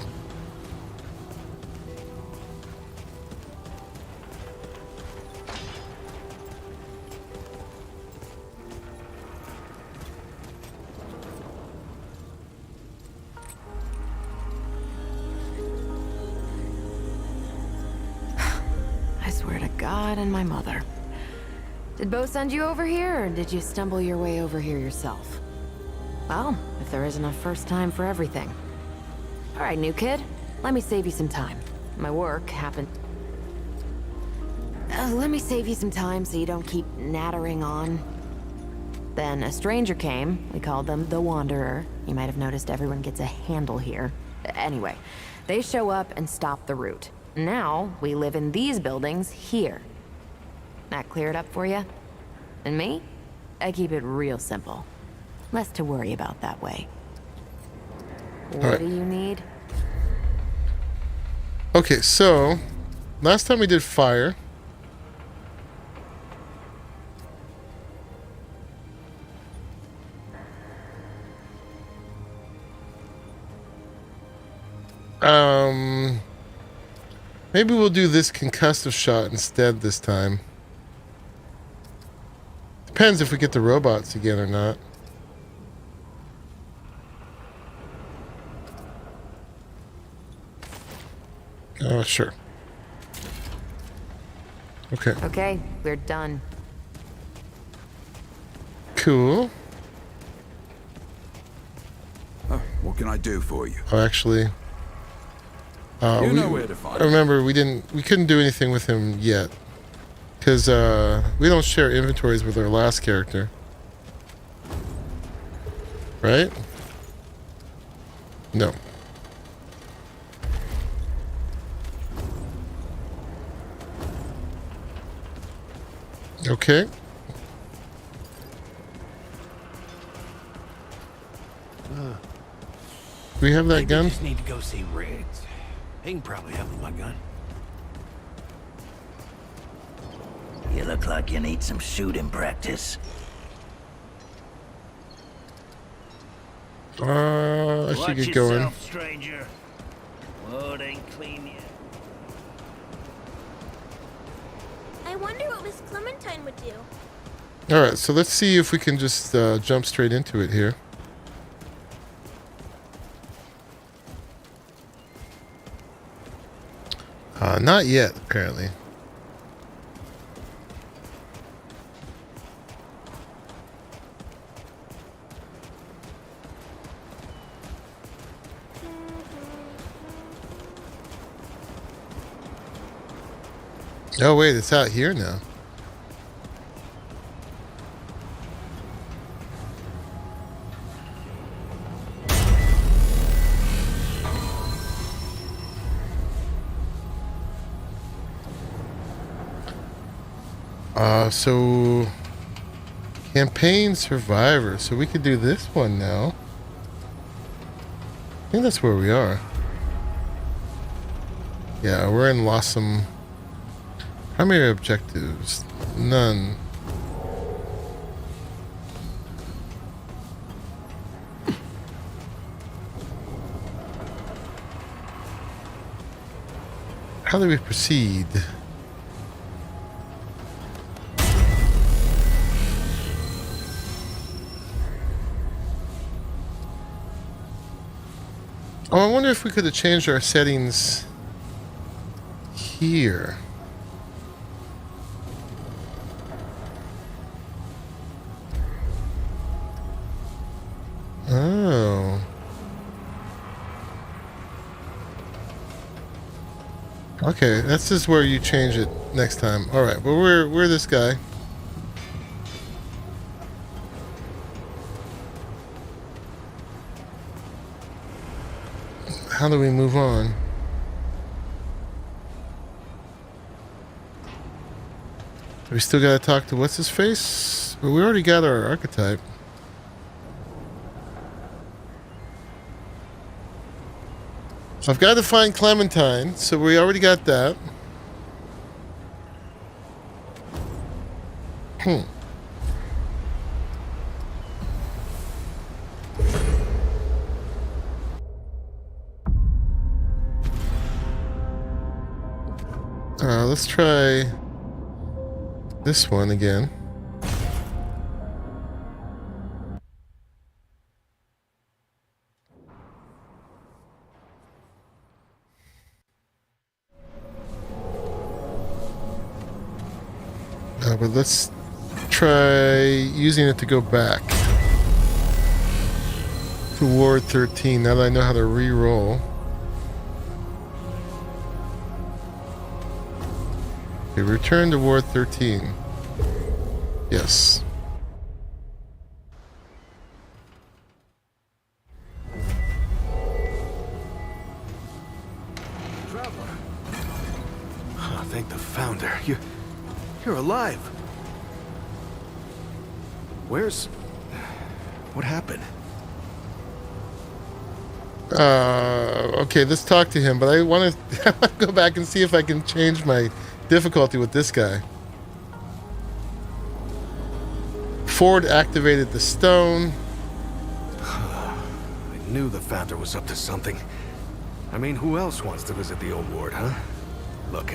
Speaker 15: I swear to God and my mother. Did Bo send you over here, or did you stumble your way over here yourself? Well, if there isn't a first time for everything. All right, new kid, let me save you some time. My work happened... let me save you some time so you don't keep nattering on. Then a stranger came. We called them the Wanderer. You might have noticed everyone gets a handle here. Anyway, they show up and stop the route. Now, we live in these buildings here. That clear it up for you? And me? I keep it real simple. Less to worry about that way. What do you need?
Speaker 1: Okay, so last time we did fire. Maybe we'll do this concussive shot instead this time. Depends if we get the robots again or not. Sure. Okay.
Speaker 15: Okay, we're done.
Speaker 1: Cool.
Speaker 18: What can I do for you?
Speaker 1: Oh, actually,
Speaker 18: You know where to find
Speaker 1: I remember we couldn't do anything with him yet because we don't share inventories with our last character, right? No. Okay. We have that gun?
Speaker 17: Just need to go see Riggs. He can probably help with my gun. You look like you need some shooting practice.
Speaker 1: I should get going.
Speaker 17: Watch yourself, stranger. Wood ain't clean yet.
Speaker 16: I wonder what Miss Clementine would do.
Speaker 1: Alright, so let's see if we can just jump straight into it here. Not yet, apparently. Oh wait, it's out here now. So Campaign Survivor. So we could do this one now. I think that's where we are. Yeah, we're in Lossum. Primary objectives. None. How do we proceed? Oh, I wonder if we could have changed our settings here. Oh. Okay, that's just where you change it next time. All right, well we're this guy. How do we move on? We still gotta talk to what's his face? Well, we already got our archetype. I've got to find Clementine, so we already got that. Let's try this one again. But let's try using it to go back to Ward 13 now that I know how to re-roll. Okay, return to Ward 13. Yes.
Speaker 5: Traveler. Oh, thank the founder. You're alive. What happened?
Speaker 1: Okay, let's talk to him, but I want to go back and see if I can change my difficulty with this guy. Ford activated the stone.
Speaker 5: I knew the founder was up to something. I mean, who else wants to visit the old ward, huh? Look,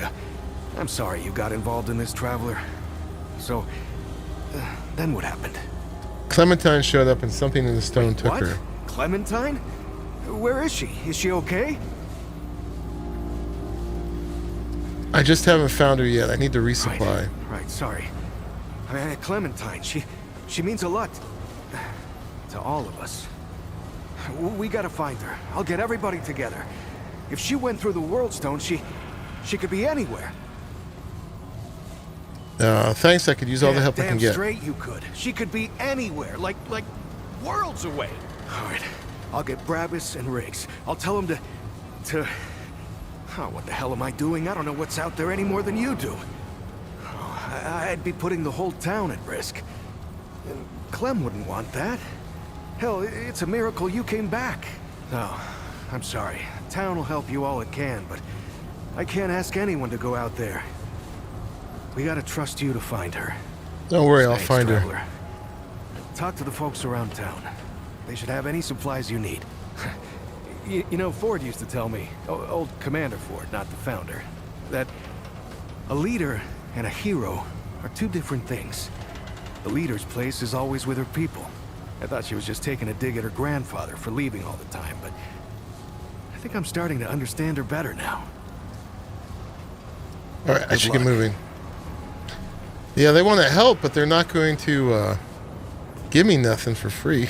Speaker 5: I'm sorry you got involved in this, Traveler. So, then what happened?
Speaker 1: Clementine showed up and something in the stone took her.
Speaker 5: Clementine? Where is she? Is she okay?
Speaker 1: I just haven't found her yet. I need to resupply.
Speaker 5: Right, sorry. Clementine, she means a lot to all of us. We gotta find her. I'll get everybody together. If she went through the World Stone, she could be anywhere.
Speaker 1: Thanks, I could use all the help I can get.
Speaker 5: Damn straight you could. She could be anywhere, like worlds away. All right, I'll get Brabus and Riggs. I'll tell them to... Oh, what the hell am I doing? I don't know what's out there any more than you do. Oh, I'd be putting the whole town at risk. And Clem wouldn't want that. Hell, it's a miracle you came back. No, I'm sorry. Town will help you all it can, but I can't ask anyone to go out there. We gotta trust you to find her.
Speaker 1: Don't worry, I'll find
Speaker 5: Traveler.
Speaker 1: her.
Speaker 5: Talk to the folks around town. They should have any supplies you need. You know, Ford used to tell me, old Commander Ford, not the founder, that a leader and a hero are two different things. The leader's place is always with her people. I thought she was just taking a dig at her grandfather for leaving all the time, but I think I'm starting to understand her better now.
Speaker 1: Alright, I should get moving. Yeah, they want to help, but they're not going to give me nothing for free.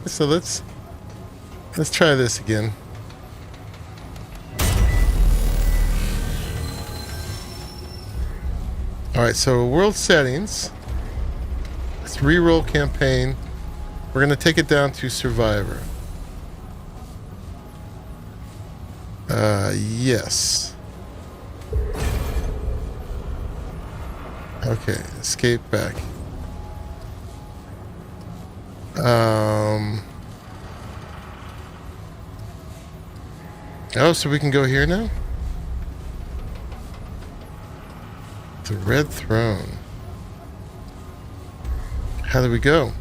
Speaker 1: So let's try this again. Alright, so world settings. Let's re-roll campaign. We're going to take it down to survivor. Yes. Okay, escape back. Oh, so we can go here now? The Red Throne. How do we go?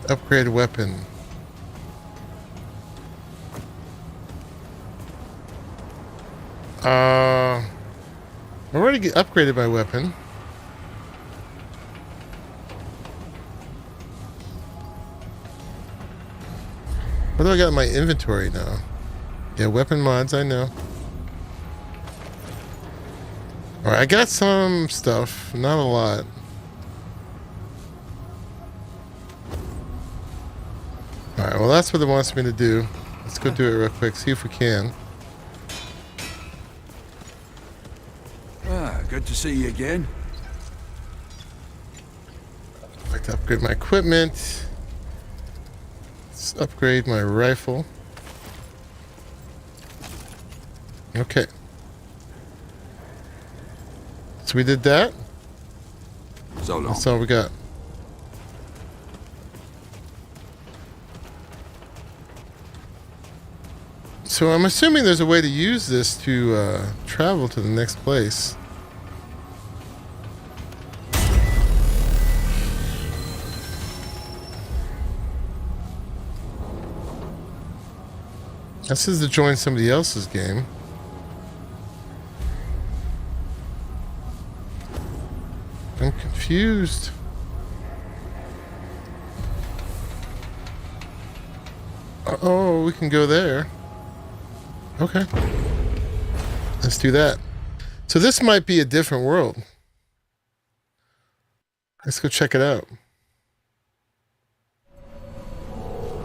Speaker 1: Upgrade weapon. I already upgraded my weapon. What do I got in my inventory now? Yeah, weapon mods, I know. Alright, I got some stuff, not a lot. Alright, well that's what it wants me to do. Let's go do it real quick, see if we can.
Speaker 18: Good to see you again.
Speaker 1: I'd like to upgrade my equipment. Let's upgrade my rifle. Okay. So we did that.
Speaker 18: So long.
Speaker 1: That's all we got. So I'm assuming there's a way to use this to travel to the next place. This is to join somebody else's game. I'm confused. Oh, we can go there. Okay. Let's do that. So this might be a different world. Let's go check it out.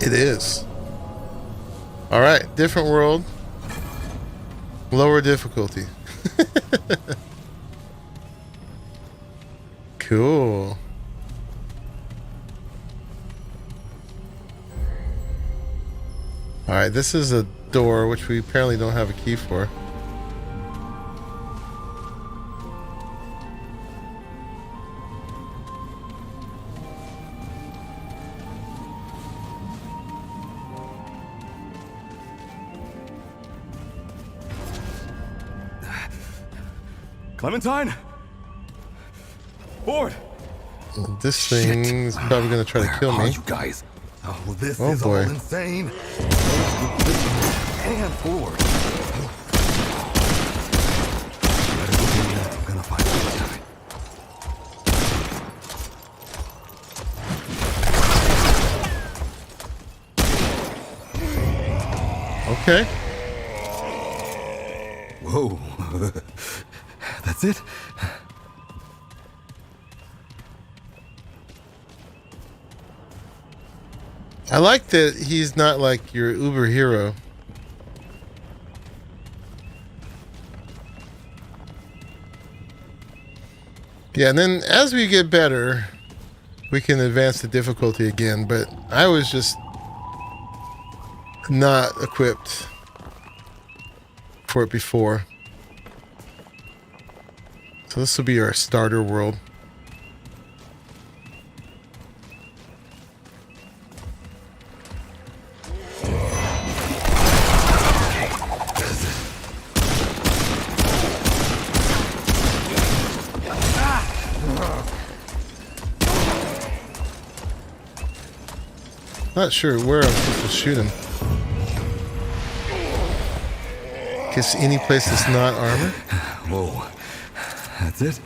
Speaker 1: It is. All right, different world. Lower difficulty. Cool. All right, this is a door which we apparently don't have a key for.
Speaker 5: Clementine? Board!
Speaker 1: This thing's probably going to try to kill me.
Speaker 8: You guys. Oh, this
Speaker 1: Oh,
Speaker 8: is
Speaker 1: boy.
Speaker 8: all insane. And forward. I'm gonna find this guy.
Speaker 1: Okay.
Speaker 8: Whoa. That's it?
Speaker 1: I like that he's not like your uber hero. Yeah, and then as we get better, we can advance the difficulty again, but I was just not equipped for it before. So this will be our starter world. Not sure where I'm supposed to shoot him. Guess any place that's not armor.
Speaker 8: Whoa. That's it?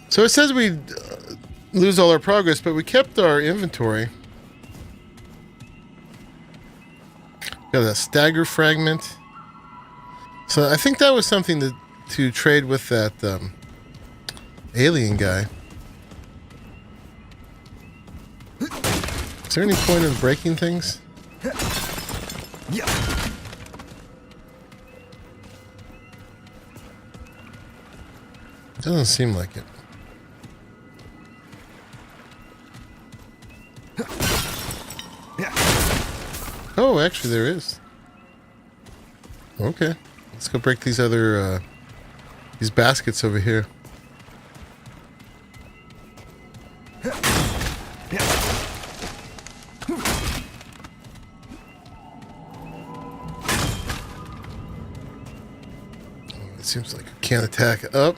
Speaker 1: So it says we lose all our progress, but we kept our inventory. Got a stagger fragment. So I think that was something to trade with that alien guy. Is there any point in breaking things?
Speaker 8: Yeah.
Speaker 1: Doesn't seem like it. Oh, actually there is. Okay. Let's go break these other, these baskets over here. It seems like I can't attack up.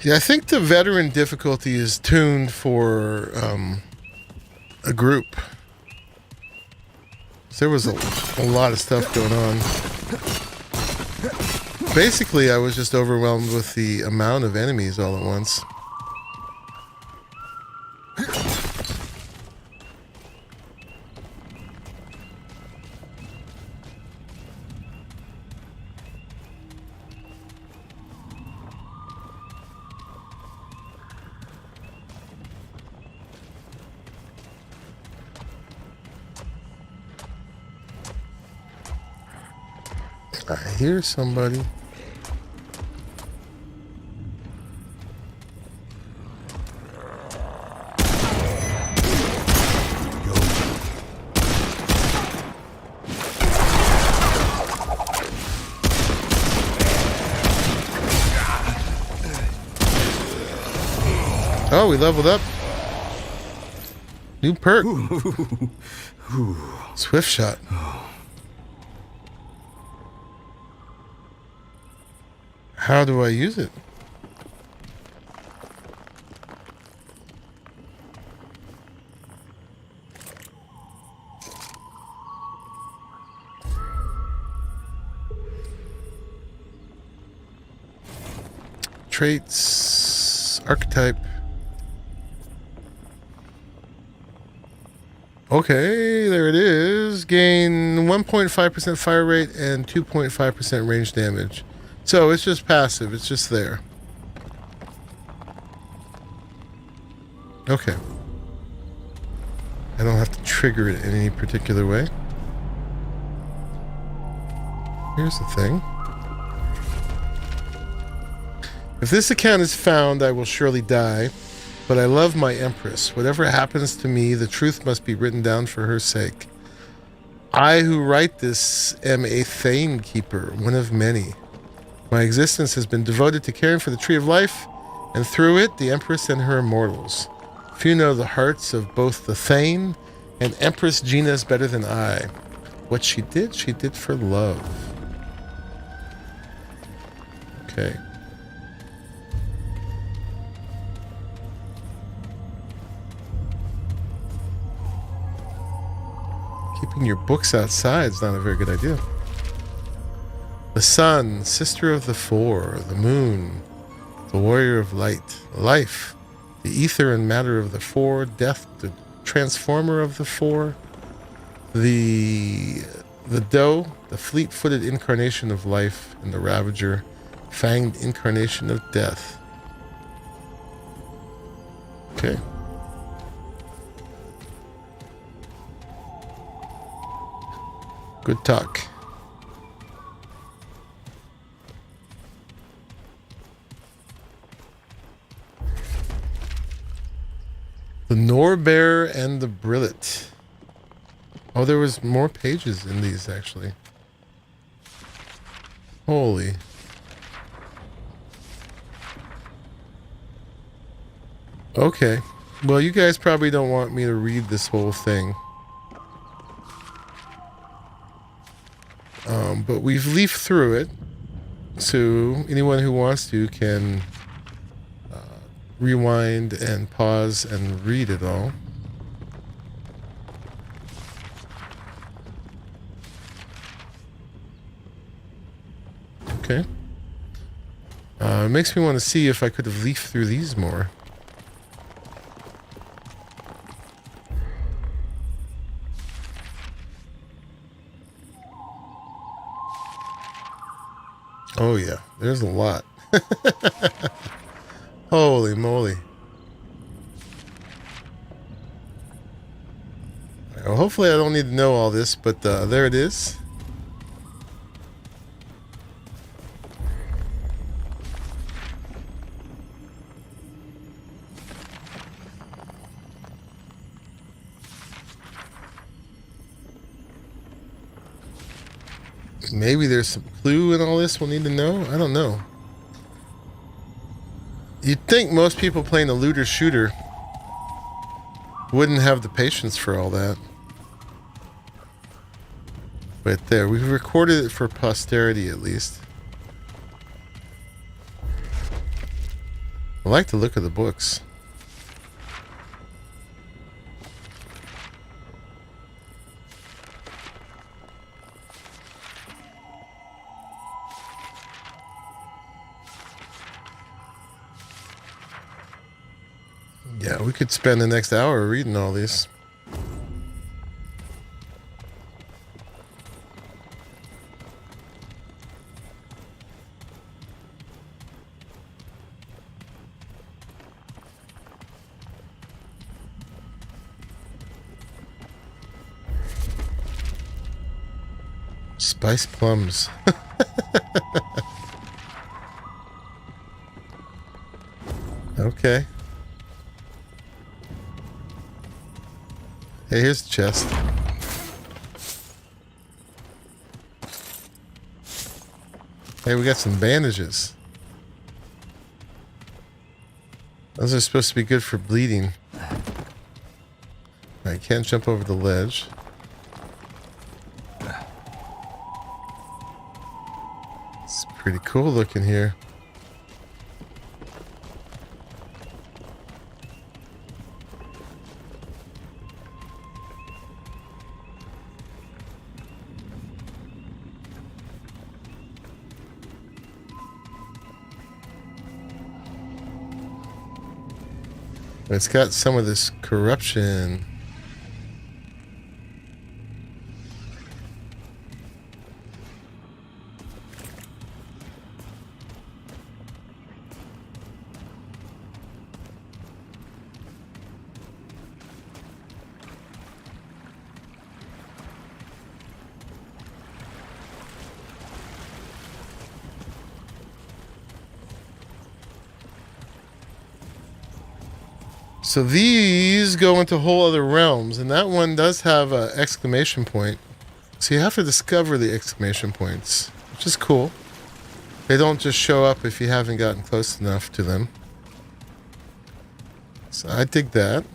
Speaker 1: Yeah, I think the veteran difficulty is tuned for a group. So there was a lot of stuff going on. Basically, I was just overwhelmed with the amount of enemies all at once. I hear somebody. Oh, we leveled up. New perk. Swift shot. How do I use it? Traits, archetype. Okay, there it is. Gain 1.5% fire rate and 2.5% range damage. So it's just passive, it's just there. Okay. I don't have to trigger it in any particular way. Here's the thing. If this account is found, I will surely die. But I love my Empress. Whatever happens to me, the truth must be written down for her sake. I who write this am a Thane Keeper, one of many. My existence has been devoted to caring for the Tree of Life, and through it, the Empress and her immortals. Few know the hearts of both the Thane and Empress Gina's better than I. What she did for love. Okay. Keeping your books outside is not a very good idea. The sun, sister of the four, the moon, the warrior of light, life, the ether and matter of the four, death, the transformer of the four, the doe, the fleet-footed incarnation of life, and the ravager, fanged incarnation of death. Okay. Good talk. The Norbear and the Brillet. Oh, there was more pages in these, actually. Holy. Okay. Well, you guys probably don't want me to read this whole thing. But we've leafed through it. So anyone who wants to can rewind and pause and read it all. Okay. It makes me want to see if I could have leafed through these more. Oh yeah, there's a lot. Holy moly. I Well, hopefully I don't need to know all this, but there it is. Maybe there's some clue in all this we'll need to know. I don't know. You'd think most people playing a looter shooter wouldn't have the patience for all that. But there, we've recorded it for posterity at least. I like the look of the books. Yeah, we could spend the next hour reading all these. Spice plums. Okay. Hey, here's the chest. Hey, we got some bandages. Those are supposed to be good for bleeding. I can't jump over the ledge. It's pretty cool looking here. It's got some of this corruption. So these go into whole other realms, and that one does have an exclamation point. So you have to discover the exclamation points, which is cool. They don't just show up if you haven't gotten close enough to them. So I dig that.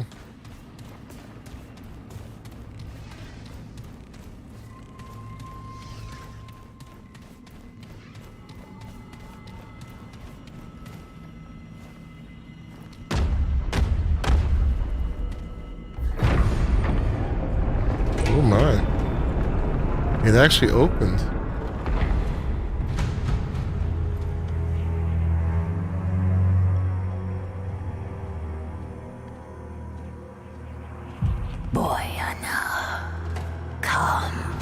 Speaker 1: Oh my. It actually opened.
Speaker 17: Boyana, come,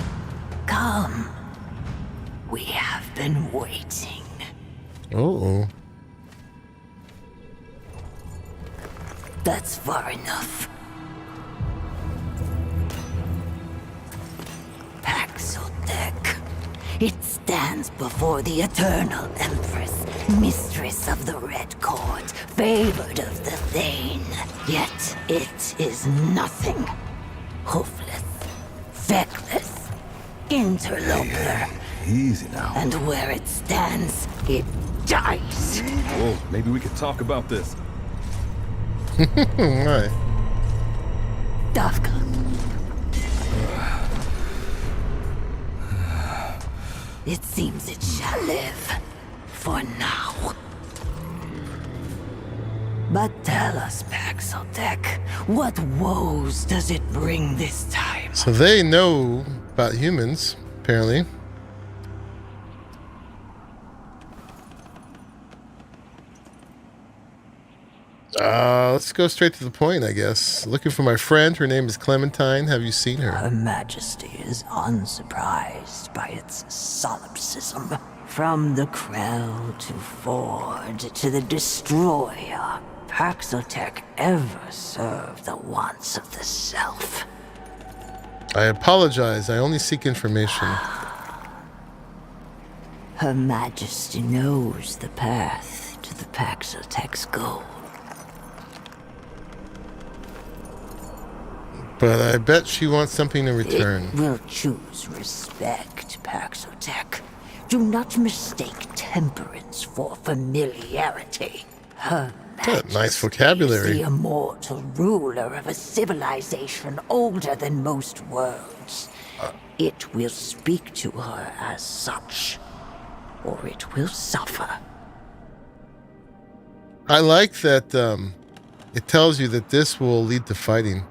Speaker 17: come. We have been waiting.
Speaker 1: Uh-oh.
Speaker 17: That's far enough. Paxotech. It stands before the eternal empress, mistress of the red court, favored of the Thane. Yet it is nothing. Hoofless, feckless, interloper.
Speaker 6: Easy now.
Speaker 17: And where it stands, it dies.
Speaker 6: Whoa, maybe we could talk about this.
Speaker 1: Right.
Speaker 17: Dafka. It seems it shall live. For now. But tell us, Paxotech, what woes does it bring this time?
Speaker 1: So they know about humans, apparently. Let's go straight to the point, I guess. Looking for my friend. Her name is Clementine. Have you seen her?
Speaker 17: Her Majesty is unsurprised by its solipsism. From the Krell to Ford to the Destroyer, Paxotech ever served the wants of the self.
Speaker 1: I apologize. I only seek information.
Speaker 17: Her Majesty knows the path to the Paxotek's goal.
Speaker 1: But I bet she wants something in return.
Speaker 17: It will choose respect, Paxotek. Do not mistake temperance for familiarity. Her
Speaker 1: Nice vocabulary.
Speaker 17: the immortal ruler of a civilization older than most worlds. It will speak to her as such, or it will suffer.
Speaker 1: I like that it tells you that this will lead to fighting.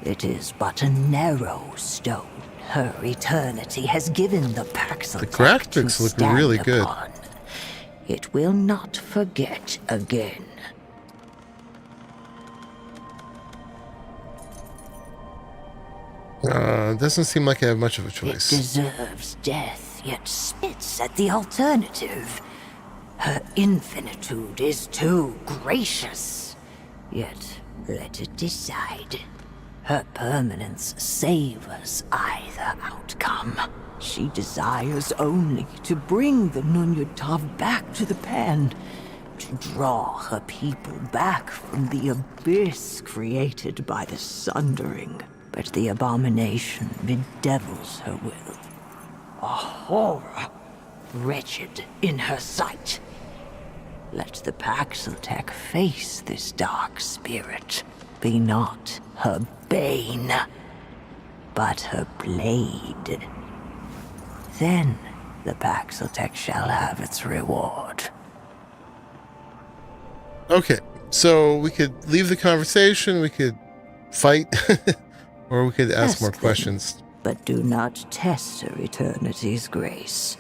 Speaker 17: It is but a narrow stone. Her eternity has given the Paxotek
Speaker 1: The graphics look really good.
Speaker 17: It will not forget again.
Speaker 1: Doesn't seem like I have much of a choice.
Speaker 17: It deserves death, yet spits at the alternative. Her infinitude is too gracious, yet let it decide. Her permanence savors either outcome. She desires only to bring the Nunyutav back to the pen, to draw her people back from the abyss created by the sundering. But the abomination bedevils her will. A horror, wretched in her sight. Let the Paxotek face this dark spirit. Be not her bane, but her blade. Then the Paxotek shall have its reward.
Speaker 1: Okay, so we could leave the conversation, we could fight, or we could ask more questions.
Speaker 17: But do not test her eternity's grace.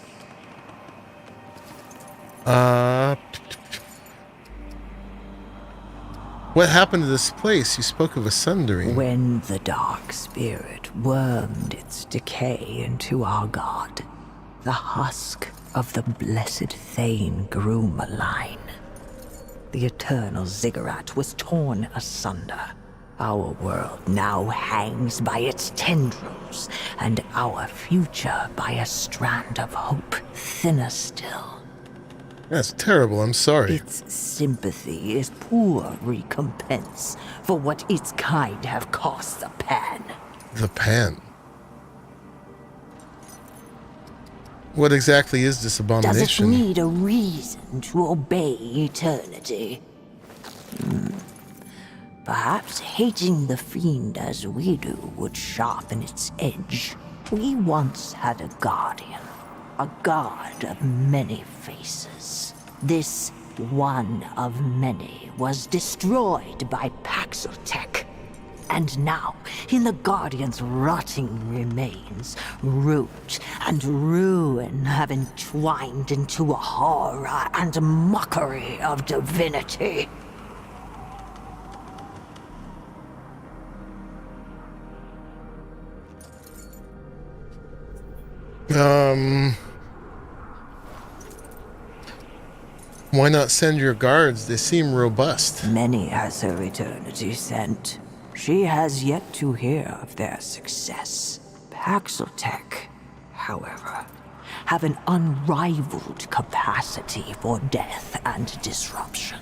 Speaker 1: What happened to this place? You spoke of a sundering.
Speaker 17: When the dark spirit wormed its decay into our god, the husk of the blessed Thane grew malign. The eternal ziggurat was torn asunder. Our world now hangs by its tendrils, and our future by a strand of hope thinner still.
Speaker 1: That's terrible, I'm sorry.
Speaker 17: Its sympathy is poor recompense for what its kind have cost the pan.
Speaker 1: The pan. What exactly is this abomination?
Speaker 17: Does it need a reason to obey eternity? Perhaps hating the fiend as we do would sharpen its edge. We once had a guardian, a god of many faces. This one of many was destroyed by Paxotek. And now, in the Guardian's rotting remains, root and ruin have entwined into a horror and mockery of divinity.
Speaker 1: Why not send your guards? They seem robust.
Speaker 17: Many has her eternity sent. She has yet to hear of their success. Paxotek, however, have an unrivaled capacity for death and disruption.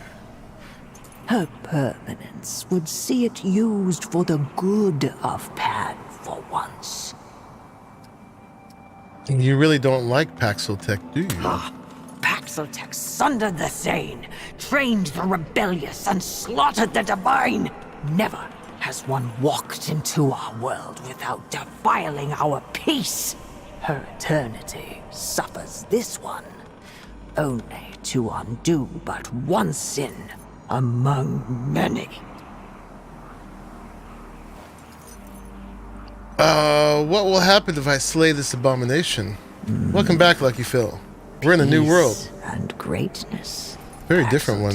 Speaker 17: Her permanence would see it used for the good of Pan for once.
Speaker 1: You really don't like Paxotek, do you?
Speaker 17: Paxotek sundered the sane, trained the rebellious, and slaughtered the divine. Never has one walked into our world without defiling our peace. Her eternity suffers this one, only to undo but one sin among many.
Speaker 1: What will happen if I slay this abomination? Welcome back, Lucky Phil. We're in a new world.
Speaker 17: And greatness.
Speaker 1: Very different one.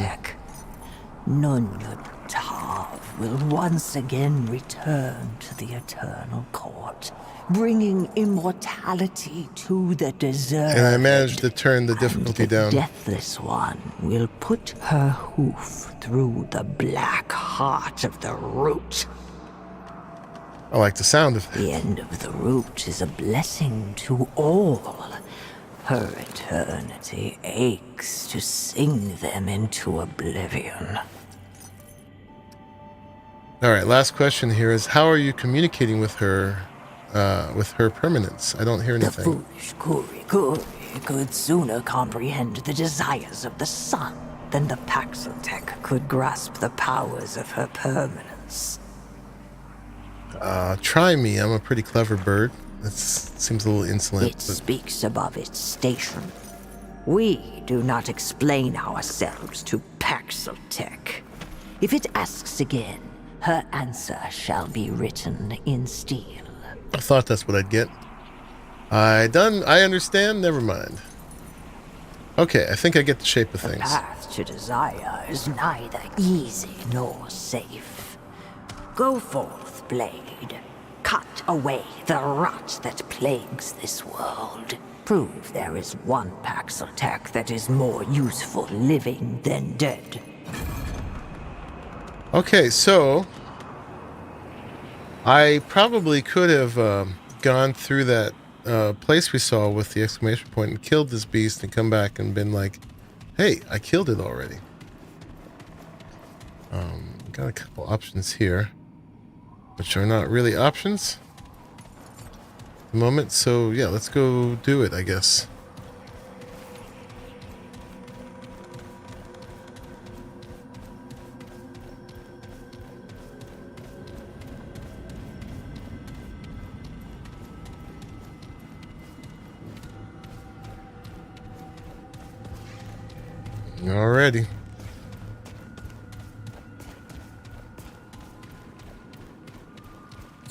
Speaker 17: Nunyutav will once again return to the Eternal Court, bringing immortality to the deserved.
Speaker 1: And I managed to turn the difficulty down.
Speaker 17: The Deathless One will put her hoof through the black heart of the root.
Speaker 1: I like the sound of
Speaker 17: The end of the route is a blessing to all. Her eternity aches to sing them into oblivion.
Speaker 1: All right, last question here is, how are you communicating with her permanence? I don't hear
Speaker 17: The
Speaker 1: anything.
Speaker 17: foolish Kuri could sooner comprehend the desires of the sun than the Paxeltech could grasp the powers of her permanence.
Speaker 1: Try me. I'm a pretty clever bird. That seems a little insolent.
Speaker 17: It speaks above its station. We do not explain ourselves to Paxeltech. If it asks again, her answer shall be written in steel.
Speaker 1: I thought that's what I'd get. I understand. Never mind. Okay, I think I get the shape of
Speaker 17: The
Speaker 1: things.
Speaker 17: path to desire is neither easy nor safe. Go forth, blade. Cut away the rot that plagues this world. Prove there is one Paxeltech that is more useful living than dead.
Speaker 1: Okay, so I probably could have gone through that place we saw with the exclamation point and killed this beast and come back and been like, hey, I killed it already. Got a couple options here, which are not really options at the moment. So yeah, let's go do it, I guess. Alrighty.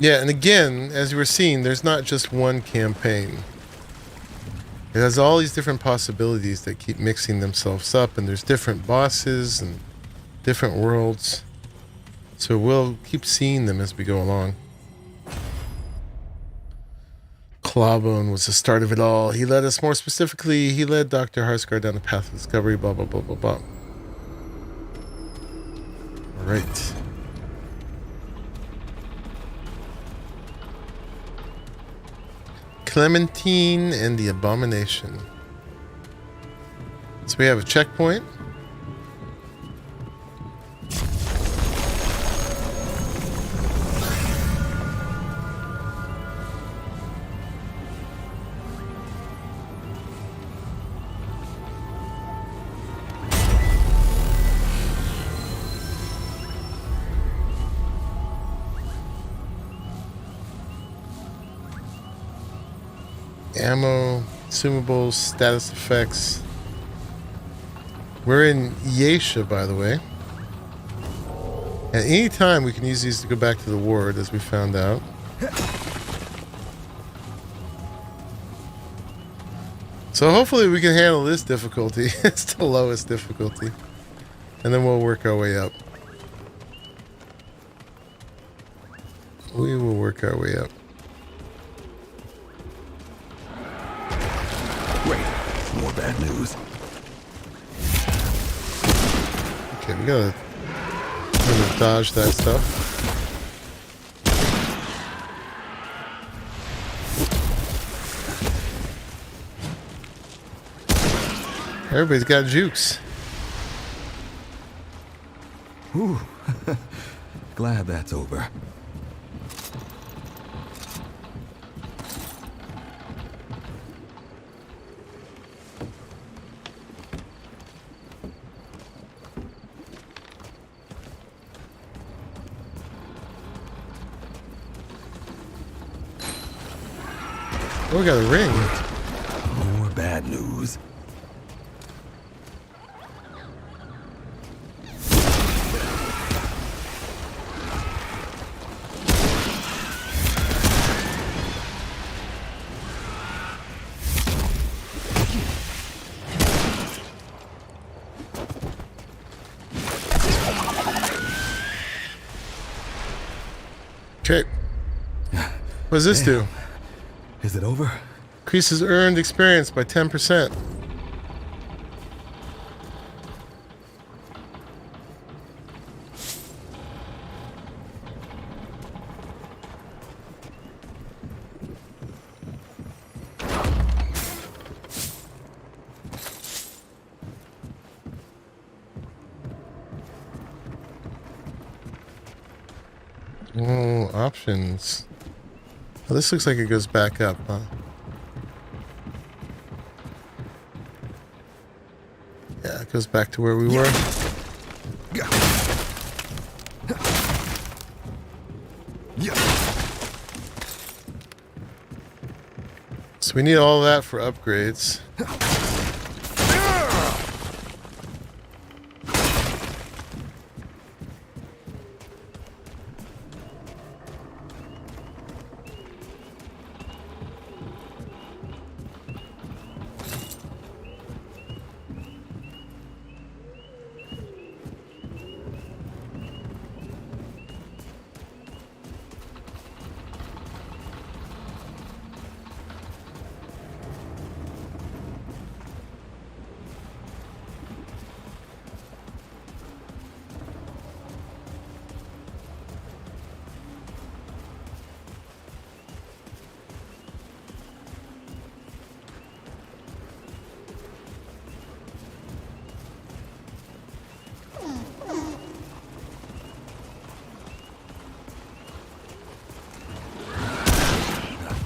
Speaker 1: Yeah, and again, as you were seeing, there's not just one campaign. It has all these different possibilities that keep mixing themselves up, and there's different bosses and different worlds. So we'll keep seeing them as we go along. Clawbone was the start of it all. He led us, more specifically, he led Dr. Harscar down the path of discovery, blah, blah, blah, blah, blah. All right. Clementine and the Abomination. So we have a checkpoint. Ammo, consumables, status effects. We're in Yesha, by the way. At any time, we can use these to go back to the ward, as we found out. So hopefully we can handle this difficulty. It's the lowest difficulty. And then we'll work our way up. We will work our way up.
Speaker 6: More bad news.
Speaker 1: Okay, we gotta dodge that stuff. Everybody's got jukes.
Speaker 6: Whew. Glad that's over.
Speaker 1: Oh, we got a ring.
Speaker 6: More bad news.
Speaker 1: Okay. What does this do?
Speaker 6: Is it over?
Speaker 1: Increases earned experience by 10%. Oh, options. Well, this looks like it goes back up, huh? Yeah, it goes back to where we were. So we need all that for upgrades.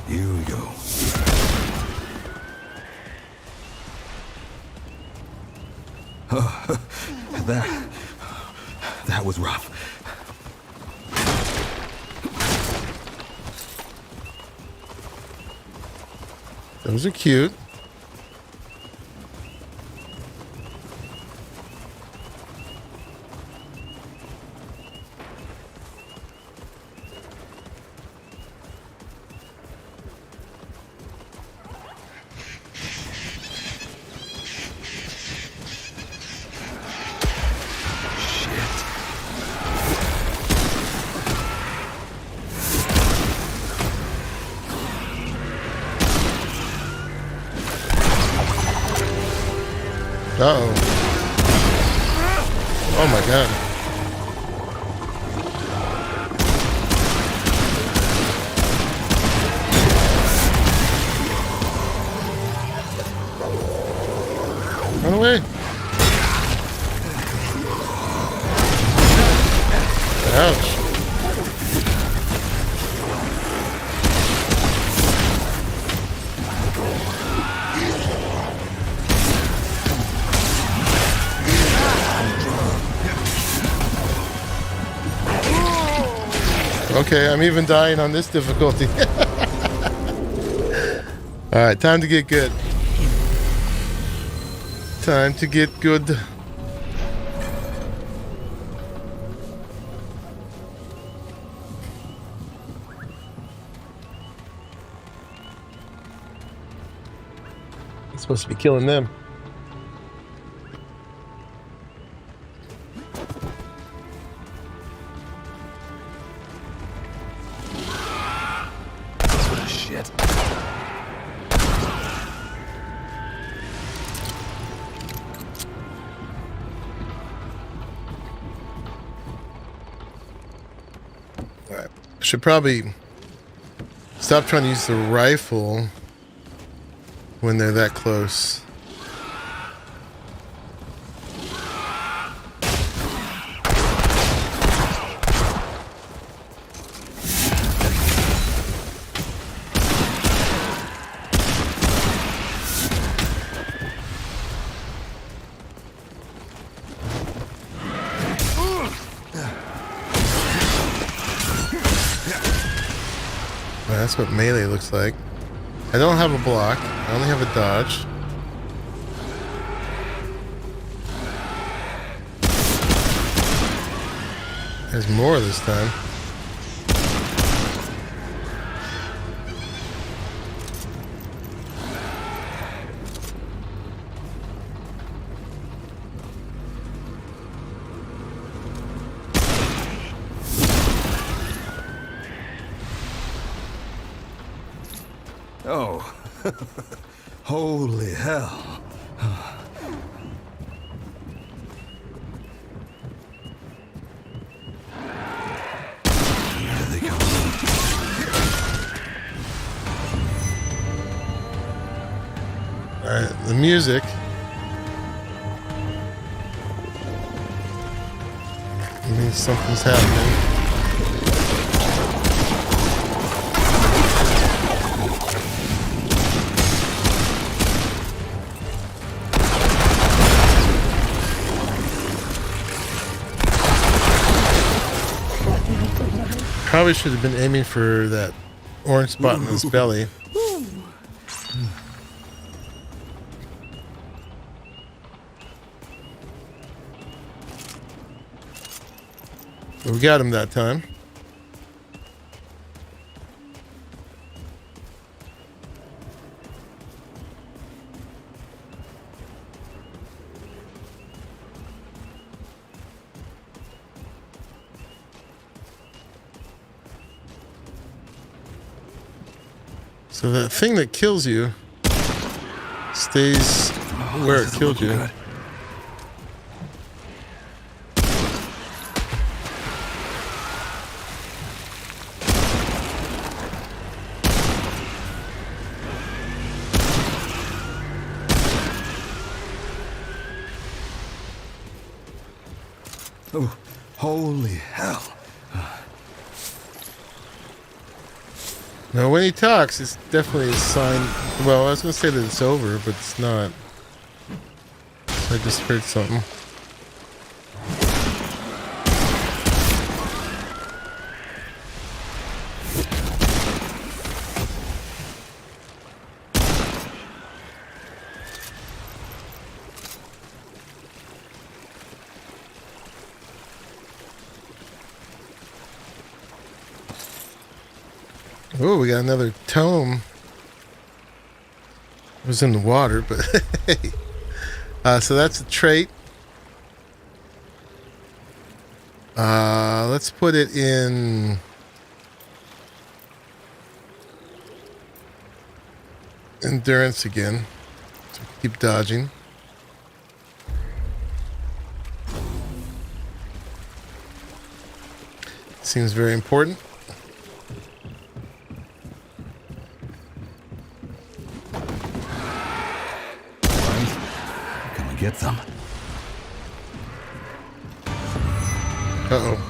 Speaker 6: Here we go. That was rough.
Speaker 1: Those are cute. Uh-oh. Oh my god. Run away. Ouch. Okay, I'm even dying on this difficulty. Alright, time to get good. Time to get good. I'm supposed to be killing them. Should probably stop trying to use the rifle when they're that close. That's what melee looks like. I don't have a block. I only have a dodge. There's more this time.
Speaker 6: Oh, holy hell. Here they come.
Speaker 1: Alright, the music. It means something's happening. Probably should have been aiming for that orange spot in his belly. But we got him that time. So that thing that kills you stays where it killed you.
Speaker 18: Good.
Speaker 8: Oh, holy hell.
Speaker 1: Now, when he talks, it's definitely a sign. Well, I was going to say that it's over, but it's not. I just heard something. Oh, we got another tome. It was in the water, but hey. So that's a trait. Let's put it in endurance again. So keep dodging. Seems very important.
Speaker 8: Get some.
Speaker 1: Uh-oh.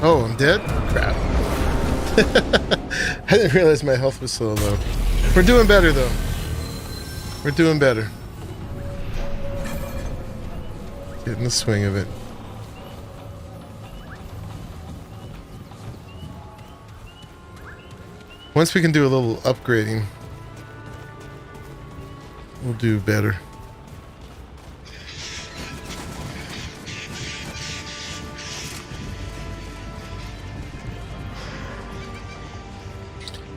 Speaker 1: Oh, I'm dead? Crap. I didn't realize my health was so low. We're doing better, though. We're doing better. Getting the swing of it. Once we can do a little upgrading, we'll do better.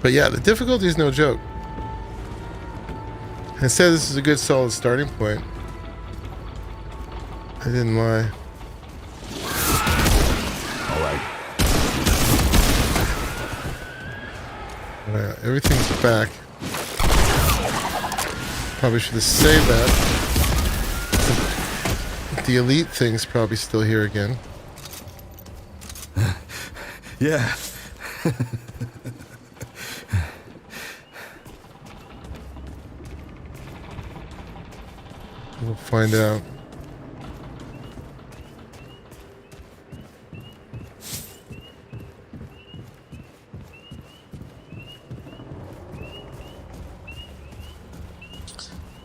Speaker 1: But yeah, the difficulty is no joke. I said this is a good solid starting point. I didn't lie.
Speaker 18: Alright.
Speaker 1: Alright, everything's back. Probably should have saved that. The elite thing's probably still here again.
Speaker 8: Yeah.
Speaker 1: We'll find out.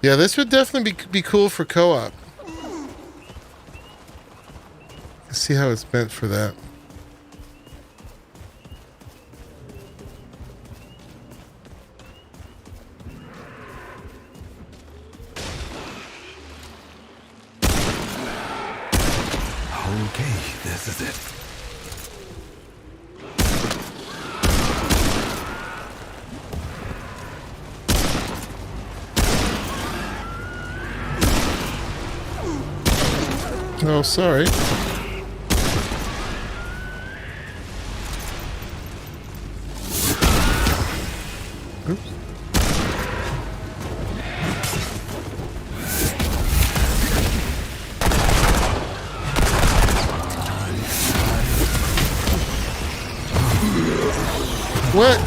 Speaker 1: Yeah, this would definitely be cool for co-op. See how it's meant for that.
Speaker 8: Okay, this is it.
Speaker 1: Oh, sorry. Oops. What?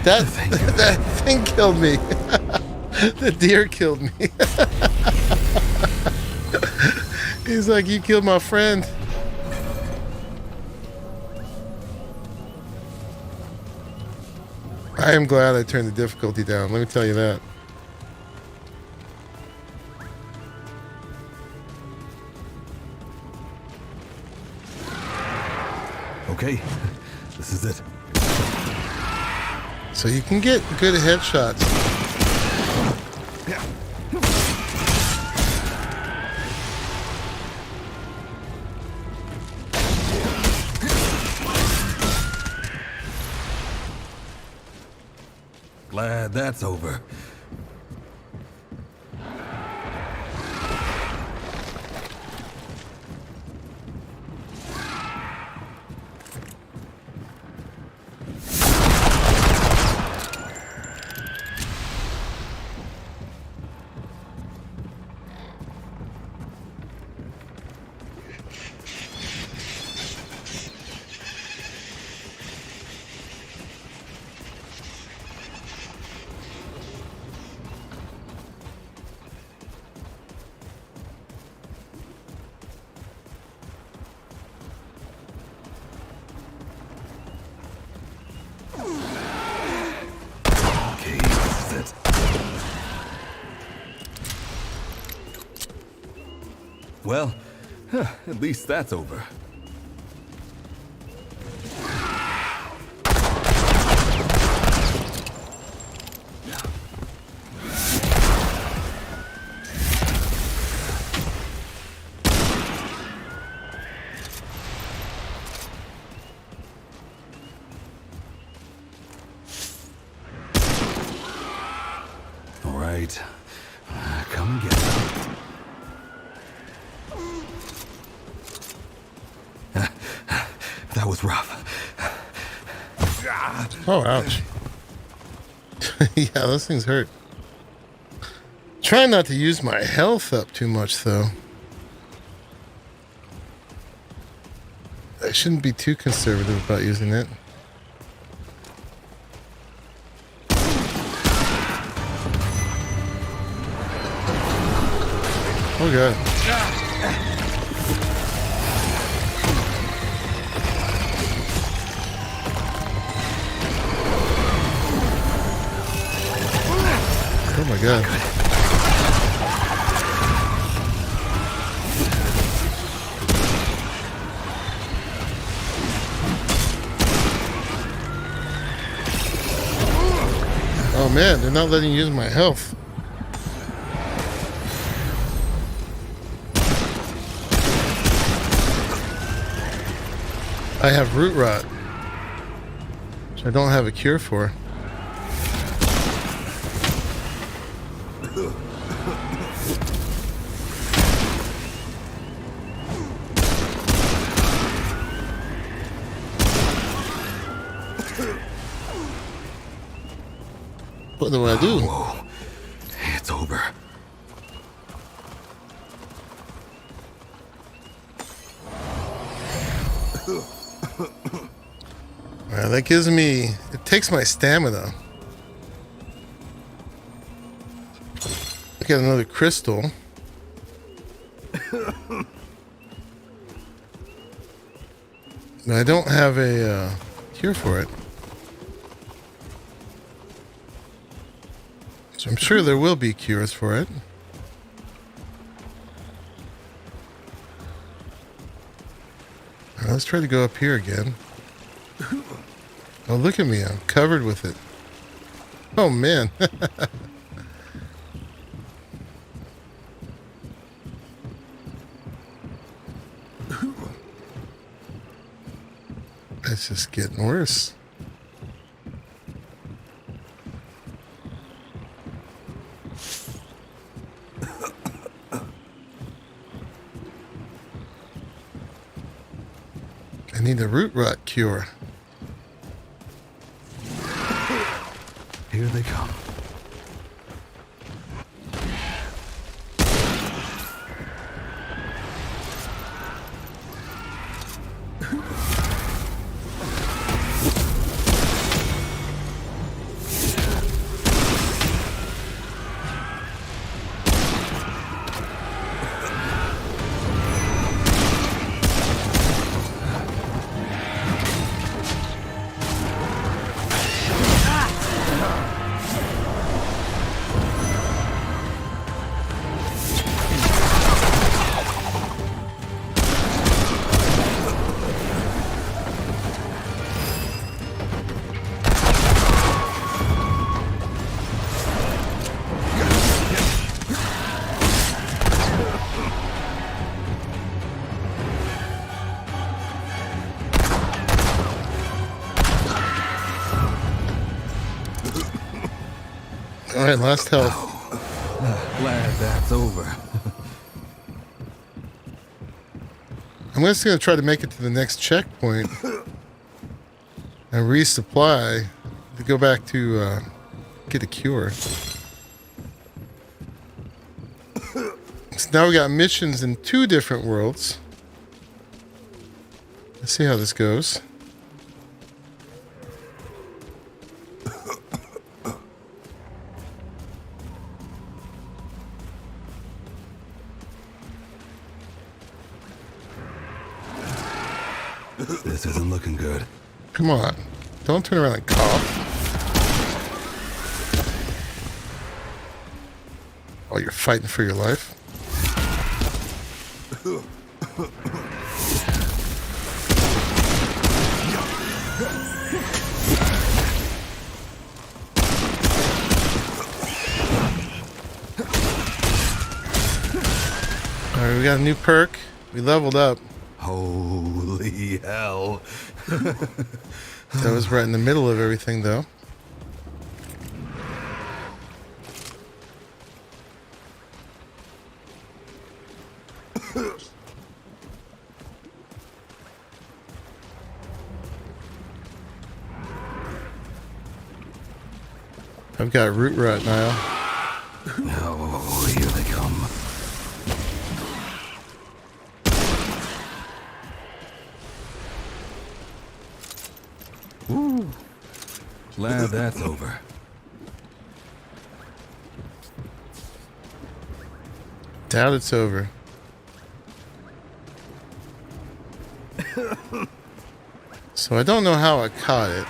Speaker 1: That thing killed me. The deer killed me. He's like, you killed my friend. I am glad I turned the difficulty down. Let me tell you that.
Speaker 6: Okay, this is it.
Speaker 1: So you can get good headshots.
Speaker 6: Glad that's over. Well, at least that's over. All right, come and get it. That was rough.
Speaker 1: Oh, ouch. Yeah, those things hurt. Try not to use my health up too much, though. I shouldn't be too conservative about using it. Oh, God. Oh my God. Oh man, they're not letting you use my health. I have root rot, which I don't have a cure for. What do I do?
Speaker 6: Whoa. It's over.
Speaker 1: That gives me... It takes my stamina. I got another crystal. But I don't have a cure for it. So I'm sure there will be cures for it. Now let's try to go up here again. Oh, look at me. I'm covered with it. Oh, man. It's just getting worse. I need a root rot cure.
Speaker 6: Here they come.
Speaker 1: Alright, last health.
Speaker 6: Glad that's over.
Speaker 1: I'm just going to try to make it to the next checkpoint and resupply to go back to get a cure. So now we got missions in 2 different worlds. Let's see how this goes.
Speaker 6: This isn't looking good.
Speaker 1: Come on. Don't turn around and cough. Oh, you're fighting for your life? Alright, we got a new perk. We leveled up.
Speaker 6: Holy hell.
Speaker 1: That was right in the middle of everything, though. I've got root rot now.
Speaker 6: Oh, here they come. Woo. Glad that's over.
Speaker 1: Doubt it's over. So I don't know how I caught it.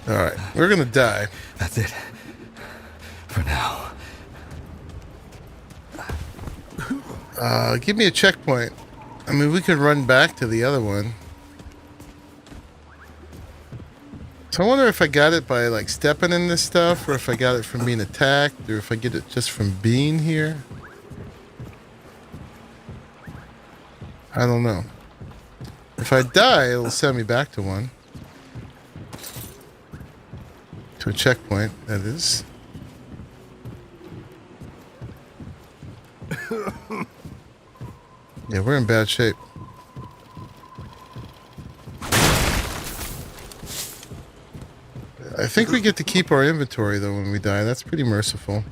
Speaker 1: Alright, we're gonna die.
Speaker 6: That's it. For now.
Speaker 1: Give me a checkpoint. I mean, we could run back to the other one. So I wonder if I got it by, like, stepping in this stuff, or if I got it from being attacked, or if I get it just from being here. I don't know. If I die, it'll send me back to one. To a checkpoint, that is. Yeah, we're in bad shape. I think we get to keep our inventory, though, when we die. That's pretty merciful.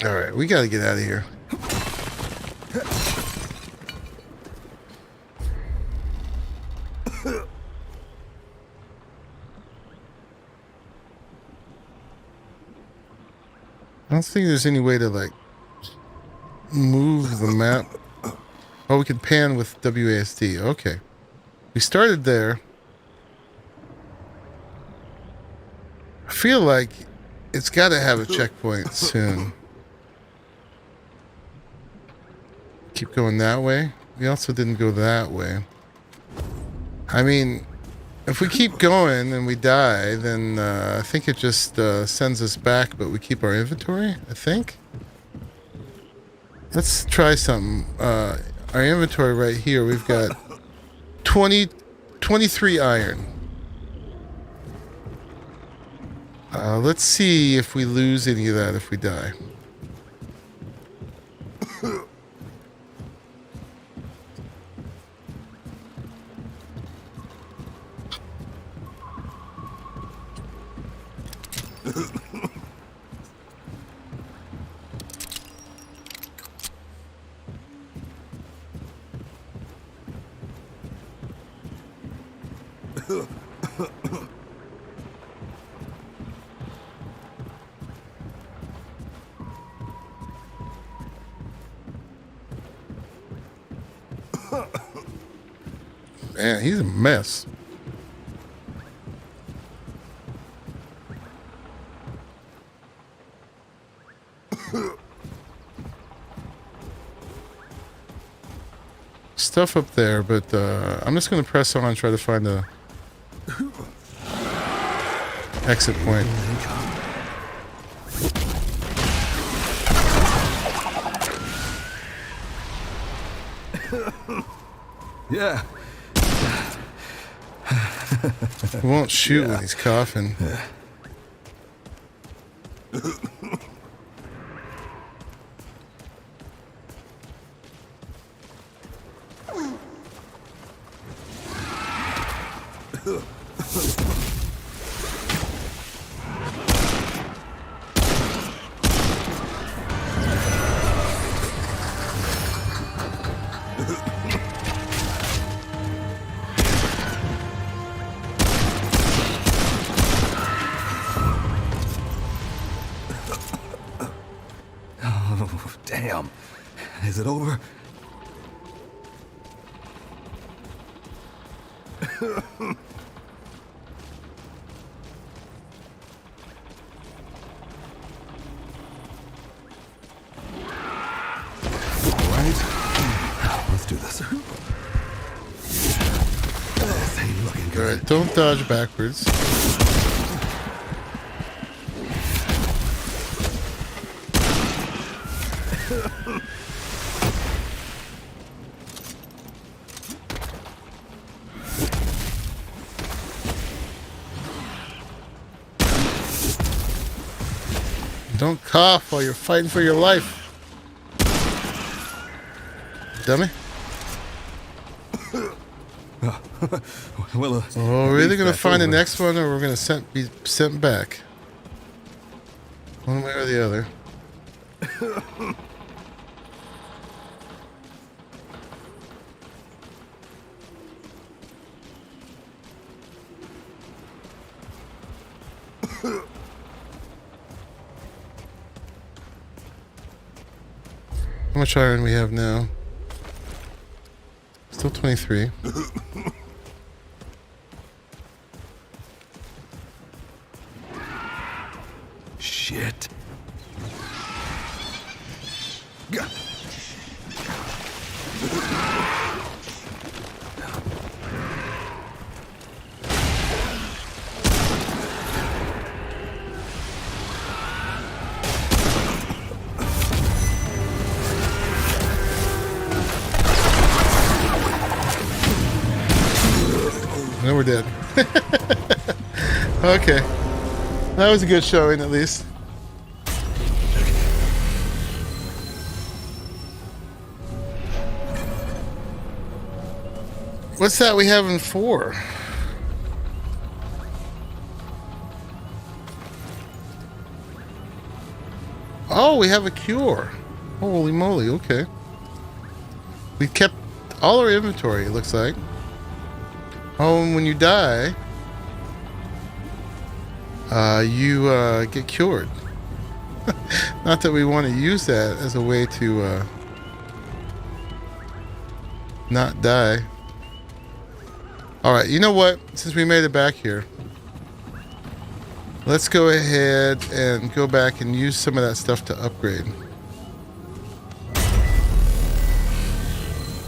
Speaker 1: Alright, we gotta get out of here. I don't think there's any way to, like, move the map. Oh, we can pan with WASD. Okay. We started there. I feel like it's got to have a checkpoint soon. Keep going that way. We also didn't go that way. I mean, if we keep going and we die, then I think it just sends us back, but we keep our inventory, I think. Let's try something. Our inventory right here, we've got 23 iron. Let's see if we lose any of that if we die. Man, he's a mess. Stuff up there, but I'm just going to press on and try to find a exit point.
Speaker 6: Yeah.
Speaker 1: He won't shoot when he's coughing.
Speaker 6: Oh, damn. Is it over? Let's do this.
Speaker 1: Alright, don't dodge backwards. Don't cough while you're fighting for your life. Dummy.
Speaker 6: Well,
Speaker 1: oh, we're either going to find the next one or we're going to be sent back. One way or the other. How much iron we have now? Still 23.
Speaker 6: Shit.
Speaker 1: No, we're dead. Okay. That was a good showing, at least. What's that we have in 4? Oh, we have a cure. Holy moly, okay. We kept all our inventory, it looks like. Oh, and when you die, you get cured. Not that we want to use that as a way to not die. Alright, you know what? Since we made it back here, let's go ahead and go back and use some of that stuff to upgrade.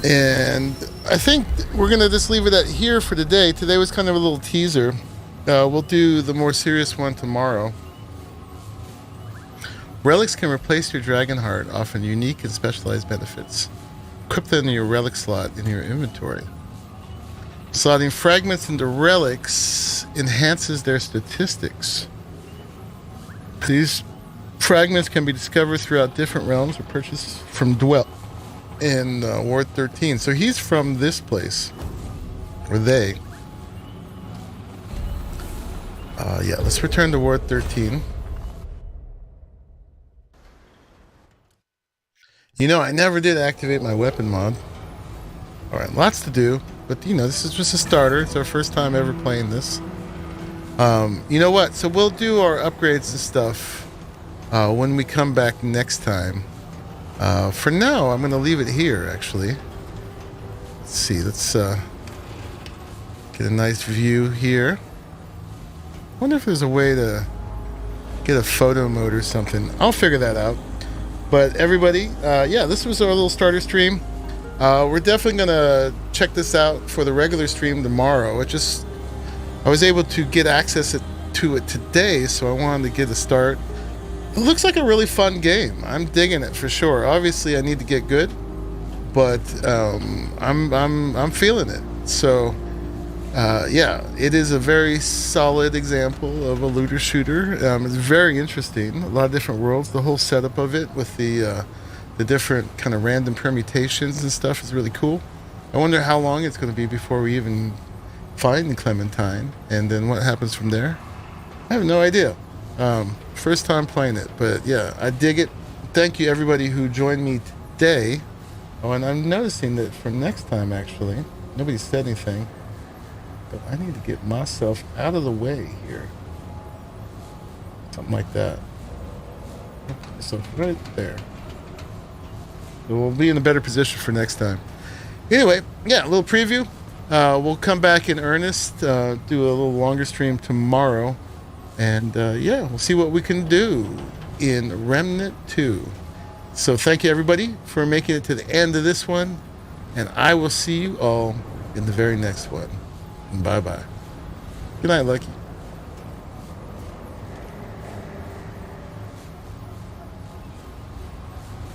Speaker 1: And I think we're going to just leave it at here for today. Today was kind of a little teaser. We'll do the more serious one tomorrow. Relics can replace your Dragon Heart, offering unique and specialized benefits. Equip them in your relic slot in your inventory. Slotting fragments into relics enhances their statistics. These fragments can be discovered throughout different realms or purchased from Dwell in Ward 13. So he's from this place. Or they. Yeah, let's return to Ward 13. You know, I never did activate my weapon mod. Alright, lots to do, but you know, this is just a starter. It's our first time ever playing this. You know what? So we'll do our upgrades and stuff when we come back next time. For now, I'm going to leave it here, actually. Let's see, let's get a nice view here. I wonder if there's a way to get a photo mode or something. I'll figure that out. But everybody, yeah, this was our little starter stream. We're definitely going to check this out for the regular stream tomorrow. I was able to get access to it today, so I wanted to get a start. It looks like a really fun game. I'm digging it for sure. Obviously, I need to get good, but I'm feeling it. So, yeah, it is a very solid example of a looter shooter. It's very interesting. A lot of different worlds. The whole setup of it with the different kind of random permutations and stuff is really cool. I wonder how long it's going to be before we even find Clementine, and then what happens from there. I have no idea. First time playing it, but yeah, I dig it. Thank you everybody who joined me today. Oh, and I'm noticing that for next time, actually, nobody said anything, but I need to get myself out of the way here. Something like that. So right there. We'll be in a better position for next time. Anyway, yeah, a little preview. We'll come back in earnest, do a little longer stream tomorrow. And yeah, we'll see what we can do in Remnant 2. So thank you everybody for making it to the end of this one. And I will see you all in the very next one. Bye-bye. Good night, Lucky.